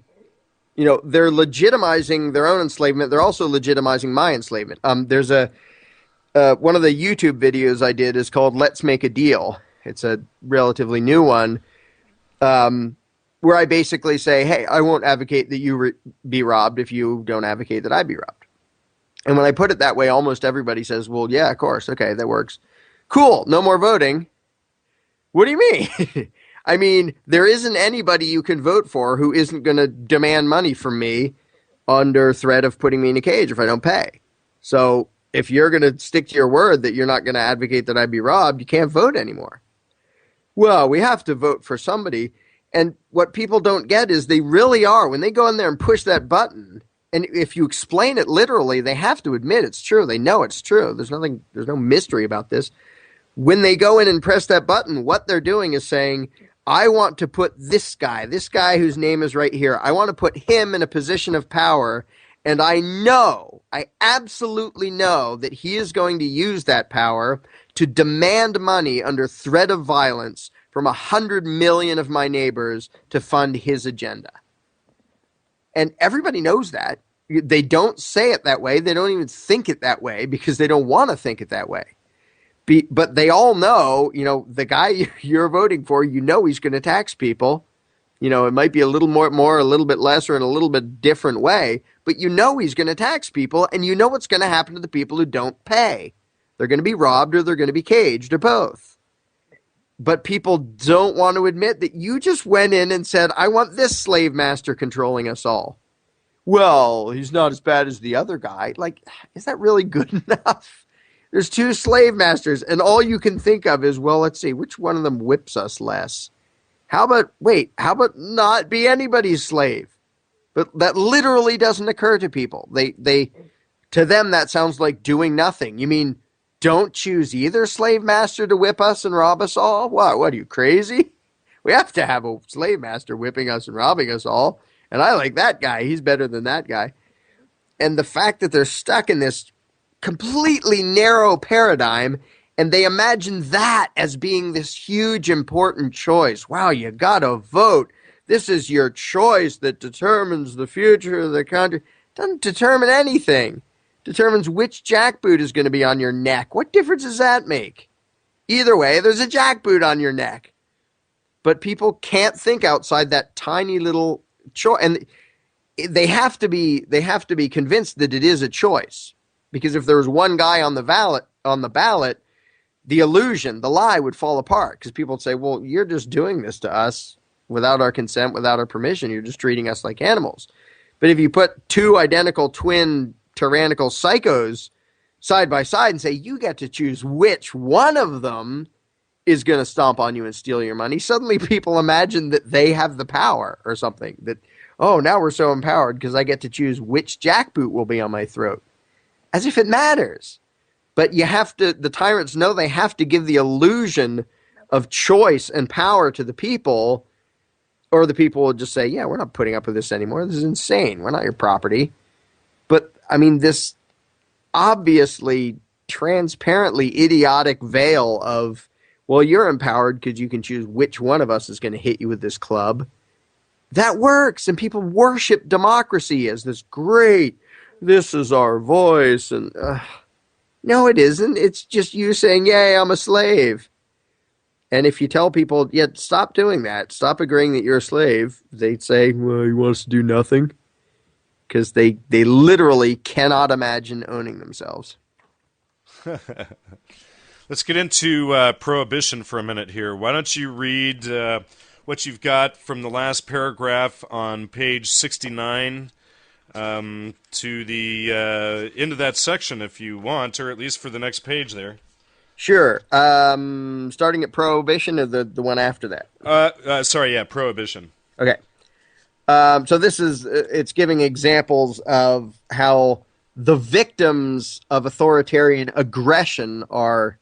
legitimizing their own enslavement, they're also legitimizing my enslavement. There's one of the YouTube videos I did is called "Let's Make a Deal." It's a relatively new one. Where I basically say, hey, I won't advocate that you be robbed if you don't advocate that I be robbed. And when I put it that way, almost everybody says, well, yeah, of course. Okay, that works. Cool. No more voting. What do you mean? I mean, there isn't anybody you can vote for who isn't going to demand money from me under threat of putting me in a cage if I don't pay. So if you're going to stick to your word that you're not going to advocate that I be robbed, you can't vote anymore. Well, we have to vote for somebody. And what people don't get is they really are. When they go in there and push that button, and if you explain it literally, they have to admit it's true. They know it's true. There's no mystery about this. When they go in and press that button, what they're doing is saying, I want to put this guy whose name is right here, I want to put him in a position of power, and I absolutely know that he is going to use that power to demand money under threat of violence from 100 million of my neighbors to fund his agenda. And everybody knows that. They don't say it that way. They don't even think it that way because they don't want to think it that way. But they all know, the guy you're voting for, he's going to tax people. It might be a little more, a little bit less, or in a little bit different way, but he's going to tax people, and what's going to happen to the people who don't pay. They're going to be robbed, or they're going to be caged, or both. But people don't want to admit that you just went in and said, I want this slave master controlling us all. Well, he's not as bad as the other guy. Like, is that really good enough? There's two slave masters, and all you can think of is, well, let's see, which one of them whips us less? How about not be anybody's slave? But that literally doesn't occur to people. To them, that sounds like doing nothing. You mean, don't choose either slave master to whip us and rob us all? What are you, crazy? We have to have a slave master whipping us and robbing us all. And I like that guy. He's better than that guy. And the fact that they're stuck in this completely narrow paradigm, and they imagine that as being this huge, important choice. Wow, you gotta vote. This is your choice that determines the future of the country. Doesn't determine anything. Determines which jackboot is going to be on your neck. What difference does that make? Either way, there's a jackboot on your neck. But people can't think outside that tiny little choice, and they have to be convinced that it is a choice. Because if there was one guy on the ballot, the illusion, the lie would fall apart. Because people would say, well, you're just doing this to us without our consent, without our permission. You're just treating us like animals. But if you put two identical twin tyrannical psychos side by side and say, you get to choose which one of them is going to stomp on you and steal your money, suddenly people imagine that they have the power or something. That, oh, now we're so empowered because I get to choose which jackboot will be on my throat. As if it matters. But the tyrants know they have to give the illusion of choice and power to the people, or the people will just say, yeah, we're not putting up with this anymore. This is insane. We're not your property. But, I mean, this obviously, transparently idiotic veil of, well, you're empowered because you can choose which one of us is going to hit you with this club. That works, and people worship democracy as this great, this is our voice, and no, it isn't. It's just you saying, yay, I'm a slave. And if you tell people, yeah, stop doing that, stop agreeing that you're a slave, they'd say, well, you want us to do nothing? Because they literally cannot imagine owning themselves. Let's get into prohibition for a minute here. Why don't you read what you've got from the last paragraph on page 69 to the end of that section if you want, or at least for the next page there. Sure. Starting at prohibition or the one after that? Prohibition. Okay. So this is, it's giving examples of how the victims of authoritarian aggression are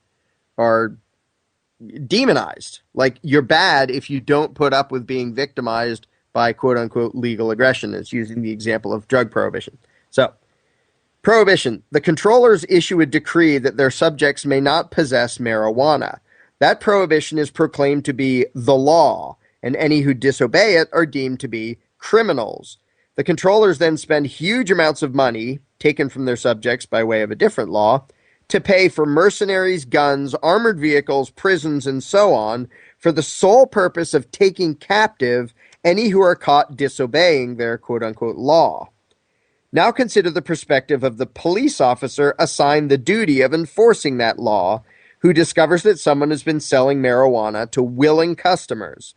demonized. Like, you're bad if you don't put up with being victimized by quote-unquote legal aggression. It's using the example of drug prohibition. So, prohibition. The controllers issue a decree that their subjects may not possess marijuana. That prohibition is proclaimed to be the law, and any who disobey it are deemed to be criminals. The controllers then spend huge amounts of money, taken from their subjects by way of a different law, to pay for mercenaries, guns, armored vehicles, prisons, and so on, for the sole purpose of taking captive any who are caught disobeying their quote-unquote law. Now consider the perspective of the police officer assigned the duty of enforcing that law, who discovers that someone has been selling marijuana to willing customers.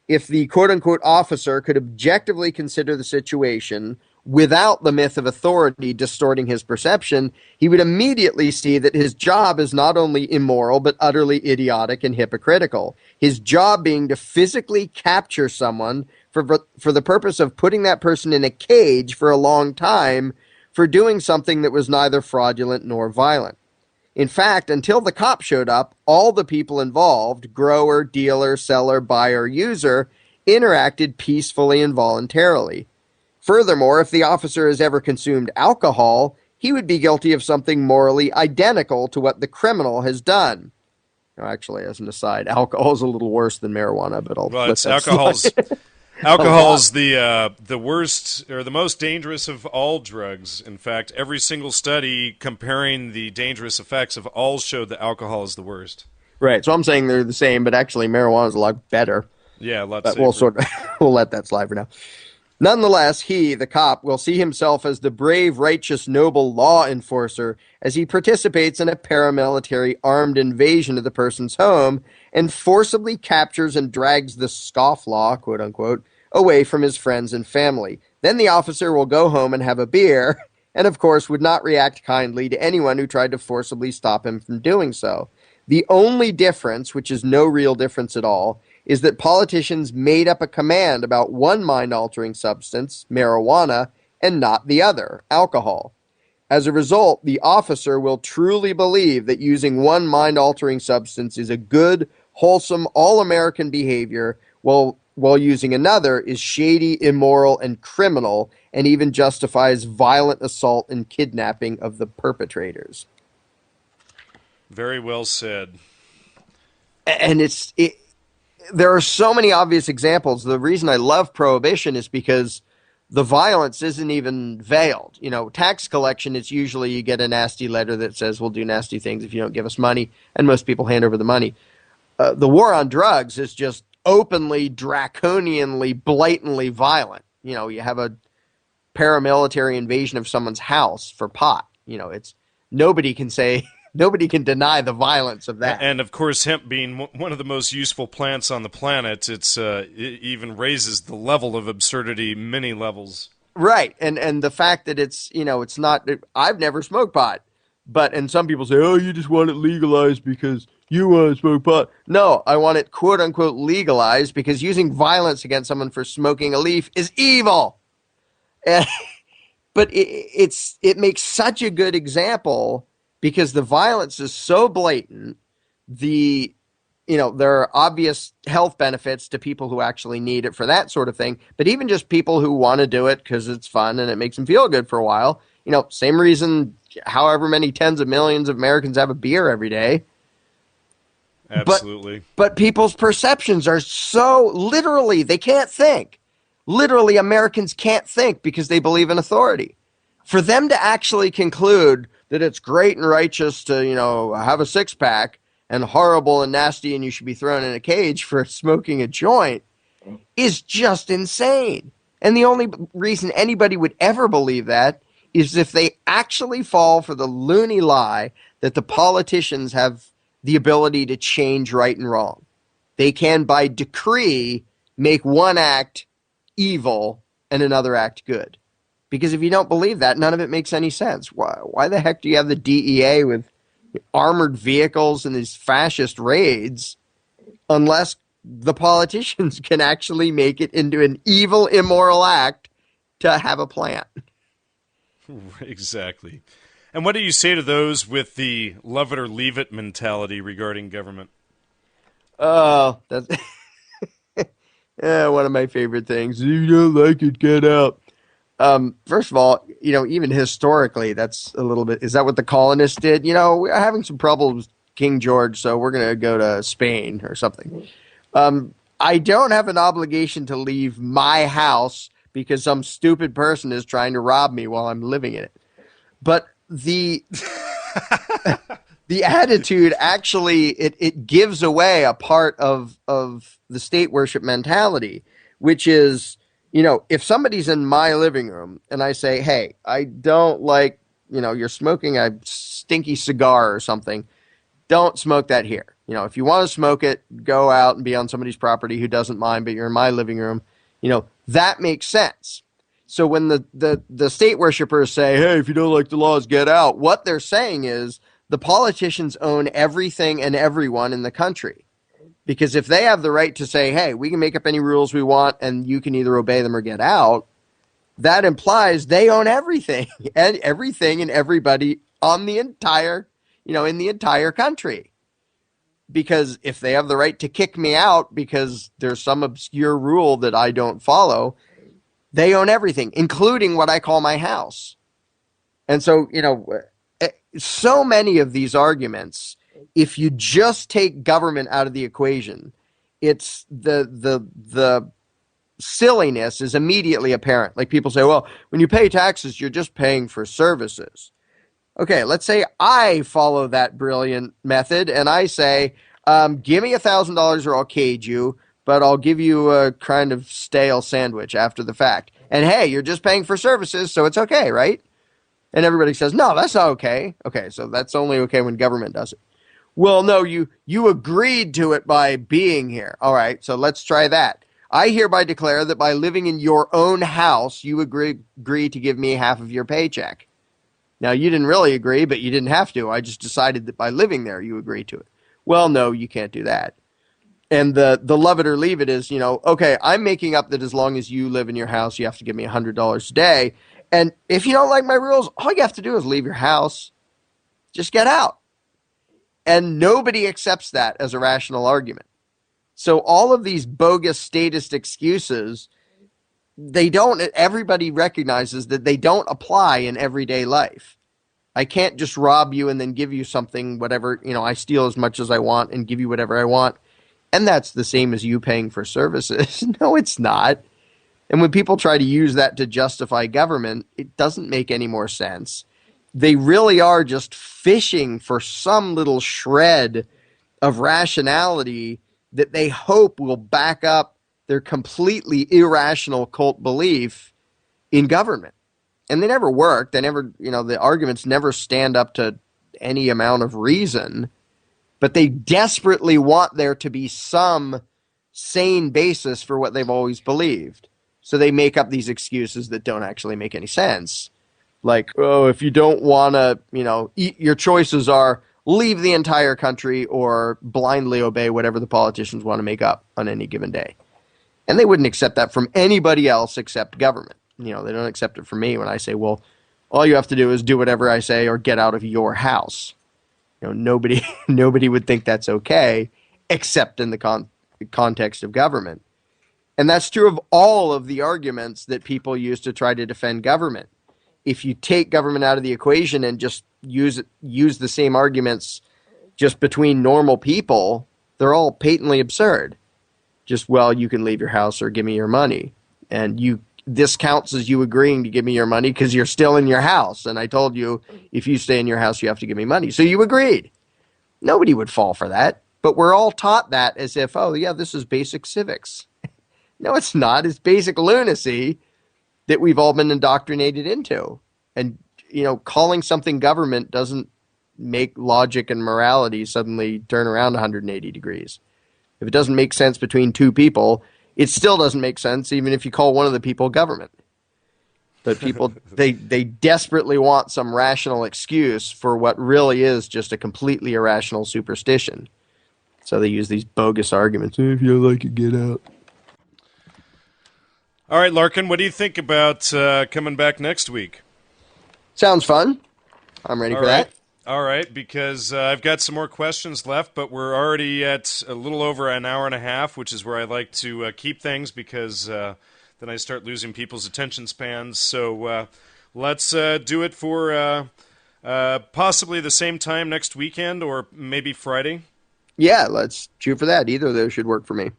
If the quote-unquote officer could objectively consider the situation without the myth of authority distorting his perception, he would immediately see that his job is not only immoral but utterly idiotic and hypocritical. His job being to physically capture someone for the purpose of putting that person in a cage for a long time for doing something that was neither fraudulent nor violent. In fact, until the cop showed up, all the people involved, grower, dealer, seller, buyer, user, interacted peacefully and voluntarily. Furthermore, if the officer has ever consumed alcohol, he would be guilty of something morally identical to what the criminal has done. Now, actually, as an aside, alcohol is a little worse than marijuana, but alcohol's the worst or the most dangerous of all drugs. In fact, every single study comparing the dangerous effects of all showed that alcohol is the worst. Right. So I'm saying they're the same, but actually marijuana is a lot better. Yeah, a lot but safer. We'll let that slide for now. Nonetheless, he, the cop, will see himself as the brave, righteous, noble law enforcer as he participates in a paramilitary armed invasion of the person's home and forcibly captures and drags the scofflaw, quote-unquote, away from his friends and family. Then the officer will go home and have a beer, and of course would not react kindly to anyone who tried to forcibly stop him from doing so. The only difference, which is no real difference at all, is that politicians made up a command about one mind-altering substance, marijuana, and not the other, alcohol. As a result, the officer will truly believe that using one mind-altering substance is a good, wholesome, all-American behavior, while using another is shady, immoral, and criminal, and even justifies violent assault and kidnapping of the perpetrators. Very well said. And there are so many obvious examples. The reason I love prohibition is because the violence isn't even veiled. You know, tax collection, it's usually you get a nasty letter that says we'll do nasty things if you don't give us money, and most people hand over the money. The war on drugs is just openly, draconianly, blatantly violent. You know, you have a paramilitary invasion of someone's house for pot. You know, nobody can deny the violence of that. And of course, hemp being one of the most useful plants on the planet, it even raises the level of absurdity many levels. Right, and the fact that it's not. I've never smoked pot, and some people say, oh, you just want it legalized because you want to smoke pot. No, I want it quote unquote legalized because using violence against someone for smoking a leaf is evil. And, but it makes such a good example because the violence is so blatant. There are obvious health benefits to people who actually need it for that sort of thing. But even just people who want to do it because it's fun and it makes them feel good for a while, same reason however many tens of millions of Americans have a beer every day. Absolutely. But people's perceptions are so literally, they can't think. Literally, Americans can't think because they believe in authority. For them to actually conclude that it's great and righteous to, have a six-pack and horrible and nasty and you should be thrown in a cage for smoking a joint is just insane. And the only reason anybody would ever believe that is if they actually fall for the loony lie that the politicians have the ability to change right and wrong. They can, by decree, make one act evil and another act good. Because if you don't believe that, none of it makes any sense. Why the heck do you have the DEA with armored vehicles and these fascist raids unless the politicians can actually make it into an evil, immoral act to have a plan? Exactly. And what do you say to those with the love it or leave it mentality regarding government? Oh, that's one of my favorite things. If you don't like it, get out. First of all, even historically, that's a little bit, is that what the colonists did? We're having some problems with King George, so we're going to go to Spain or something. I don't have an obligation to leave my house because some stupid person is trying to rob me while I'm living in it. But the attitude actually, it gives away a part of the state worship mentality, which is, if somebody's in my living room and I say, hey, I don't like, you're smoking a stinky cigar or something, don't smoke that here. If you want to smoke it, go out and be on somebody's property who doesn't mind, but you're in my living room, that makes sense. So when the state worshipers say, hey, if you don't like the laws, get out, what they're saying is the politicians own everything and everyone in the country. Because if they have the right to say, hey, we can make up any rules we want and you can either obey them or get out, that implies they own everything and everybody on the entire, in the entire country. Because if they have the right to kick me out because there's some obscure rule that I don't follow, they own everything, including what I call my house. And so, so many of these arguments, if you just take government out of the equation, it's the silliness is immediately apparent. Like people say, well, when you pay taxes, you're just paying for services. Okay, let's say I follow that brilliant method and I say, give me $1,000 or I'll cage you, but I'll give you a kind of stale sandwich after the fact. And hey, you're just paying for services, so it's okay, right? And everybody says, no, that's not okay. Okay, so that's only okay when government does it. Well, no, you agreed to it by being here. All right, so let's try that. I hereby declare that by living in your own house, you agree to give me half of your paycheck. Now, you didn't really agree, but you didn't have to. I just decided that by living there, you agreed to it. Well, no, you can't do that. And the love it or leave it is, okay, I'm making up that as long as you live in your house, you have to give me $100 a day. And if you don't like my rules, all you have to do is leave your house. Just get out. And nobody accepts that as a rational argument. So all of these bogus statist excuses, everybody recognizes that they don't apply in everyday life. I can't just rob you and then give you something, whatever, I steal as much as I want and give you whatever I want. And that's the same as you paying for services. No, it's not. And when people try to use that to justify government, it doesn't make any more sense. They really are just fishing for some little shred of rationality that they hope will back up their completely irrational cult belief in government. And they never work. They never, the arguments never stand up to any amount of reason. But they desperately want there to be some sane basis for what they've always believed. So they make up these excuses that don't actually make any sense. Like, oh, if you don't want to, eat, your choices are leave the entire country or blindly obey whatever the politicians want to make up on any given day. And they wouldn't accept that from anybody else except government. They don't accept it from me when I say, well, all you have to do is do whatever I say or get out of your house. Nobody would think that's okay, except in the context of government. And that's true of all of the arguments that people use to try to defend government. If you take government out of the equation and just use the same arguments just between normal people, they're all patently absurd. Just, well, you can leave your house or give me your money. And this counts as you agreeing to give me your money because you're still in your house. And I told you, if you stay in your house, you have to give me money. So you agreed. Nobody would fall for that. But we're all taught that as if, oh, yeah, this is basic civics. No, it's not. It's basic lunacy that we've all been indoctrinated into. And, calling something government doesn't make logic and morality suddenly turn around 180 degrees. If it doesn't make sense between two people, it still doesn't make sense even if you call one of the people government. But people, they desperately want some rational excuse for what really is just a completely irrational superstition. So they use these bogus arguments. If you like it, get out. All right, Larken, what do you think about coming back next week? Sounds fun. I'm ready for that. All right, because I've got some more questions left, but we're already at a little over an hour and a half, which is where I like to keep things because then I start losing people's attention spans. So let's do it for possibly the same time next weekend or maybe Friday. Yeah, let's shoot for that. Either of those should work for me.